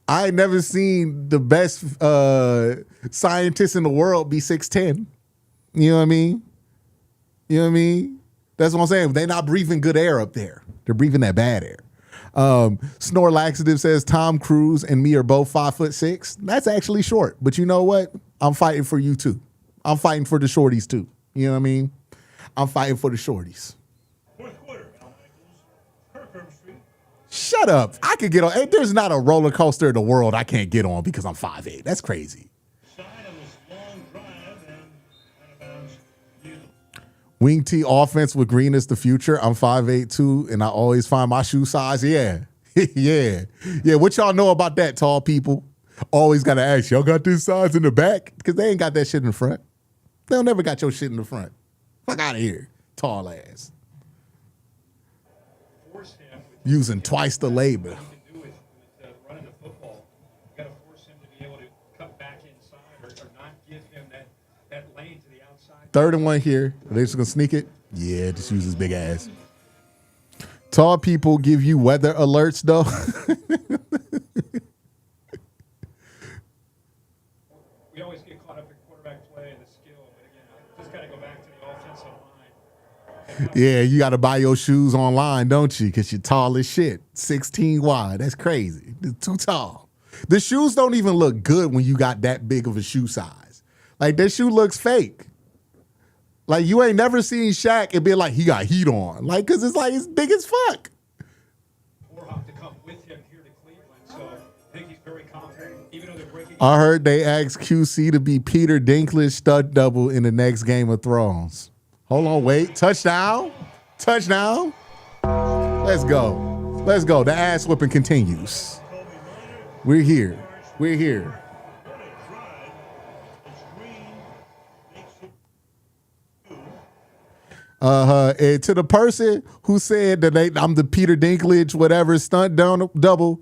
the best scientist in the world be 6'10". You know what I mean? You know what I mean? That's what I'm saying. They're not breathing good air up there. They're breathing that bad air. Snore Laxative says Tom Cruise and me are both 5'6". That's actually short. But you know what? I'm fighting for you too. I'm fighting for the shorties too. You know what I mean? I'm fighting for the shorties. Fourth quarter, Al Michaels, Kirkham Street. Shut up. I could get on. Hey, there's not a roller coaster in the world I can't get on because I'm 5'8". That's crazy. Side on this long drive and out of bounds. Wing T offense with Green is the future. I'm 5'8" too, and I always find my shoe size. Yeah. Yeah. What y'all know about that, tall people? Always got to ask, y'all got this size in the back? Because they ain't got that shit in the front. They'll never got your shit in the front. Fuck out of here, tall ass. Using twice the labor. What you can do with running the football, you got to force him to be able to cut back inside or not give him that lane to the outside. 3rd and 1 here. Are they just going to sneak it? Yeah, just use his big ass. Tall people give you weather alerts, though. We always get caught up in quarterback play and the skill, but again, I just got to go back to the offensive line. Yeah, you got to buy your shoes online, don't you? Because you're tall as shit. 16 wide. That's crazy. It's too tall. The shoes don't even look good when you got that big of a shoe size. Like, that shoe looks fake. Like, you ain't never seen Shaq and be like, he got heat on. Like, because it's like, it's big as fuck. To come with him here to Cleveland, so I think he's very confident, even though they're breaking. I heard they asked QC to be Peter Dinklage stud double in the next Game of Thrones. Hold on, wait. Touchdown. Touchdown. Let's go. Let's go. The ass whipping continues. We're here. We're here. What a drive as Green makes it two. And to the person who said that I'm the Peter Dinklage, whatever, stunt double,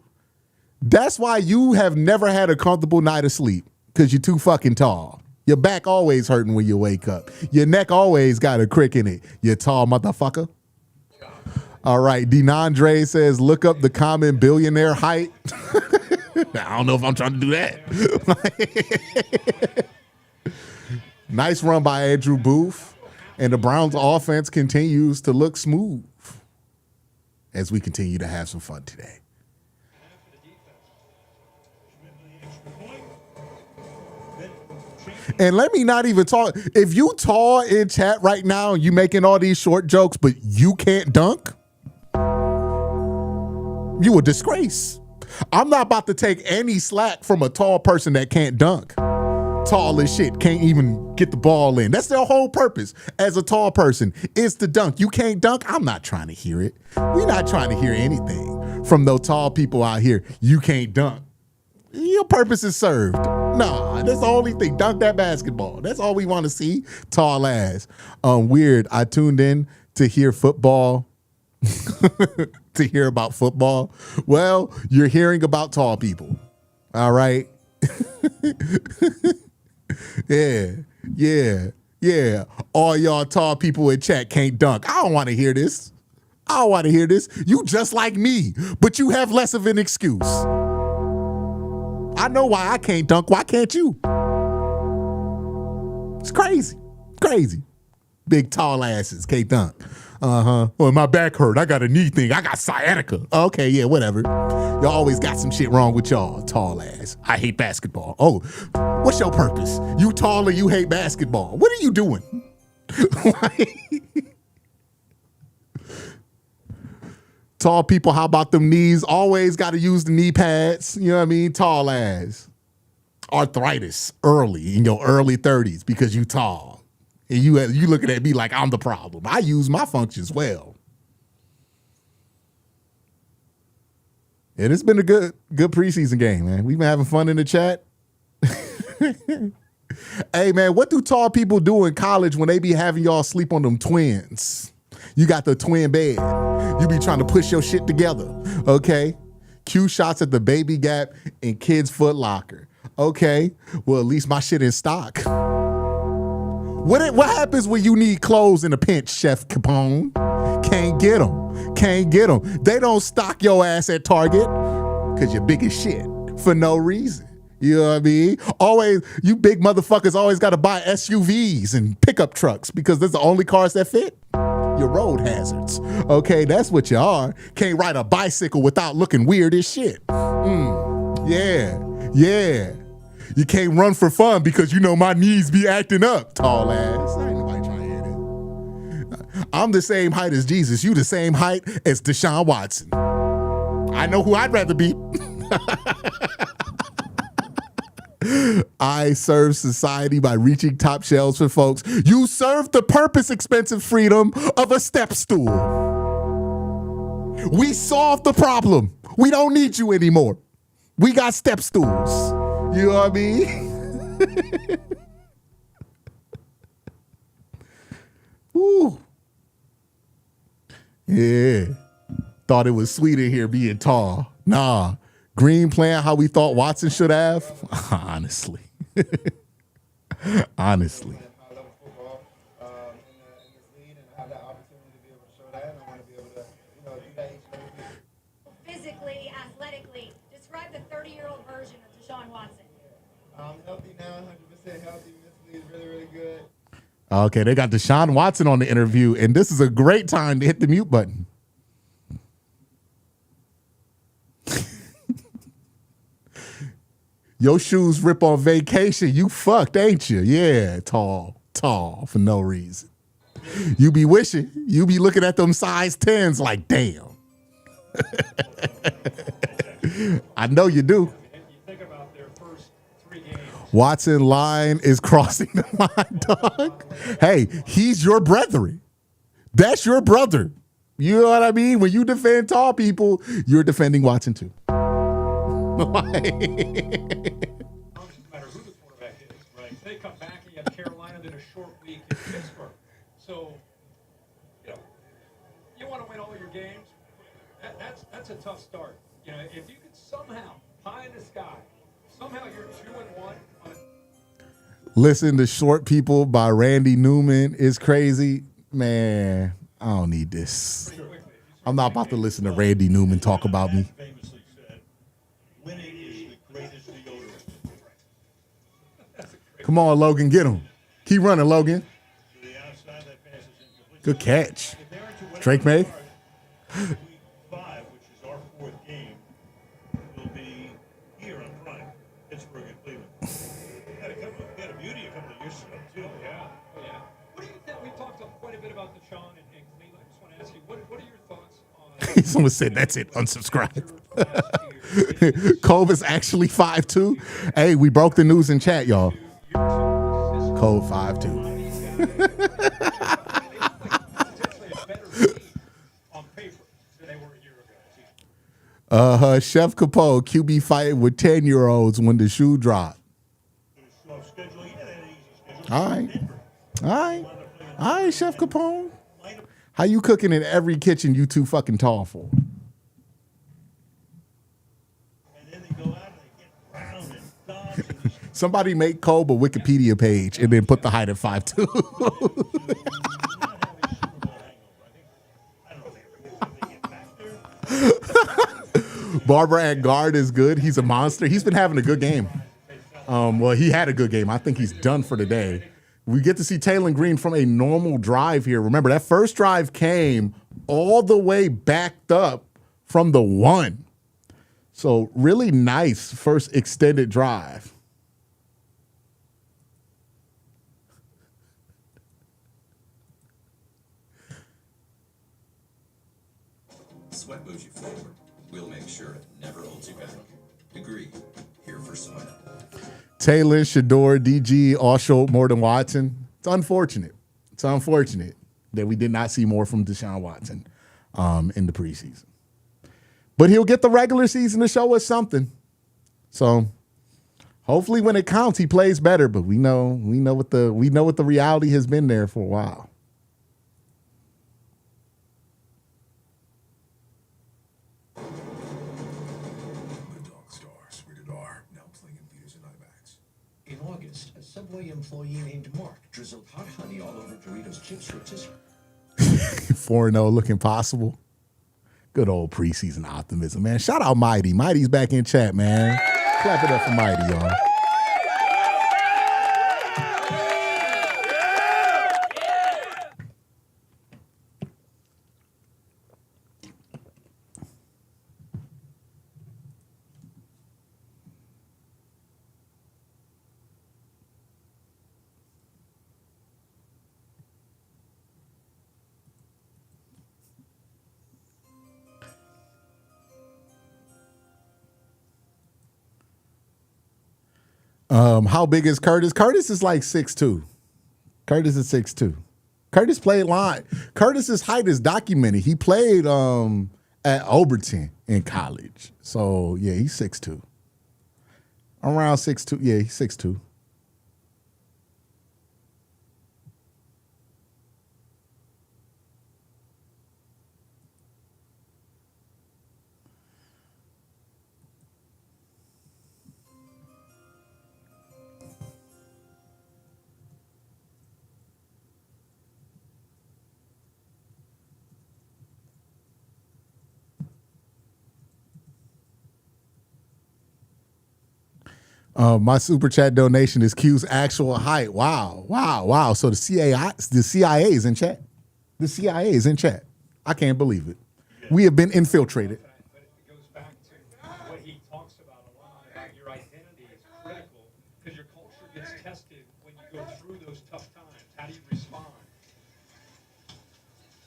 that's why you have never had a comfortable night of sleep, because you're too fucking tall. Your back always hurting when you wake up. Your neck always got a crick in it. You tall motherfucker. All right, Denandre says, look up the common billionaire height. I don't know if I'm trying to do that. Nice run by Andrew Booth. And the Browns offense continues to look smooth as we continue to have some fun today. And let me not even talk. If you tall in chat right now and you making all these short jokes, but you can't dunk, you a disgrace. I'm not about to take any slack from a tall person that can't dunk. Tall as shit, can't even get the ball in. That's their whole purpose as a tall person, is to dunk. You can't dunk? I'm not trying to hear it. We're not trying to hear anything from those tall people out here. You can't dunk. Your purpose is served. Nah, that's the only thing. Dunk that basketball. That's all we want to see. Tall ass. Weird. I tuned in to hear football. To hear about football. Well, you're hearing about tall people. All right. Yeah. All y'all tall people in chat can't dunk. I don't want to hear this. You just like me, but you have less of an excuse. I know why I can't dunk. Why can't you? It's crazy. Big tall asses can't dunk. Well, my back hurt. I got a knee thing. I got sciatica. Okay, yeah, whatever. Y'all always got some shit wrong with y'all, tall ass. I hate basketball. Oh, what's your purpose? You tall and you hate basketball. What are you doing? Tall people, how about them knees? Always got to use the knee pads. You know what I mean? Tall ass. Arthritis early, in your early 30s because you tall. And you looking at me like I'm the problem. I use my functions well. And it's been a good preseason game, man. We've been having fun in the chat. Hey, man, what do tall people do in college when they be having y'all sleep on them twins? You got the twin bed. You be trying to push your shit together, okay? Cue shots at the Baby Gap and Kids Foot Locker. Okay, well, at least my shit in stock. What happens when you need clothes in a pinch, Chef Capone? Can't get them. They don't stock your ass at Target because you're big as shit for no reason. You know what I mean? Always, you big motherfuckers always got to buy SUVs and pickup trucks because that's the only cars that fit. You're road hazards. Okay, that's what you are. Can't ride a bicycle without looking weird as shit. Yeah. You can't run for fun because you know my knees be acting up, tall ass. Ain't nobody trying to hear this. I'm the same height as Jesus. You the same height as Deshaun Watson. I know who I'd rather be. I serve society by reaching top shelves for folks. You serve the purpose, expensive freedom of a step stool. We solved the problem. We don't need you anymore. We got step stools. You know what I mean? Woo. Yeah. Thought it was sweet in here being tall. Nah. Green playing how we thought Watson should have? Honestly. Honestly. Physically, athletically, describe the 30-year-old version of Deshaun Watson. I'm healthy now, 100% healthy. Mentally is really, really good. Okay, they got Deshaun Watson on the interview, and this is a great time to hit the mute button. Your shoes rip on vacation. You fucked, ain't you? Yeah, tall for no reason. You be wishing. You be looking at them size 10s like, damn. I know you do. You think about their first 3 games. Watson line is crossing the line, dog. Hey, he's your brethren. That's your brother. You know what I mean? When you defend tall people, you're defending Watson too. Doesn't matter who the quarterback is. Right. They come back and you have Carolina, then a short week in Pittsburgh. So, you know, you want to win all your games. That's a tough start. You know, if you could somehow, pie in the sky, somehow you're 2-1 on a Listen to Short People by Randy Newman is crazy. Man, I don't need this. I'm not about to listen to Randy Newman talk about me. Famously said, winning is the greatest deodorant. Come on, Logan, get him. Keep running, Logan. To the outside, that pass is incomplete. Good catch. If they're to win Drake May. Week 5, which is our 4th game, will be here on Prime, Pittsburgh and Cleveland. Had a beauty a couple of years ago, too. Yeah. Oh, yeah. What do you think? We've talked quite a bit about Deshaun and Cleveland. I just want to ask you, what are your thoughts on Someone said, that's it, unsubscribe. Cove is actually 5'2". Hey, we broke the news in chat, y'all. Cove 5'2". Chef Capone, QB fighting with 10-year-olds when the shoe dropped. All right, Chef Capone. How you cooking in every kitchen you too fucking tall for? Somebody make Cole a Wikipedia page and then put the height at 5'2". Barbara at guard is good. He's a monster. He's been having a good game. Well, he had a good game. I think he's done for the day. We get to see Taylor Green from a normal drive here. Remember, that first drive came all the way backed up from the 1. So really nice first extended drive. Sweat moves you forward. We'll make sure it never holds you back. Agree. Here for Sweat. Taylor, Shador, DG all showed more than Watson. It's unfortunate. It's unfortunate that we did not see more from Deshaun Watson in the preseason. But he'll get the regular season to show us something. So hopefully when it counts, he plays better. But we know what the reality has been there for a while. In August, a Subway employee named Mark drizzled hot honey all over Doritos chips rotisserie. 4-0 looking possible. Good old preseason optimism, man. Shout out Mighty. Mighty's back in chat, man. Clap it up for Mighty, y'all. How big is Curtis? Curtis is like 6'2". Curtis is 6'2". Curtis played line. Curtis's height is documented. He played at Overton in college. So, yeah, he's 6'2". Around 6'2". Yeah, he's 6'2". My super chat donation is Q's actual height. Wow. So the CIA is in chat. The CIA is in chat. I can't believe it. We have been infiltrated. But it goes back to what he talks about a lot, about your identity is critical because your culture gets tested when you go through those tough times. How do you respond?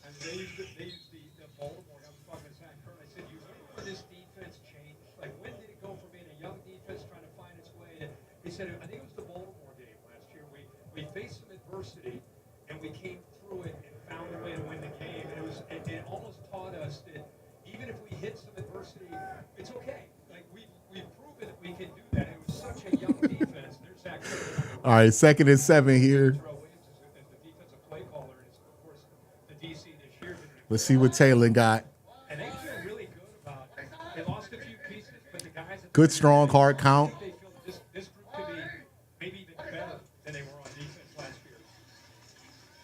And they use the Baltimore. I was talking to Zach Kern. I said, you remember when this defense changed? Like, when did it go from being a young defense trying to find its way? And he said, I think it was the Baltimore game last year. We faced some adversity, and we came through it and found a way to win the game. And it almost taught us that even if we hit some adversity, it's okay. Like, we've proven All right, 2nd and 7 here. Terrell Williams is the defensive play caller, and it's, of course, the DC this year. Let's see what Taylor got. And they feel really good about it. They lost a few pieces, but the guys that Good, strong, hard count. they feel this group could be maybe even better than they were on defense last year.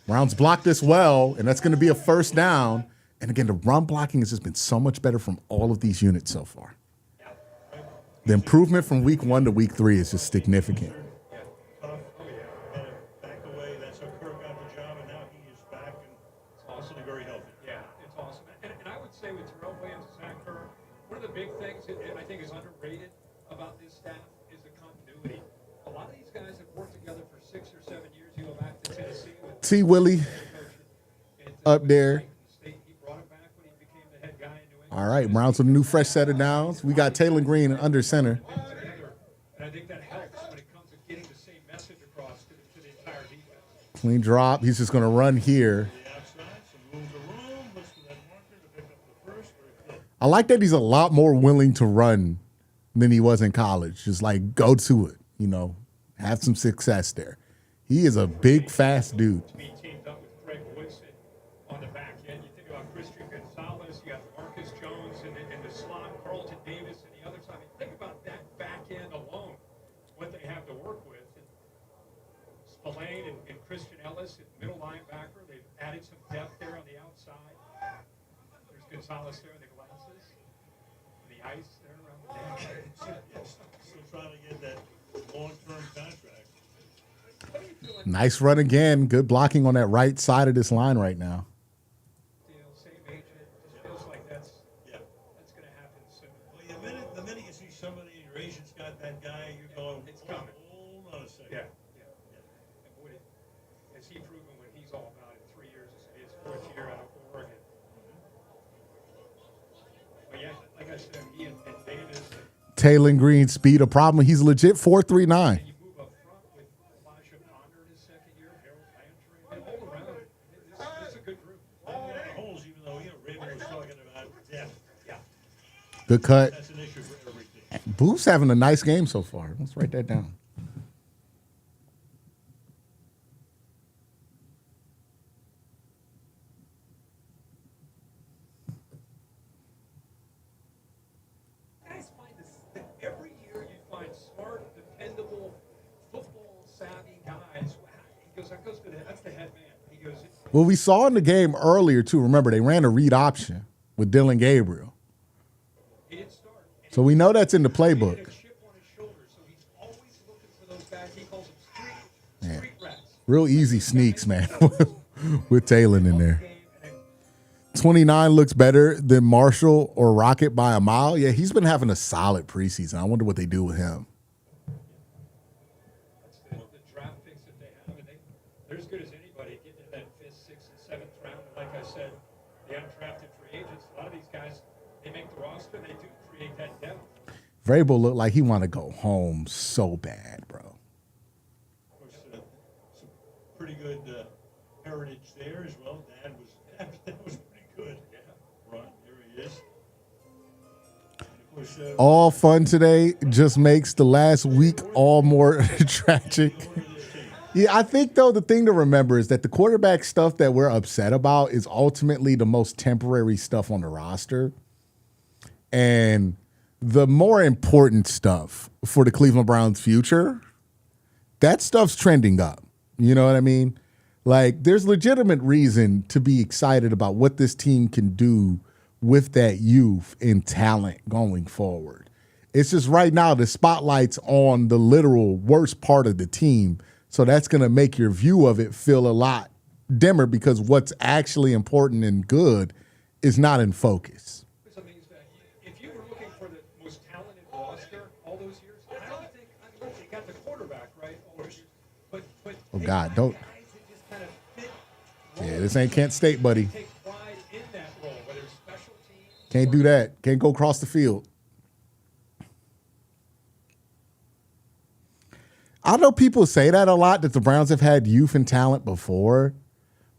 Browns blocked this well, and that's going to be a first down. And again, the run blocking has just been so much better from all of these units so far. The improvement from week 1 to week 3 is just significant. Back away. That's how Kirk got the job, and now he is back and also very healthy. Yeah, it's awesome. And I would say with Terrell Williams and Zach Kerr, one of the big things that I think is underrated about this staff is the continuity. A lot of these guys have worked together for 6 or 7 years. You go back to Tennessee with T. Willie up there. All right, Browns with a new fresh set of downs. We got Taylor Green under center. And I think that helps when it comes to getting the same message across to the entire defense. Clean drop. He's just going to run here. I like that he's a lot more willing to run than he was in college. Just like go to it, you know, have some success there. He is a big, fast dude. Teamed up with Greg Woodson on the back end. You think about Christian Gonzalez, you got Marcus Jones in the slot, Carlton Davis and the other side. I mean, think about that back end alone, what they have to work with. And Spillane and Christian Ellis at middle linebacker. They've added some depth there on the outside. There's Gonzalez there in the glasses. The ice there around the neck. Still trying to get that long-term contract. Nice run again. Good blocking on that right side of this line right now. Same agent. Just feels like that's going to happen soon. Well, the minute you see somebody and your agent's got that guy, you're going, it's coming. Hold on a second. Yeah. And boy, has he proven what he's all about in 3 years? His 4th year out of Oregon. But yeah, like I said, he and Davis. Taylor Green speed a problem. He's legit 4.39. Good cut. Booth's having a nice game so far. Let's write that down. Guys find this every year you find smart, dependable, football savvy guys. He goes, that's the head man. He goes. Well, we saw in the game earlier too. Remember, they ran a read option with Dylan Gabriel. So we know that's in the playbook. Man, real easy sneaks, man, with Taylor in there. 29 looks better than Marshall or Rocket by a mile. Yeah, he's been having a solid preseason. I wonder what they do with him. The draft picks that they have, and they're as good as anybody getting in that 5th, 6th, and 7th round. And like I said, the undrafted free agents, a lot of these guys, they make the roster, they do create that depth. Vrabel looked like he want to go home so bad, bro. Of course, some pretty good heritage there as well. That was pretty good. Yeah. Right, there he is. And of course, all fun today just makes the last week all more tragic. Yeah, I think, though, the thing to remember is that the quarterback stuff that we're upset about is ultimately the most temporary stuff on the roster. And the more important stuff for the Cleveland Browns' future, that stuff's trending up. You know what I mean? Like, there's legitimate reason to be excited about what this team can do with that youth and talent going forward. It's just right now the spotlight's on the literal worst part of the team. So that's going to make your view of it feel a lot dimmer because what's actually important and good is not in focus. If you were looking for the most talented roster all those years, I don't think they got the quarterback right all those years. But oh, God, don't. Yeah, this ain't Kent State, buddy. Can't do that. Can't go across the field. I know people say that a lot, that the Browns have had youth and talent before,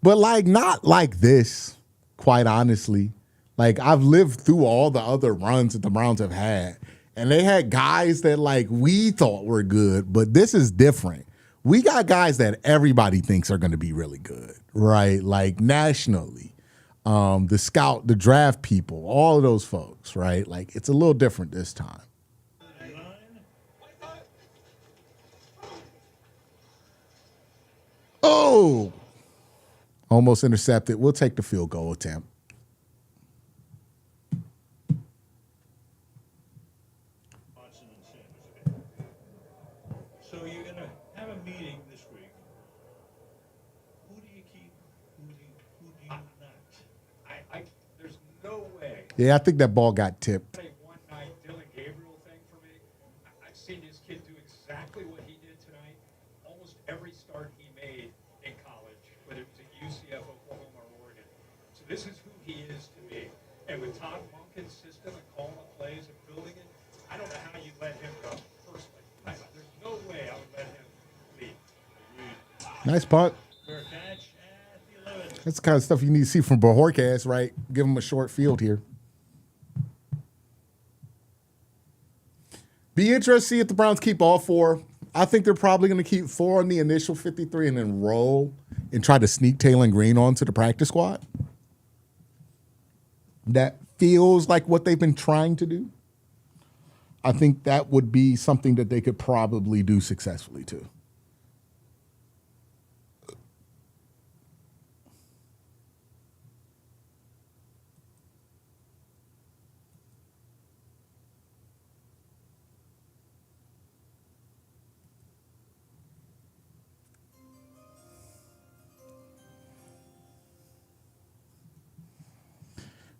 but like not like this, quite honestly. Like I've lived through all the other runs that the Browns have had, And they had guys that like we thought were good, but this is different. We got guys that everybody thinks are going to be really good, right? Like nationally, the scout, the draft people, all of those folks, right? Like it's a little different this time. Oh, almost intercepted. We'll take the field goal attempt. So you're going to have a meeting this week. Who do you keep? Who do you not? There's no way. Yeah, I think that ball got tipped. A one-night Dylan Gabriel thing for me. I've seen this kid do exactly what he did tonight. Almost every start he made in college, whether it was at UCF, Oklahoma, or Oregon. So this is who he is to me. And with Todd Monken's system and calling up plays and building it, I don't know how you let him go personally. There's no way I would let him lead. Nice punt. That's the kind of stuff you need to see from Bojorquez, right? Give him a short field here. Be interested to see if the Browns keep all four. I think they're probably going to keep 4 on the initial 53 and then roll and try to sneak Taylor Green onto the practice squad. That feels like what they've been trying to do. I think that would be something that they could probably do successfully too.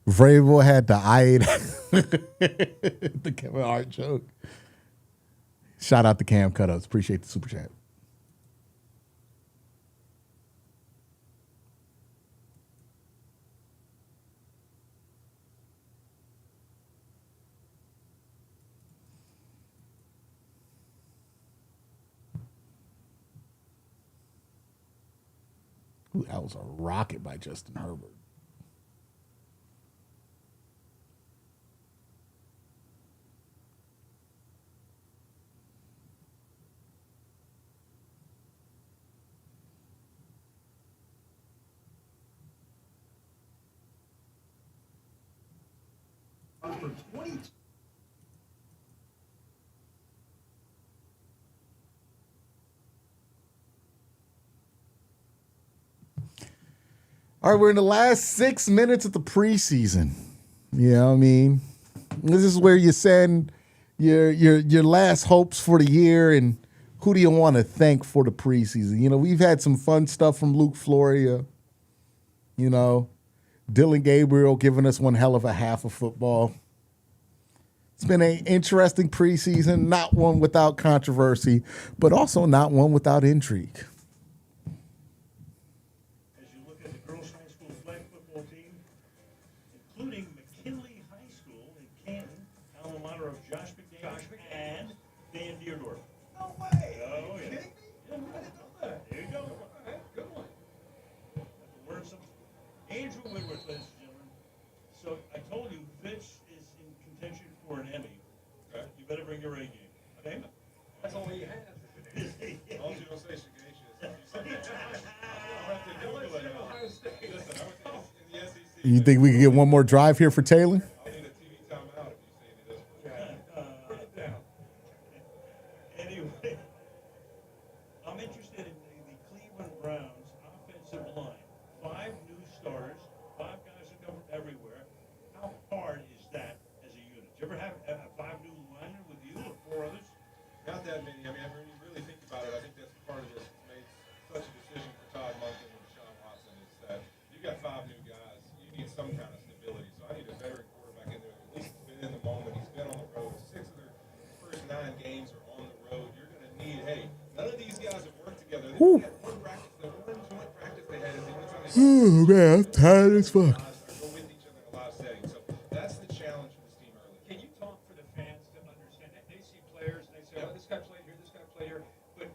Vrabel had the the Kevin Hart joke. Shout out to Cam Cutouts. Appreciate the super chat. Ooh, that was a rocket by Justin Herbert. For 20. All right, we're in the last 6 minutes of the preseason. You know what I mean? This is where you send your last hopes for the year and who do you want to thank for the preseason? You know, we've had some fun stuff from Luke Floria. You know, Dylan Gabriel giving us one hell of a half of football. It's been an interesting preseason, not one without controversy, but also not one without intrigue. As you look at the girls' high school flag football team, including McKinley High School in Canton, alma mater of Josh McDaniel and Dan Deardorff. No way. Oh, yeah. Kidding me? Yeah, I didn't know that. There you go. All right, good one. Have to learn something. Andrew Whitworth, ladies and gentlemen. So I told you Fitch is in contention for an Emmy. Okay. You better bring your A game. Okay? That's all you have. As long as you don't say sagacious. Ohio State. Listen, I went in the SEC. You think we can get one more drive here for Taylor? I'll need a TV timeout if you say any of this. Put it down. Anyway, I'm interested in the Cleveland Browns offensive line. 5 new starters, 5 guys who come from everywhere. How hard is that as a unit? Do you ever have 5 new linemen with you or 4 others? Not that many. I mean, when you really think about it, I think that's part of this made such a decision for Todd Monken and Deshaun Watson is that you got 5 new guys. You need some kind of stability. So I need a veteran quarterback in there. At least he's been in the moment. He's been on the road. 6 of their first 9 games are on the road. You're going to need, hey, none of these guys have worked together. They had one practice, the one joint practice they had is they went on Oh, man, I'm tired as fuck. go with each other in a lot of settings. So that's the challenge for this team early. Can you talk for the fans to understand that they see players and they say, oh, this guy played here, this guy played here, but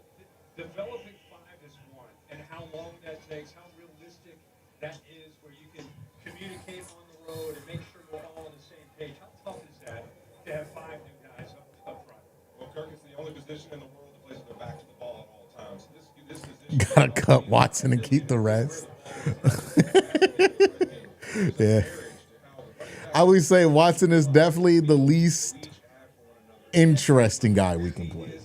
developing 5 is one, and how long that takes, how realistic that is, where you can communicate on the road and make sure we're all on the same page. How tough is that to have 5 new guys Gotta cut Watson and keep the rest. Yeah. I would say Watson is definitely the least interesting guy we can play.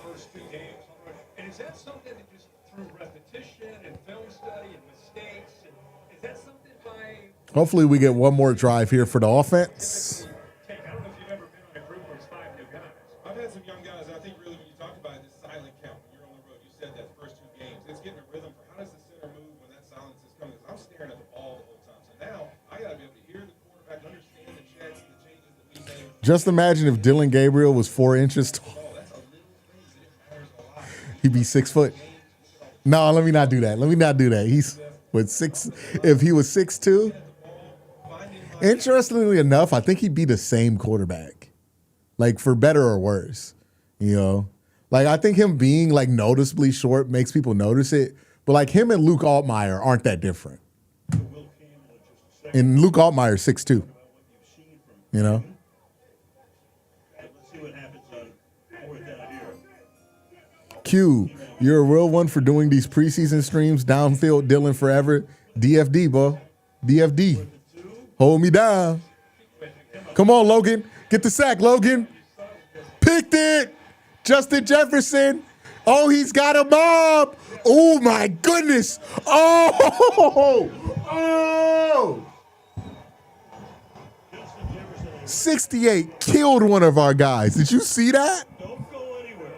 First 2 games. And is that something that just through repetition and film study and mistakes? And is that something by Hopefully we get one more drive here for the offense. I don't know if you've ever been on a group where it's 5 new guys. I've had some young guys. I think really when you talk about it, this silent count when you're on the road, you said that first 2 games, it's getting a rhythm for how does the center move when that silence is coming. Because I'm staring at the ball the whole time. So now I got to be able to hear the quarterback, understand the checks, the changes that we made. Just imagine if Dylan Gabriel was 4 inches tall. He'd be 6 foot. No, let me not do that. Let me not do that. He's with 6. If he was 6'2", interestingly enough, I think he'd be the same quarterback, like for better or worse. You know, like I think him being like noticeably short makes people notice it, but like him and Luke Altmaier aren't that different. And Luke Altmaier 6'2". You know. Let's see what happens on 4th down here. Q, you're a real one for doing these preseason streams. Downfield Dylan forever. DFD, bro. DFD. Hold me down. Come on, Logan. Get the sack, Logan. Picked it. Justin Jefferson. Oh, he's got a mob. Oh, my goodness. Oh. Oh. 68 killed one of our guys. Did you see that? Don't go anywhere.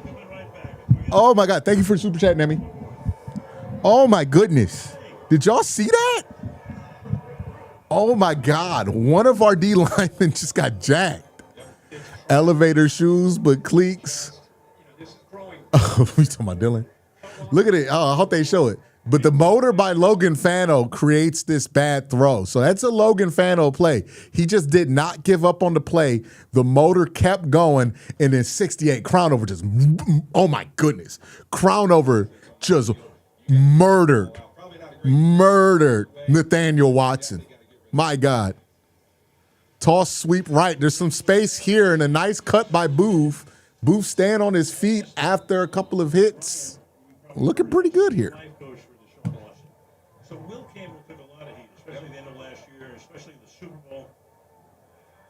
Coming right back. Oh, my God. Thank you for the super chat, Nemi. Oh, my goodness. Did y'all see that? Oh, my God. One of our D linemen just got jacked. Elevator shoes, but cleats. Oh, we talking about Dylan? Look at it. Oh, I hope they show it. But the motor by Logan Fano creates this bad throw. So that's a Logan Fano play. He just did not give up on the play. The motor kept going, and then 68 Crownover just, oh my goodness. Crownover just murdered Nathaniel Watson. My God. Toss, sweep right. There's some space here and a nice cut by Booth. Booth staying on his feet after a couple of hits. Looking pretty good here. So Will Campbell took a lot of heat, especially the end of last year, especially the Super Bowl.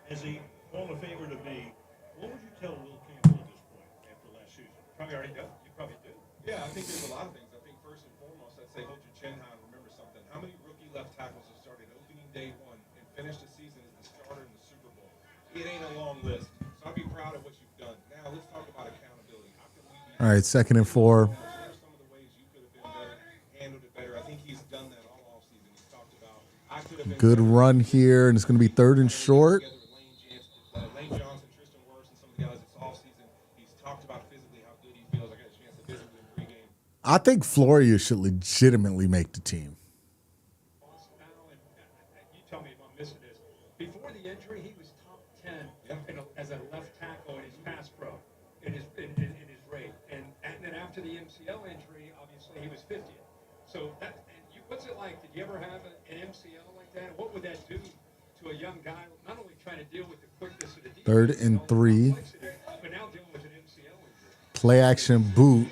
Is he Hall of Famer to be? What would you tell Will Campbell at this point after last season? Probably already do. You probably do. Yeah, I think there's a lot of things. I think first and foremost, I'd say hold your chin high and remember something. How many rookie left tackles have started opening day 1 and finished the season as the starter in the Super Bowl? It ain't a long list. So I'd be proud of what you've done. Now let's talk about accountability. How can we be All right, 2nd and 4. some of the ways you could have been better, handled it better? I think he's done that all offseason. He's talked about I could have been Good run here, and it's going to be 3rd and short. Lane Johnson, Tristan Wirfs, and some of the guys this offseason. He's talked about physically how good he feels. I got a chance to visit with him pregame. I think Floria should legitimately make the team. You tell me if I'm missing this. Before the injury, he was top 10 as a left tackle in his pass pro, in his rate. And then after the MCL injury, obviously he was 50th. So what's it like? Did you ever have an MCL like that? What would that do to a young guy, not only trying to deal with the quickness of the defense, 3rd and 3. but now dealing with an MCL injury? Play action boot.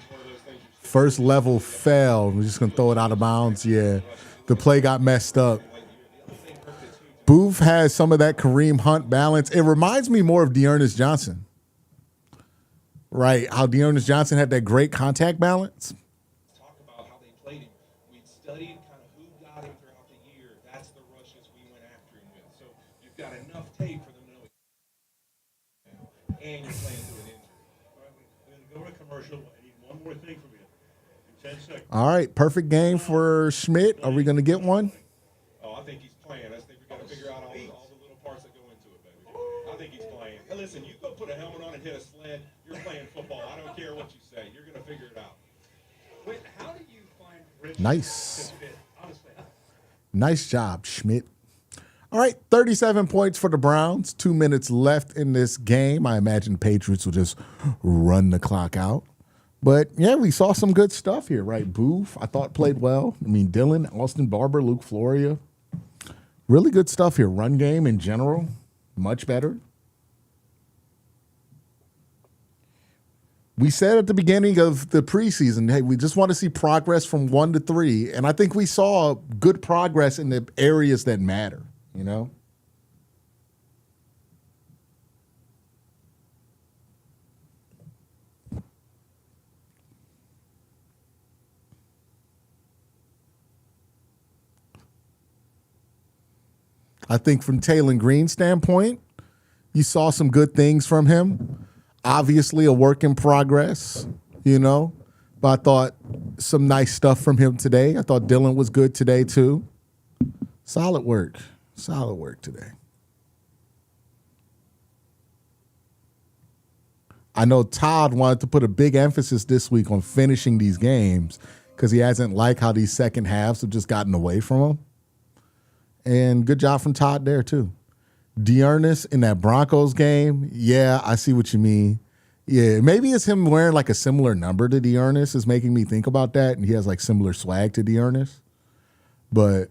First level fell. We're just going to throw it out of bounds. Yeah, the play got messed up. Booth has some of that Kareem Hunt balance. It reminds me more of Dearness Johnson. Right, how Dearness Johnson had that great contact balance. Talk about how they played him. We'd studied kind of who got him throughout the year. That's the rushes we went after him with. So you've got enough tape for them to know and you're playing through an injury. All right, we're going to go to commercial. I need one more thing from you. In 10 seconds. All right, perfect game for Schmidt. Are we going to get one? Oh, I think he's playing. I think we got to figure out all the little parts that go into it, baby. I think he's playing. Hey, listen, you go put a helmet on and hit a sled. You're playing football. I don't care what you say. You're going to figure it out. Wait, how do you find Rich Nice. to fit? Honestly, Nice job, Schmidt. All right, 37 points for the Browns. 2 minutes left in this game. I imagine the Patriots will just run the clock out. But, yeah, we saw some good stuff here, right? Booth, I thought, played well. I mean, Dylan, Austin Barber, Luke Floria. Really good stuff here. Run game in general, much better. We said at the beginning of the preseason, hey, we just want to see progress from 1 to 3. And I think we saw good progress in the areas that matter, you know? I think from Taylor Green's standpoint, you saw some good things from him. Obviously a work in progress, you know, but I thought some nice stuff from him today. I thought Dylan was good today too. Solid work today. I know Todd wanted to put a big emphasis this week on finishing these games because he hasn't liked how these second halves have just gotten away from him. And good job from Todd there too. Dearness in that Broncos game, yeah, I see what you mean. Yeah, maybe it's him wearing like a similar number to Dearness is making me think about that, and he has like similar swag to Dearness. But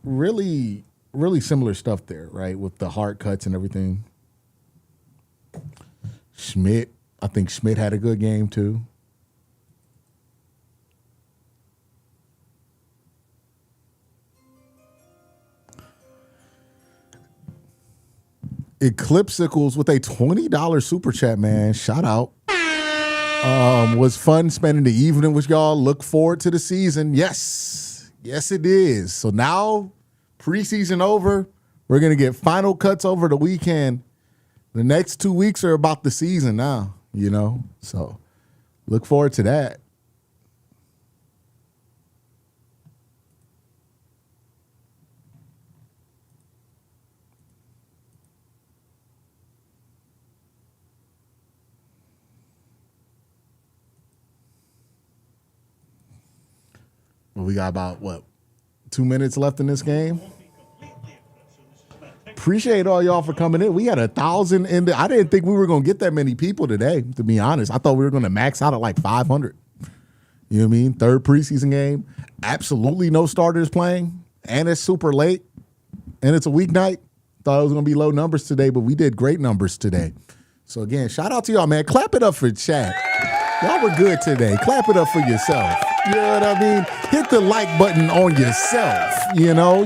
really, really similar stuff there, right, with the hard cuts and everything. Schmidt, I think Schmidt had a good game too. Eclipsicles with a $20 super chat, man. Shout out. Was fun spending the evening with y'all. Look forward to the season. Yes. Yes, it is. So now, preseason over. We're going to get final cuts over the weekend. The next 2 weeks are about the season now, you know? So look forward to that. Well, we got about, 2 minutes left in this game? Appreciate all y'all for coming in. We had 1,000 in I didn't think we were going to get that many people today, to be honest. I thought we were going to max out at like 500. You know what I mean? Third preseason game. Absolutely no starters playing. And it's super late. And it's a weeknight. Thought it was going to be low numbers today, but we did great numbers today. So, again, shout out to y'all, man. Clap it up for chat. Y'all were good today. Clap it up for yourself. You know what I mean? Hit the like button on yourself. You know,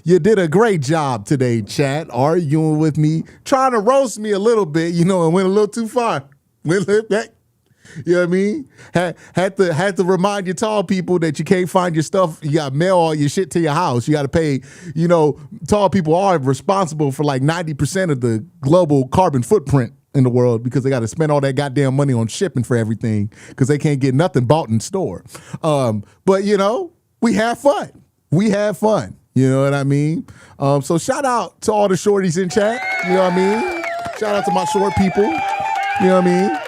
you did a great job today, chat, arguing with me, trying to roast me a little bit, you know, and went a little too far. Went a little back. You know what I mean? Had to remind your tall people that you can't find your stuff. You got to mail all your shit to your house. You got to pay, you know, tall people are responsible for like 90% of the global carbon footprint in the world because they got to spend all that goddamn money on shipping for everything because they can't get nothing bought in store. But, you know, we have fun. We have fun. You know what I mean? So shout out to all the shorties in chat. You know what I mean? Shout out to my short people. You know what I mean?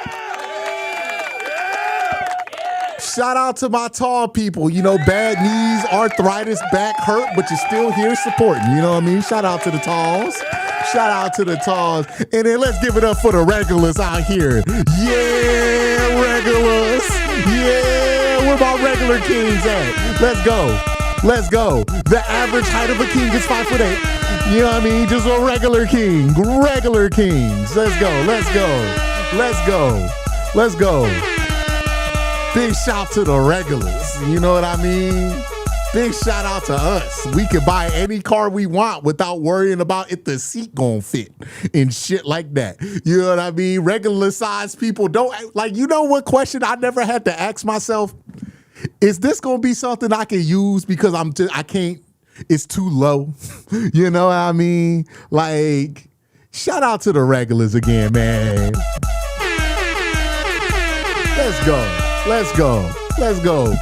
Shout out to my tall people. You know, bad knees, arthritis, back hurt, but you're still here supporting. You know what I mean? Shout out to the talls. Shout out to the talls. And then let's give it up for the regulars out here. Yeah, regulars. Yeah, where my regular kings at? Let's go. Let's go. The average height of a king is 5'8". You know what I mean? Just a regular king. Regular kings. Let's go. Let's go. Let's go. Let's go. Big shout to the regulars. You know what I mean? Big shout out to us. We can buy any car we want without worrying about if the seat gonna fit and shit like that. You know what I mean? Regular size people don't, like, you know what question I never had to ask myself? Is this gonna be something I can use because I can't, it's too low? You know what I mean? Like, shout out to the regulars again, man. Let's go. Let's go. Let's go.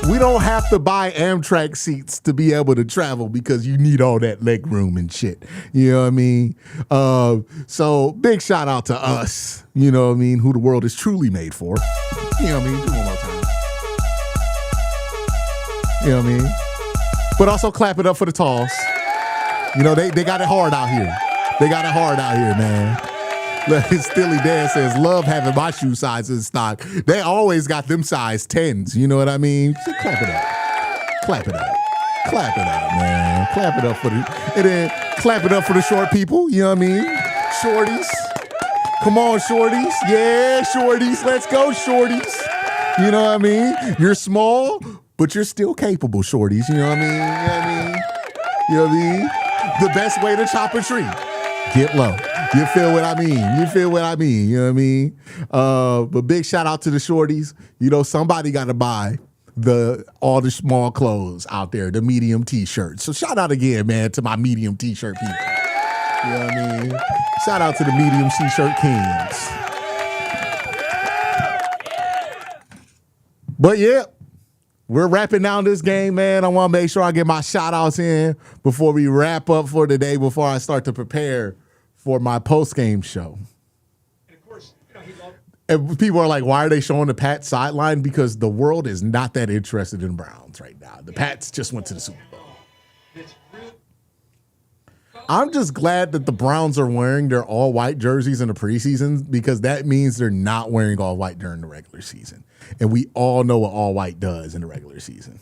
We don't have to buy Amtrak seats to be able to travel because you need all that leg room and shit. You know what I mean? So big shout out to us. You know what I mean? Who the world is truly made for. You know what I mean? Do one more time. You know what I mean? But also clap it up for the talls. You know, they got it hard out here. They got it hard out here, man. Look, Stilly Dan says, love having my shoe size in stock. They always got them size 10s. You know what I mean? So clap it up. Clap it up. Clap it up, man. Clap it up for the and then clap it up for the short people. You know what I mean? Shorties. Come on, shorties. Yeah, shorties. Let's go, shorties. You know what I mean? You're small, but you're still capable, shorties. You know what I mean? You know what I mean? You know what I mean? The best way to chop a tree. Get low. You feel what I mean? You feel what I mean? You know what I mean? But big shout out to the shorties. You know, somebody got to buy all the small clothes out there, the medium t-shirts. So shout out again, man, to my medium t-shirt people. You know what I mean? Shout out to the medium t-shirt kings. But yeah, we're wrapping down this game, man. I want to make sure I get my shout outs in before we wrap up for the day, before I start to prepare for my post-game show. And of course, you know, he loved. And people are like, why are they showing the Pats sideline? Because the world is not that interested in Browns right now. The Pats just went to the Super Bowl. I'm just glad that the Browns are wearing their all-white jerseys in the preseason, because that means they're not wearing all-white during the regular season. And we all know what all-white does in the regular season.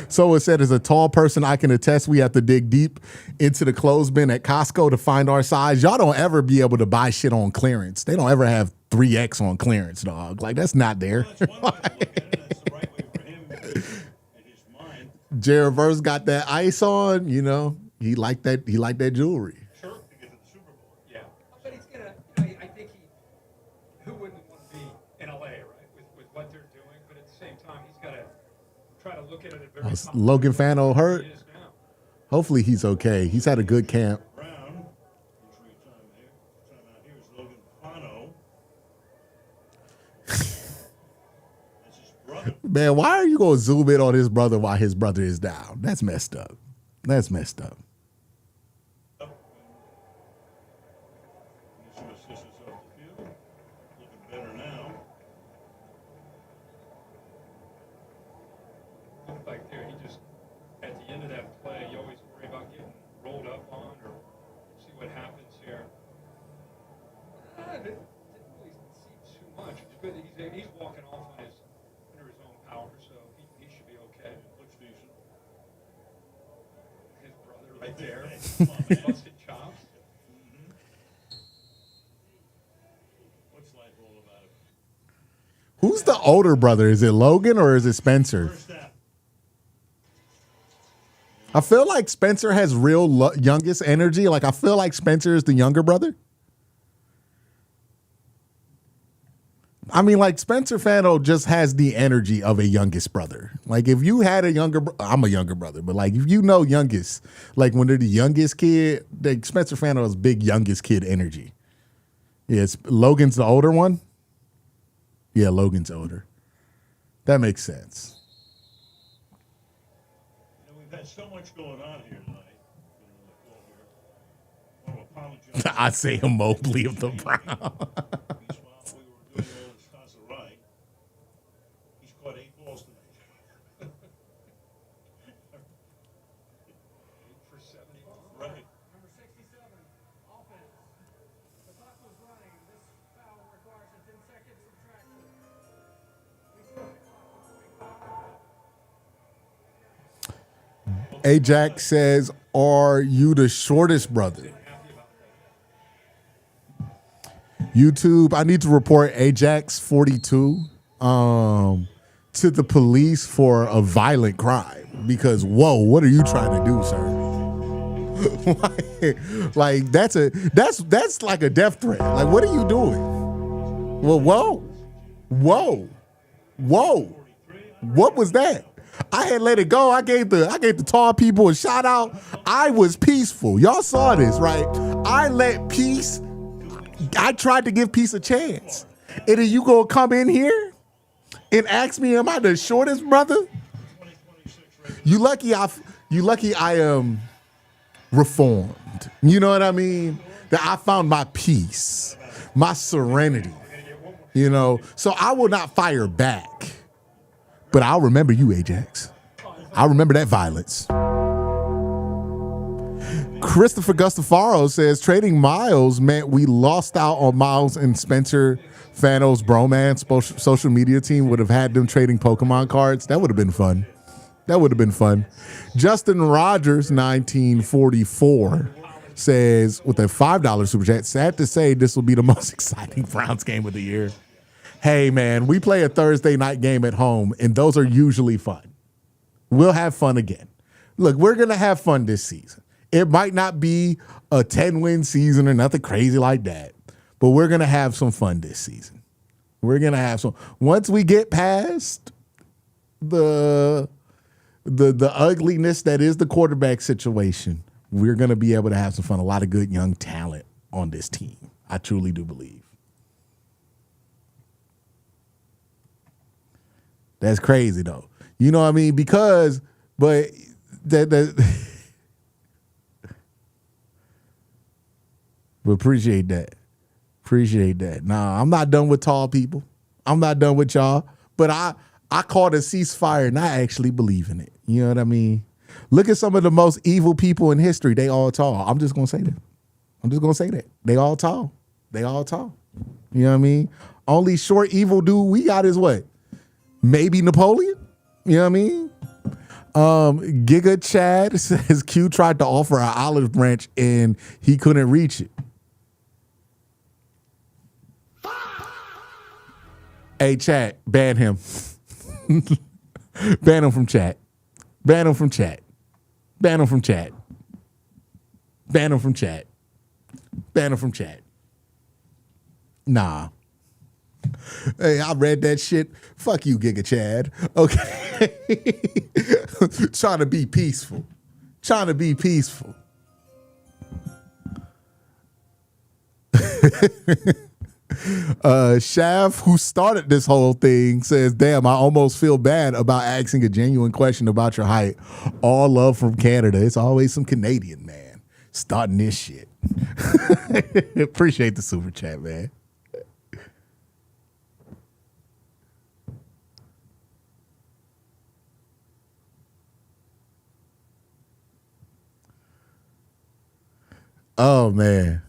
So it said, as a tall person, I can attest we have to dig deep into the clothes bin at Costco to find our size. Y'all don't ever be able to buy shit on clearance. They don't ever have 3X on clearance, dog. Like, that's not there. Jared Verse got that ice on, you know. He liked that jewelry. Sure. To get to the Super Bowl. Yeah. But he's gonna, you know, I think who wouldn't want to be in LA, right? With what they're doing, but at the same time, he's gotta try to look at it very Logan Fano hurt. Hopefully he's okay. He's had a good camp. Brown, time out here is Logan Fano. That's his brother. Man, why are you going to zoom in on his brother while his brother is down? That's messed up. That's messed up. Some assistance off the field. Looking better now. Looked like there, he just, at the end of that play, you always worry about getting rolled up on or see what happens here. Didn't really see too much. It's good that he's walking off on under his own power, so he should be okay. Looks decent. His brother right there, busted chops. What's life all about? Who's the older brother? Is it Logan or is it Spencer? I feel like Spencer has real youngest energy. Like, I feel like Spencer is the younger brother. I mean, like, Spencer Fano just has the energy of a youngest brother. Like, if you had a younger, I'm a younger brother, but like, if you know youngest, like when they're the youngest kid, like Spencer Fano has big youngest kid energy. Yes, Logan's the older one. Yeah, Logan's older. That makes sense. You know, we've had so much going on here tonight. I want to apologize. I say a Mobley of the Browns. He's caught 8 balls tonight. 8 for 70. Right. Number 67, offense. The clock was running. This foul requires a 10-second subtraction. Ajax says, are you the shortest brother? YouTube, I need to report Ajax 42 to the police for a violent crime, because whoa, what are you trying to do, sir? like that's like a death threat. Like, what are you doing? Well, whoa. What was that? I had let it go. I gave the tall people a shout out. I was peaceful. Y'all saw this, right? I tried to give peace a chance. And then you gonna come in here and ask me, am I the shortest brother? You lucky I am reformed. You know what I mean? That I found my peace, my serenity. You know, so I will not fire back. But I'll remember you, Ajax. I'll remember that violence. Christopher Gustafaro says trading Miles meant we lost out on Miles and Spencer Fano's bromance. Social media team would have had them trading Pokemon cards. That would have been fun. That would have been fun. Justin Rogers, 1944, says with a $5 super chat, sad to say this will be the most exciting Browns game of the year. Hey, man, we play a Thursday night game at home, and those are usually fun. We'll have fun again. Look, we're going to have fun this season. It might not be a 10-win season or nothing crazy like that, but we're going to have some fun this season. We're going to have some. Once we get past the ugliness that is the quarterback situation, we're going to be able to have some fun. A lot of good young talent on this team. I truly do believe. That's crazy, though. You know what I mean? Because, but but appreciate that. Appreciate that. Nah, I'm not done with tall people. I'm not done with y'all. But I called a ceasefire and I actually believe in it. You know what I mean? Look at some of the most evil people in history. They all tall. I'm just going to say that. I'm just going to say that. They all tall. They all tall. You know what I mean? Only short evil dude we got is what? Maybe Napoleon? You know what I mean? Giga Chad says Q tried to offer an olive branch and he couldn't reach it. Hey, Chad, ban him. Ban him from chat. Ban him from chat. Ban him from chat. Ban him from chat. Ban him from chat. Nah. Hey, I read that shit. Fuck you, Giga Chad. Okay. Trying to be peaceful. Trying to be peaceful. Shaft, who started this whole thing, says, damn, I almost feel bad about asking a genuine question about your height. All love from Canada. It's always some Canadian man starting this shit. Appreciate the super chat, man. Oh, man.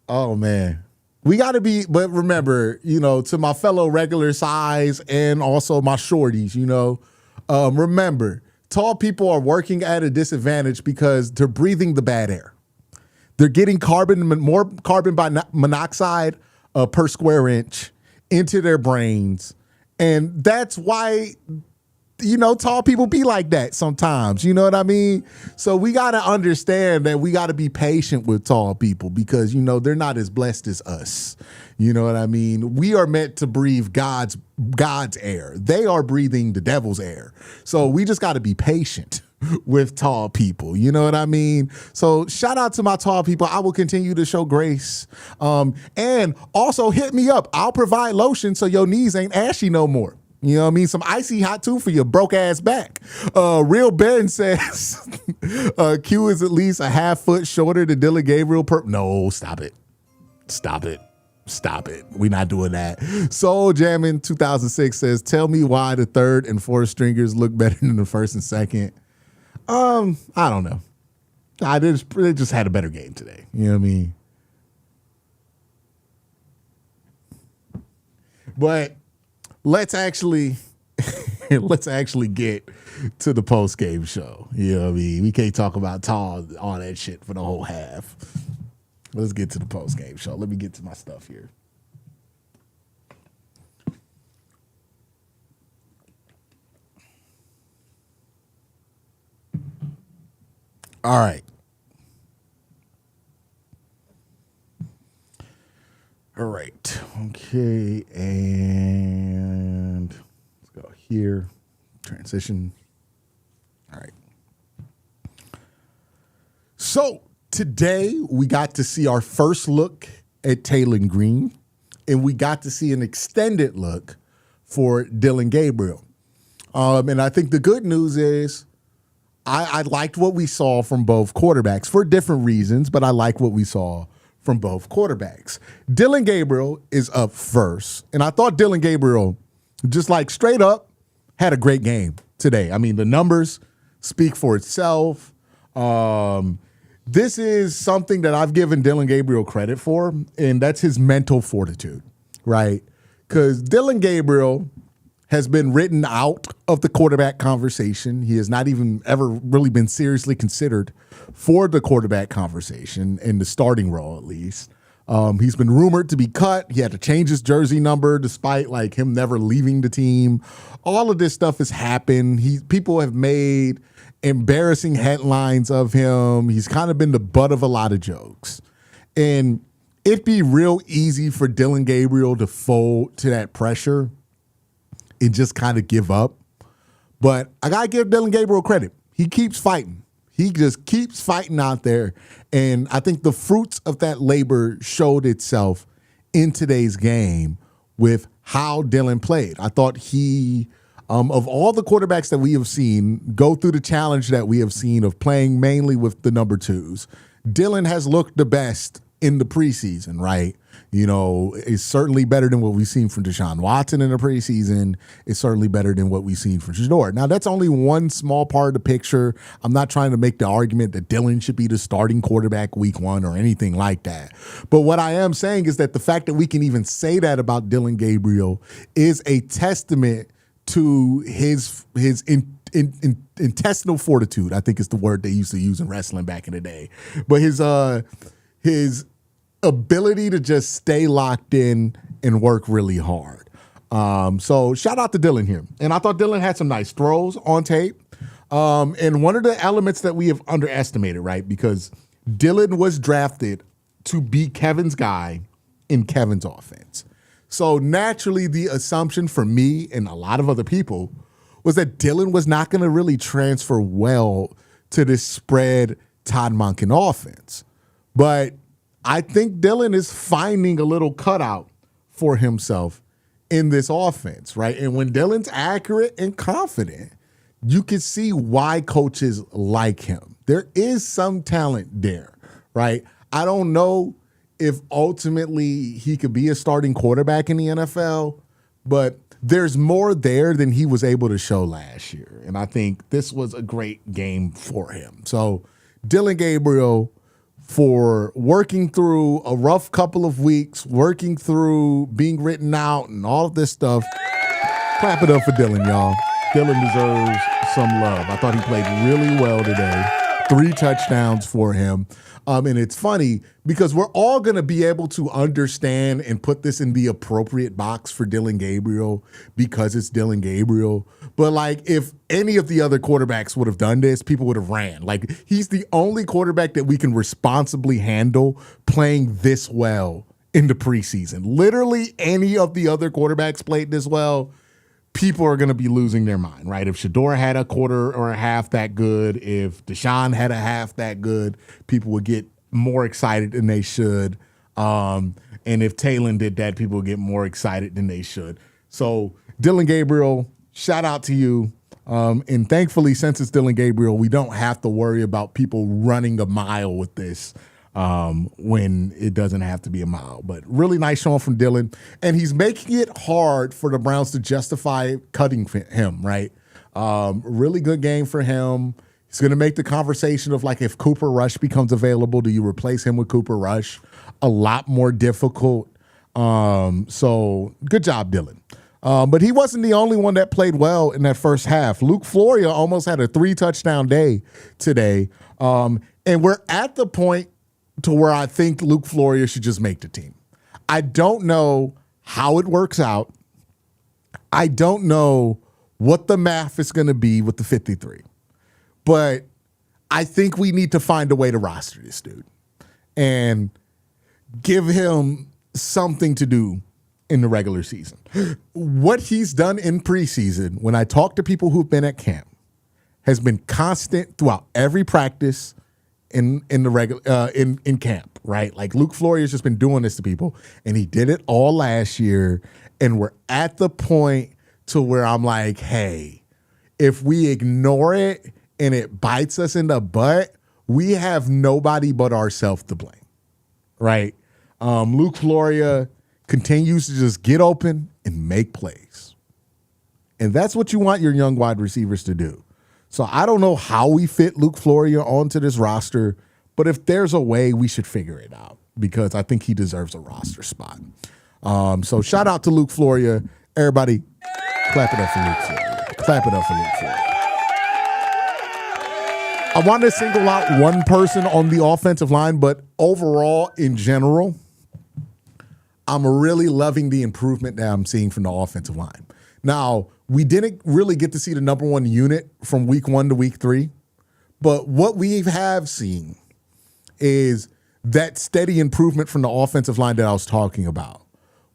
Oh, man. We got to be, but remember, you know, to my fellow regular size and also my shorties, you know, remember, tall people are working at a disadvantage because they're breathing the bad air. They're getting more carbon monoxide per square inch into their brains. And that's why, you know, tall people be like that sometimes. You know what I mean? So we got to understand that we got to be patient with tall people because, you know, they're not as blessed as us. You know what I mean? We are meant to breathe God's air. They are breathing the devil's air. So we just got to be patient with tall people. You know what I mean? So shout out to my tall people. I will continue to show grace. And also hit me up. I'll provide lotion so your knees ain't ashy no more. You know what I mean? Some icy hot too for your broke ass back. Real Ben says Q is at least a half foot shorter than Dylan Gabriel. No, stop it. Stop it. Stop it. We're not doing that. Soul Jammin' 2006 says, tell me why the third and fourth stringers look better than the first and second. I don't know. They just had a better game today. You know what I mean? But let's actually get to the post game show. You know what I mean? We can't talk about all that shit for the whole half. Let's get to the post game show. Let me get to my stuff here. All right. All right. Okay. And let's go here. Transition. All right. So today we got to see our first look at Taylor Green, and we got to see an extended look for Dylan Gabriel. And I think the good news is I liked what we saw from both quarterbacks for different reasons, but I like what we saw from both quarterbacks. Dylan Gabriel is up first, and I thought Dylan Gabriel, just like straight up, had a great game today. I mean, the numbers speak for itself. this is something that I've given Dillon Gabriel credit for, and that's his mental fortitude, right? Because Dillon Gabriel has been written out of the quarterback conversation. He has not even ever really been seriously considered for the quarterback conversation in the starting role, at least. He's been rumored to be cut. He had to change his jersey number despite like him never leaving the team. All of this stuff has happened. People have made embarrassing headlines of him. He's kind of been the butt of a lot of jokes. And it'd be real easy for Dillon Gabriel to fold to that pressure and just kind of give up. But I got to give Dillon Gabriel credit. He keeps fighting. He just keeps fighting out there. And I think the fruits of that labor showed itself in today's game with how Dillon played. I thought he, of all the quarterbacks that we have seen go through the challenge that we have seen of playing mainly with the number twos, Dillon has looked the best in the preseason, right? You know, it's certainly better than what we've seen from Deshaun Watson in the preseason. It's certainly better than what we've seen from Shedeur. Now, that's only one small part of the picture. I'm not trying to make the argument that Dillon should be the starting quarterback week one or anything like that. But what I am saying is that the fact that we can even say that about Dillon Gabriel is a testament to his intestinal fortitude, I think is the word they used to use in wrestling back in the day. But his ability to just stay locked in and work really hard. So shout out to Dillon here. And I thought Dillon had some nice throws on tape. And one of the elements that we have underestimated, right? Because Dillon was drafted to be Kevin's guy in Kevin's offense. So naturally, the assumption for me and a lot of other people was that Dillon was not going to really transfer well to this spread Todd Monken offense. But I think Dillon is finding a little cutout for himself in this offense, right? And when Dillon's accurate and confident, you can see why coaches like him. There is some talent there, right? I don't know if ultimately he could be a starting quarterback in the NFL, but there's more there than he was able to show last year. And I think this was a great game for him. So Dillon Gabriel, for working through a rough couple of weeks, working through being written out and all of this stuff. Clap it up for Dillon, y'all. Dillon deserves some love. I thought he played really well today. 3 touchdowns for him. And it's funny because we're all going to be able to understand and put this in the appropriate box for Dillon Gabriel because it's Dillon Gabriel. But like if any of the other quarterbacks would have done this, people would have ran. Like he's the only quarterback that we can responsibly handle playing this well in the preseason. Literally any of the other quarterbacks played this well, people are going to be losing their mind, right? If Shedeur had a quarter or a half that good, if Deshaun had a half that good, people would get more excited than they should. And if Talon did that, people would get more excited than they should. So Dillon Gabriel, shout out to you. And thankfully, since it's Dillon Gabriel, we don't have to worry about people running a mile with this when it doesn't have to be a mile. But really nice showing from Dillon. And he's making it hard for the Browns to justify cutting him, right? Really good game for him. He's going to make the conversation of like if Cooper Rush becomes available, do you replace him with Cooper Rush? A lot more difficult. So good job, Dillon. But he wasn't the only one that played well in that first half. Luke Floria almost had a 3-touchdown day today. And we're at the point to where I think Luke Floria should just make the team. I don't know how it works out. I don't know what the math is going to be with the 53. But I think we need to find a way to roster this dude and give him something to do in the regular season. What he's done in preseason, when I talk to people who've been at camp, has been constant throughout every practice in the regular in camp, right? Like Luke Floria has just been doing this to people, and he did it all last year. And we're at the point to where I'm like, hey, if we ignore it and it bites us in the butt, we have nobody but ourselves to blame, right? Luke Floria continues to just get open and make plays. And that's what you want your young wide receivers to do. So I don't know how we fit Luke Floria onto this roster, But if there's a way, we should figure it out because I think he deserves a roster spot. So shout out to Luke Floria. Everybody, clap it up for Luke Floria. Clap it up for Luke Floria. I want to single out one person on the offensive line, but overall, in general, I'm really loving the improvement that I'm seeing from the offensive line. Now, we didn't really get to see the number one unit from week 1 to week 3, but what we have seen is that steady improvement from the offensive line that I was talking about,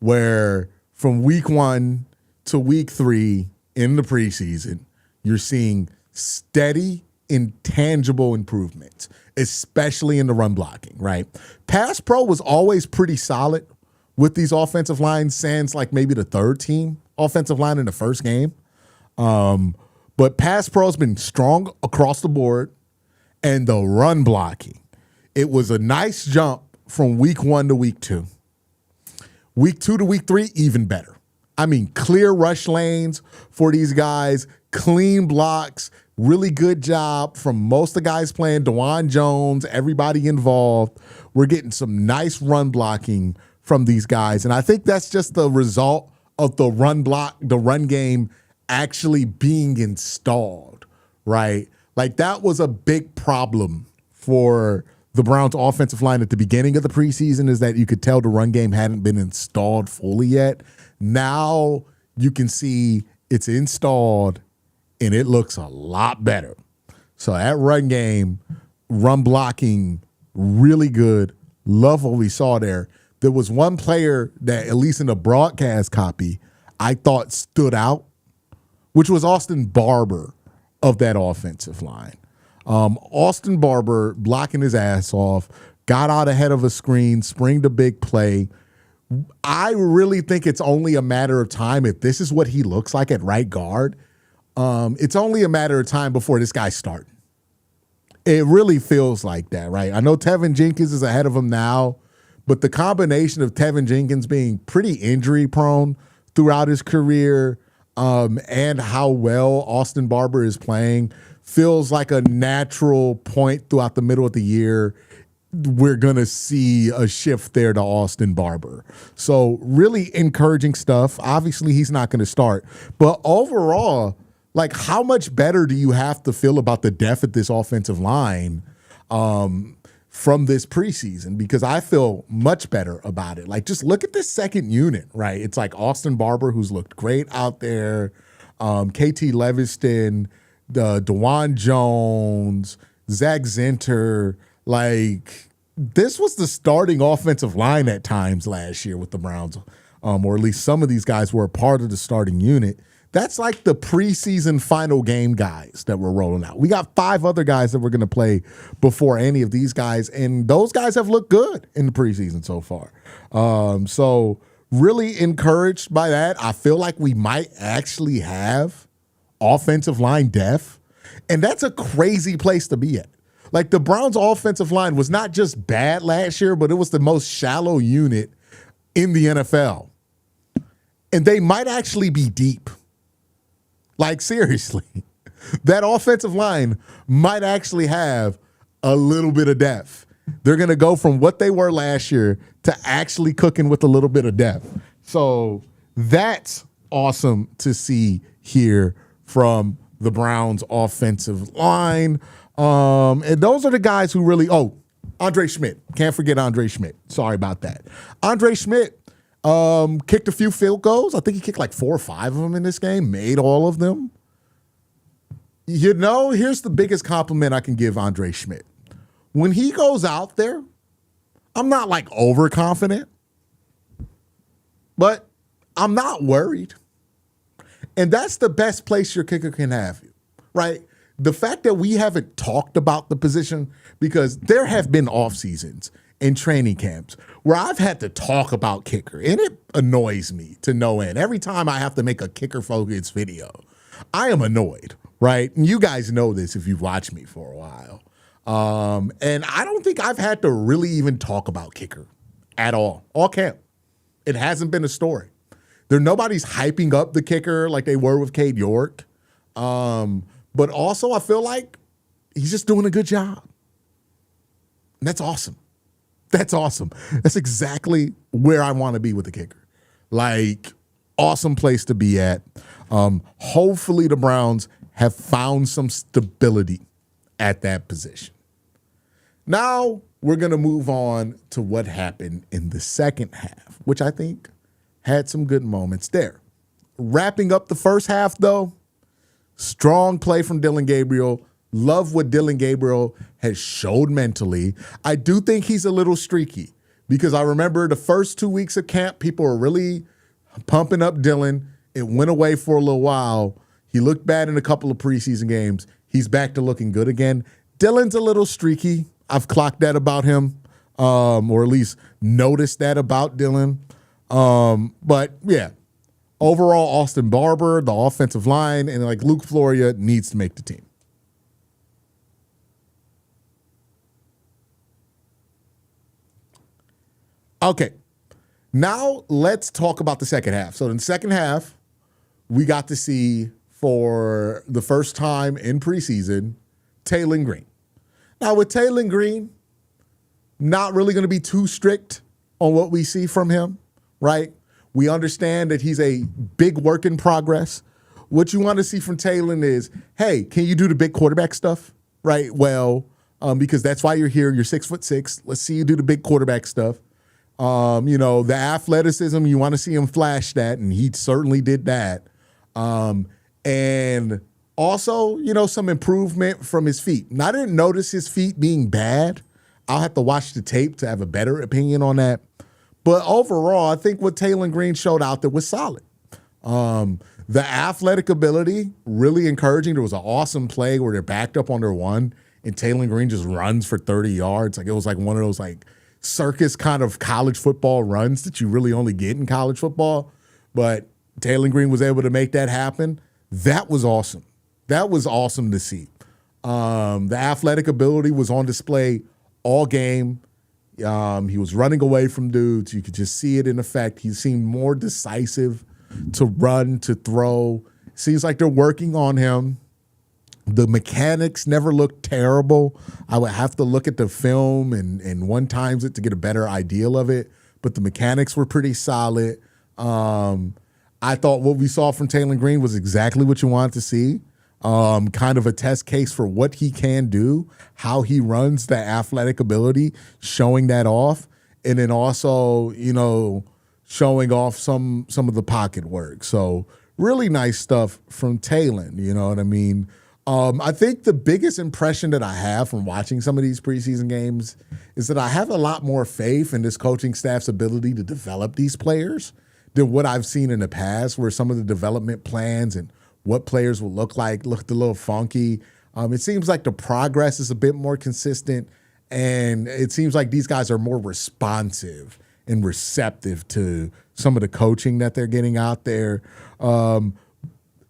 where from week 1 to week 3 in the preseason, you're seeing steady, intangible improvements, especially in the run blocking, right? Pass pro was always pretty solid with these offensive lines, sans like maybe the third team offensive line in the first game. But pass pro has been strong across the board, and the run blocking, it was a nice jump from week 1 to week 2. Week 2 to week 3, even better. I mean, clear rush lanes for these guys, clean blocks, really good job from most of the guys playing, DeJuan Jones, everybody involved. We're getting some nice run blocking from these guys. And I think that's just the result of the run game actually being installed, right? Like that was a big problem for the Browns offensive line at the beginning of the preseason, is that you could tell the run game hadn't been installed fully yet. Now you can see it's installed and it looks a lot better. So that run game, run blocking, really good. Love what we saw there. There was one player that, at least in the broadcast copy, I thought stood out, which was Austin Barber of that offensive line. Austin Barber blocking his ass off, got out ahead of a screen, springed a big play. I really think it's only a matter of time if this is what he looks like at right guard. It's only a matter of time before this guy's starting. It really feels like that, right? I know Tevin Jenkins is ahead of him now, but the combination of Tevin Jenkins being pretty injury prone throughout his career and how well Austin Barber is playing feels like a natural point throughout the middle of the year. We're going to see a shift there to Austin Barber. So really encouraging stuff. Obviously, he's not going to start. But overall, like, how much better do you have to feel about the depth of this offensive line from this preseason? Because I feel much better about it. Like, just look at this second unit, right? It's like Austin Barber, who's looked great out there, KT Leviston, DeJuan Jones, Zach Zinter. Like, this was the starting offensive line at times last year with the Browns, or at least some of these guys were a part of the starting unit. That's like the preseason final game guys that we're rolling out. We got 5 other guys that we're going to play before any of these guys, and those guys have looked good in the preseason so far. So really encouraged by that. I feel like we might actually have offensive line depth, and that's a crazy place to be at. Like, the Browns' offensive line was not just bad last year, but it was the most shallow unit in the NFL. And they might actually be deep. Like, seriously, that offensive line might actually have a little bit of depth. They're going to go from what they were last year to actually cooking with a little bit of depth. So that's awesome to see here from the Browns offensive line. And those are the guys who really, Andre Schmidt. Can't forget Andre Schmidt. Sorry about that. Andre Schmidt kicked a few field goals. I think he kicked like 4 or 5 of them in this game, made all of them. You know, here's the biggest compliment I can give Andre Schmidt. When he goes out there, I'm not like overconfident, but I'm not worried. And that's the best place your kicker can have you, right? The fact that we haven't talked about the position, because there have been off seasons and training camps where I've had to talk about kicker, and it annoys me to no end. Every time I have to make a kicker-focused video, I am annoyed, right? And you guys know this if you've watched me for a while. And I don't think I've had to really even talk about kicker at all camp. It hasn't been a story. Nobody's hyping up the kicker like they were with Cade York. But also I feel like he's just doing a good job. And that's awesome. That's awesome. That's exactly where I want to be with the kicker. Like, awesome place to be at. Hopefully the Browns have found some stability at that position. Now we're going to move on to what happened in the second half, which I think had some good moments there. Wrapping up the first half, though, strong play from Dylan Gabriel. Love what Dylan Gabriel has showed mentally. I do think he's a little streaky because I remember the first 2 weeks of camp, people were really pumping up Dylan. It went away for a little while. He looked bad in a couple of preseason games. He's back to looking good again. Dylan's a little streaky. I've clocked that about him, or at least noticed that about Dylan. But yeah, overall, Austin Barber, the offensive line, and like Luke Floria needs to make the team. Okay, now let's talk about the second half. So in the second half, we got to see for the first time in preseason, Taylor Green. Now with Taylor Green, not really going to be too strict on what we see from him, right? We understand that he's a big work in progress. What you want to see from Taylor is, hey, can you do the big quarterback stuff, right? Well, because that's why you're here. You're 6'6". Let's see you do the big quarterback stuff. The athleticism, you want to see him flash that, and he certainly did that. And also, some improvement from his feet. Now, I didn't notice his feet being bad. I'll have to watch the tape to have a better opinion on that. But overall, I think what Taylor Green showed out there was solid. The athletic ability, really encouraging. There was an awesome play where they're backed up on their one, and Taylor Green just runs for 30 yards. Like, it was like one of those circus kind of college football runs that you really only get in college football. But Taylor Green was able to make that happen. That was awesome. That was awesome to see. The athletic ability was on display all game. He was running away from dudes. You could just see it in effect. He seemed more decisive to run, to throw. Seems like they're working on him. The mechanics never looked terrible. I would have to look at the film and one times it to get a better idea of it. But the mechanics were pretty solid. I thought what we saw from Taylor Green was exactly what you wanted to see. Kind of a test case for what he can do, how he runs, the athletic ability, showing that off. And then also, showing off some of the pocket work. So really nice stuff from Taylor, you know what I mean? I think the biggest impression that I have from watching some of these preseason games is that I have a lot more faith in this coaching staff's ability to develop these players than what I've seen in the past, where some of the development plans and what players will look like looked a little funky. It seems like the progress is a bit more consistent, and it seems like these guys are more responsive and receptive to some of the coaching that they're getting out there.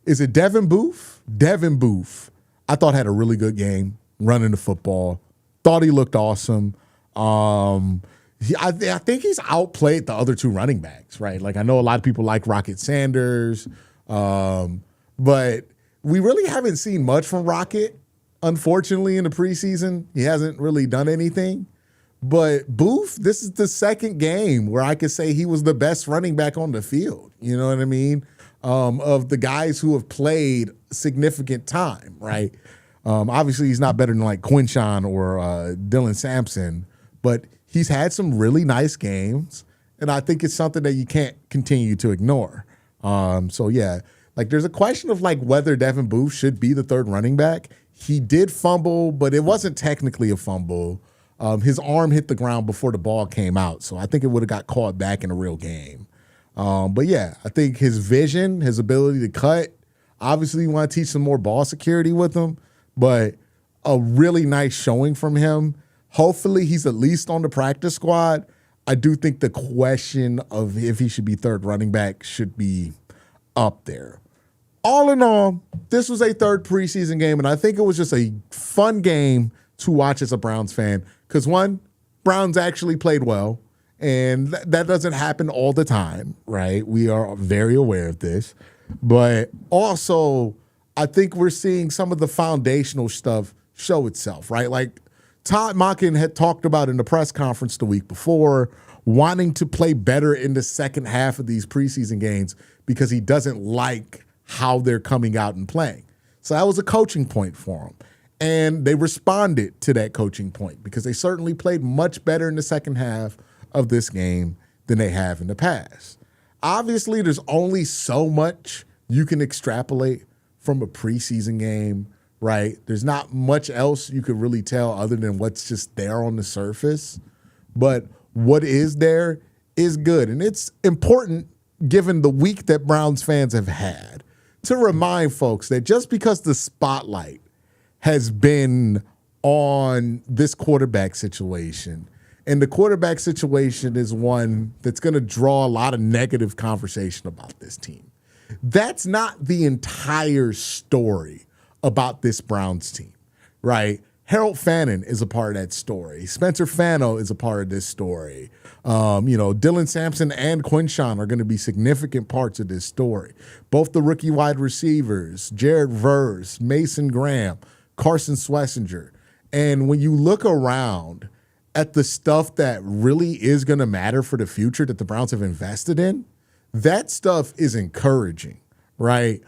Is it Devin Booth? Devin Booth, I thought had a really good game running the football. Thought he looked awesome. I think he's outplayed the other two running backs, right? Like, I know a lot of people like Rocket Sanders, but we really haven't seen much from Rocket, unfortunately, in the preseason. He hasn't really done anything. But Booth, this is the second game where I could say he was the best running back on the field. You know what I mean? Of the guys who have played significant time, right? Obviously, he's not better than like Quinshawn or Dylan Sampson, but he's had some really nice games, and I think it's something that you can't continue to ignore. So, yeah, like there's a question of like whether Devin Booth should be the third running back. He did fumble, but it wasn't technically a fumble. His arm hit the ground before the ball came out, so I think it would have got caught back in a real game. But yeah, I think his vision, his ability to cut, obviously you want to teach some more ball security with him, but a really nice showing from him. Hopefully he's at least on the practice squad. I do think the question of if he should be third running back should be up there. All in all, this was a third preseason game, and I think it was just a fun game to watch as a Browns fan because, one, Browns actually played well. And that doesn't happen all the time, right? We are very aware of this. But also, I think we're seeing some of the foundational stuff show itself, right? Like Todd Monken had talked about in the press conference the week before, wanting to play better in the second half of these preseason games because he doesn't like how they're coming out and playing. So that was a coaching point for him. And they responded to that coaching point because they certainly played much better in the second half of this game than they have in the past. Obviously, there's only so much you can extrapolate from a preseason game, right? There's not much else you could really tell other than what's just there on the surface. But what is there is good. And it's important, given the week that Browns fans have had, to remind folks that just because the spotlight has been on this quarterback situation, and the quarterback situation is one that's going to draw a lot of negative conversation about this team, that's not the entire story about this Browns team, right? Harold Fannin is a part of that story. Spencer Fano is a part of this story. Dylan Sampson and Quinshawn are going to be significant parts of this story. Both the rookie wide receivers, Jared Verse, Mason Graham, Carson Schlesinger. And when you look around at the stuff that really is going to matter for the future that the Browns have invested in, that stuff is encouraging, right?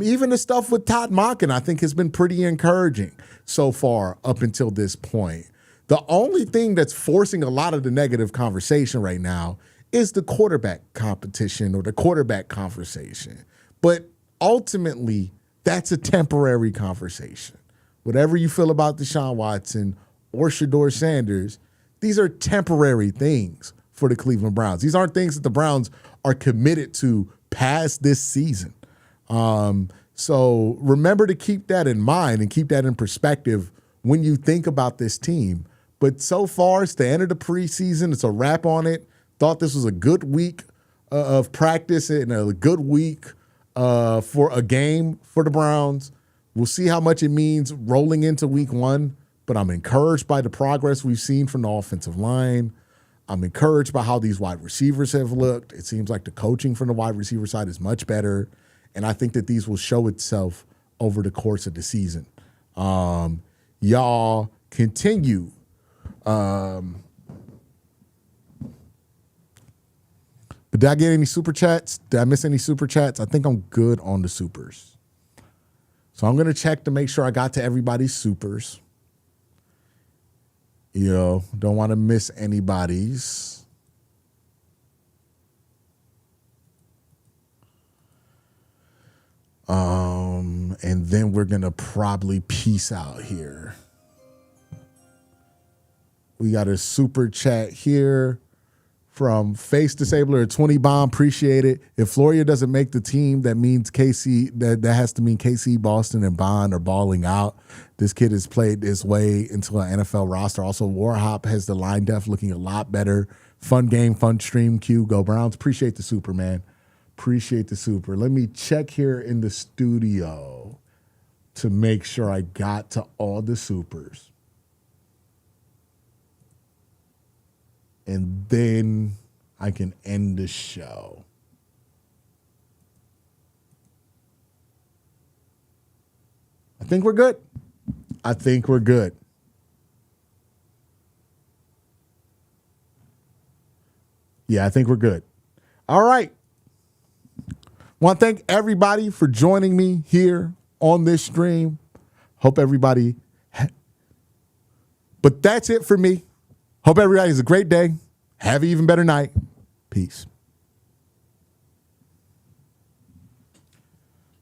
Even the stuff with Todd Monken, I think, has been pretty encouraging so far up until this point. The only thing that's forcing a lot of the negative conversation right now is the quarterback competition or the quarterback conversation. But ultimately, that's a temporary conversation. Whatever you feel about Deshaun Watson or Shedeur Sanders, these are temporary things for the Cleveland Browns. These aren't things that the Browns are committed to past this season. So remember to keep that in mind and keep that in perspective when you think about this team. But so far, it's the end of the preseason. It's a wrap on it. Thought this was a good week of practice and a good week for a game for the Browns. We'll see how much it means rolling into week one, but I'm encouraged by the progress we've seen from the offensive line. I'm encouraged by how these wide receivers have looked. It seems like the coaching from the wide receiver side is much better. And I think that these will show itself over the course of the season. Y'all continue. But did I get any super chats? Did I miss any super chats? I think I'm good on the supers. So I'm going to check to make sure I got to everybody's supers. Don't want to miss anybody's. And then we're going to probably peace out here. We got a super chat here from Face Disabler, 20 bomb. Appreciate it. If Floria doesn't make the team, that means KC, that has to mean KC, Boston, and Bond are balling out. This kid has played his way into an NFL roster. Also, Warhop has the line depth looking a lot better. Fun game, fun stream. Q, go Browns. Appreciate the super, man. Appreciate the super. Let me check here in the studio to make sure I got to all the supers. And then I can end the show. I think we're good. I think we're good. Yeah, I think we're good. All right. Want to thank everybody for joining me here on this stream. Hope everybody. But that's it for me. Hope everybody has a great day. Have an even better night. Peace.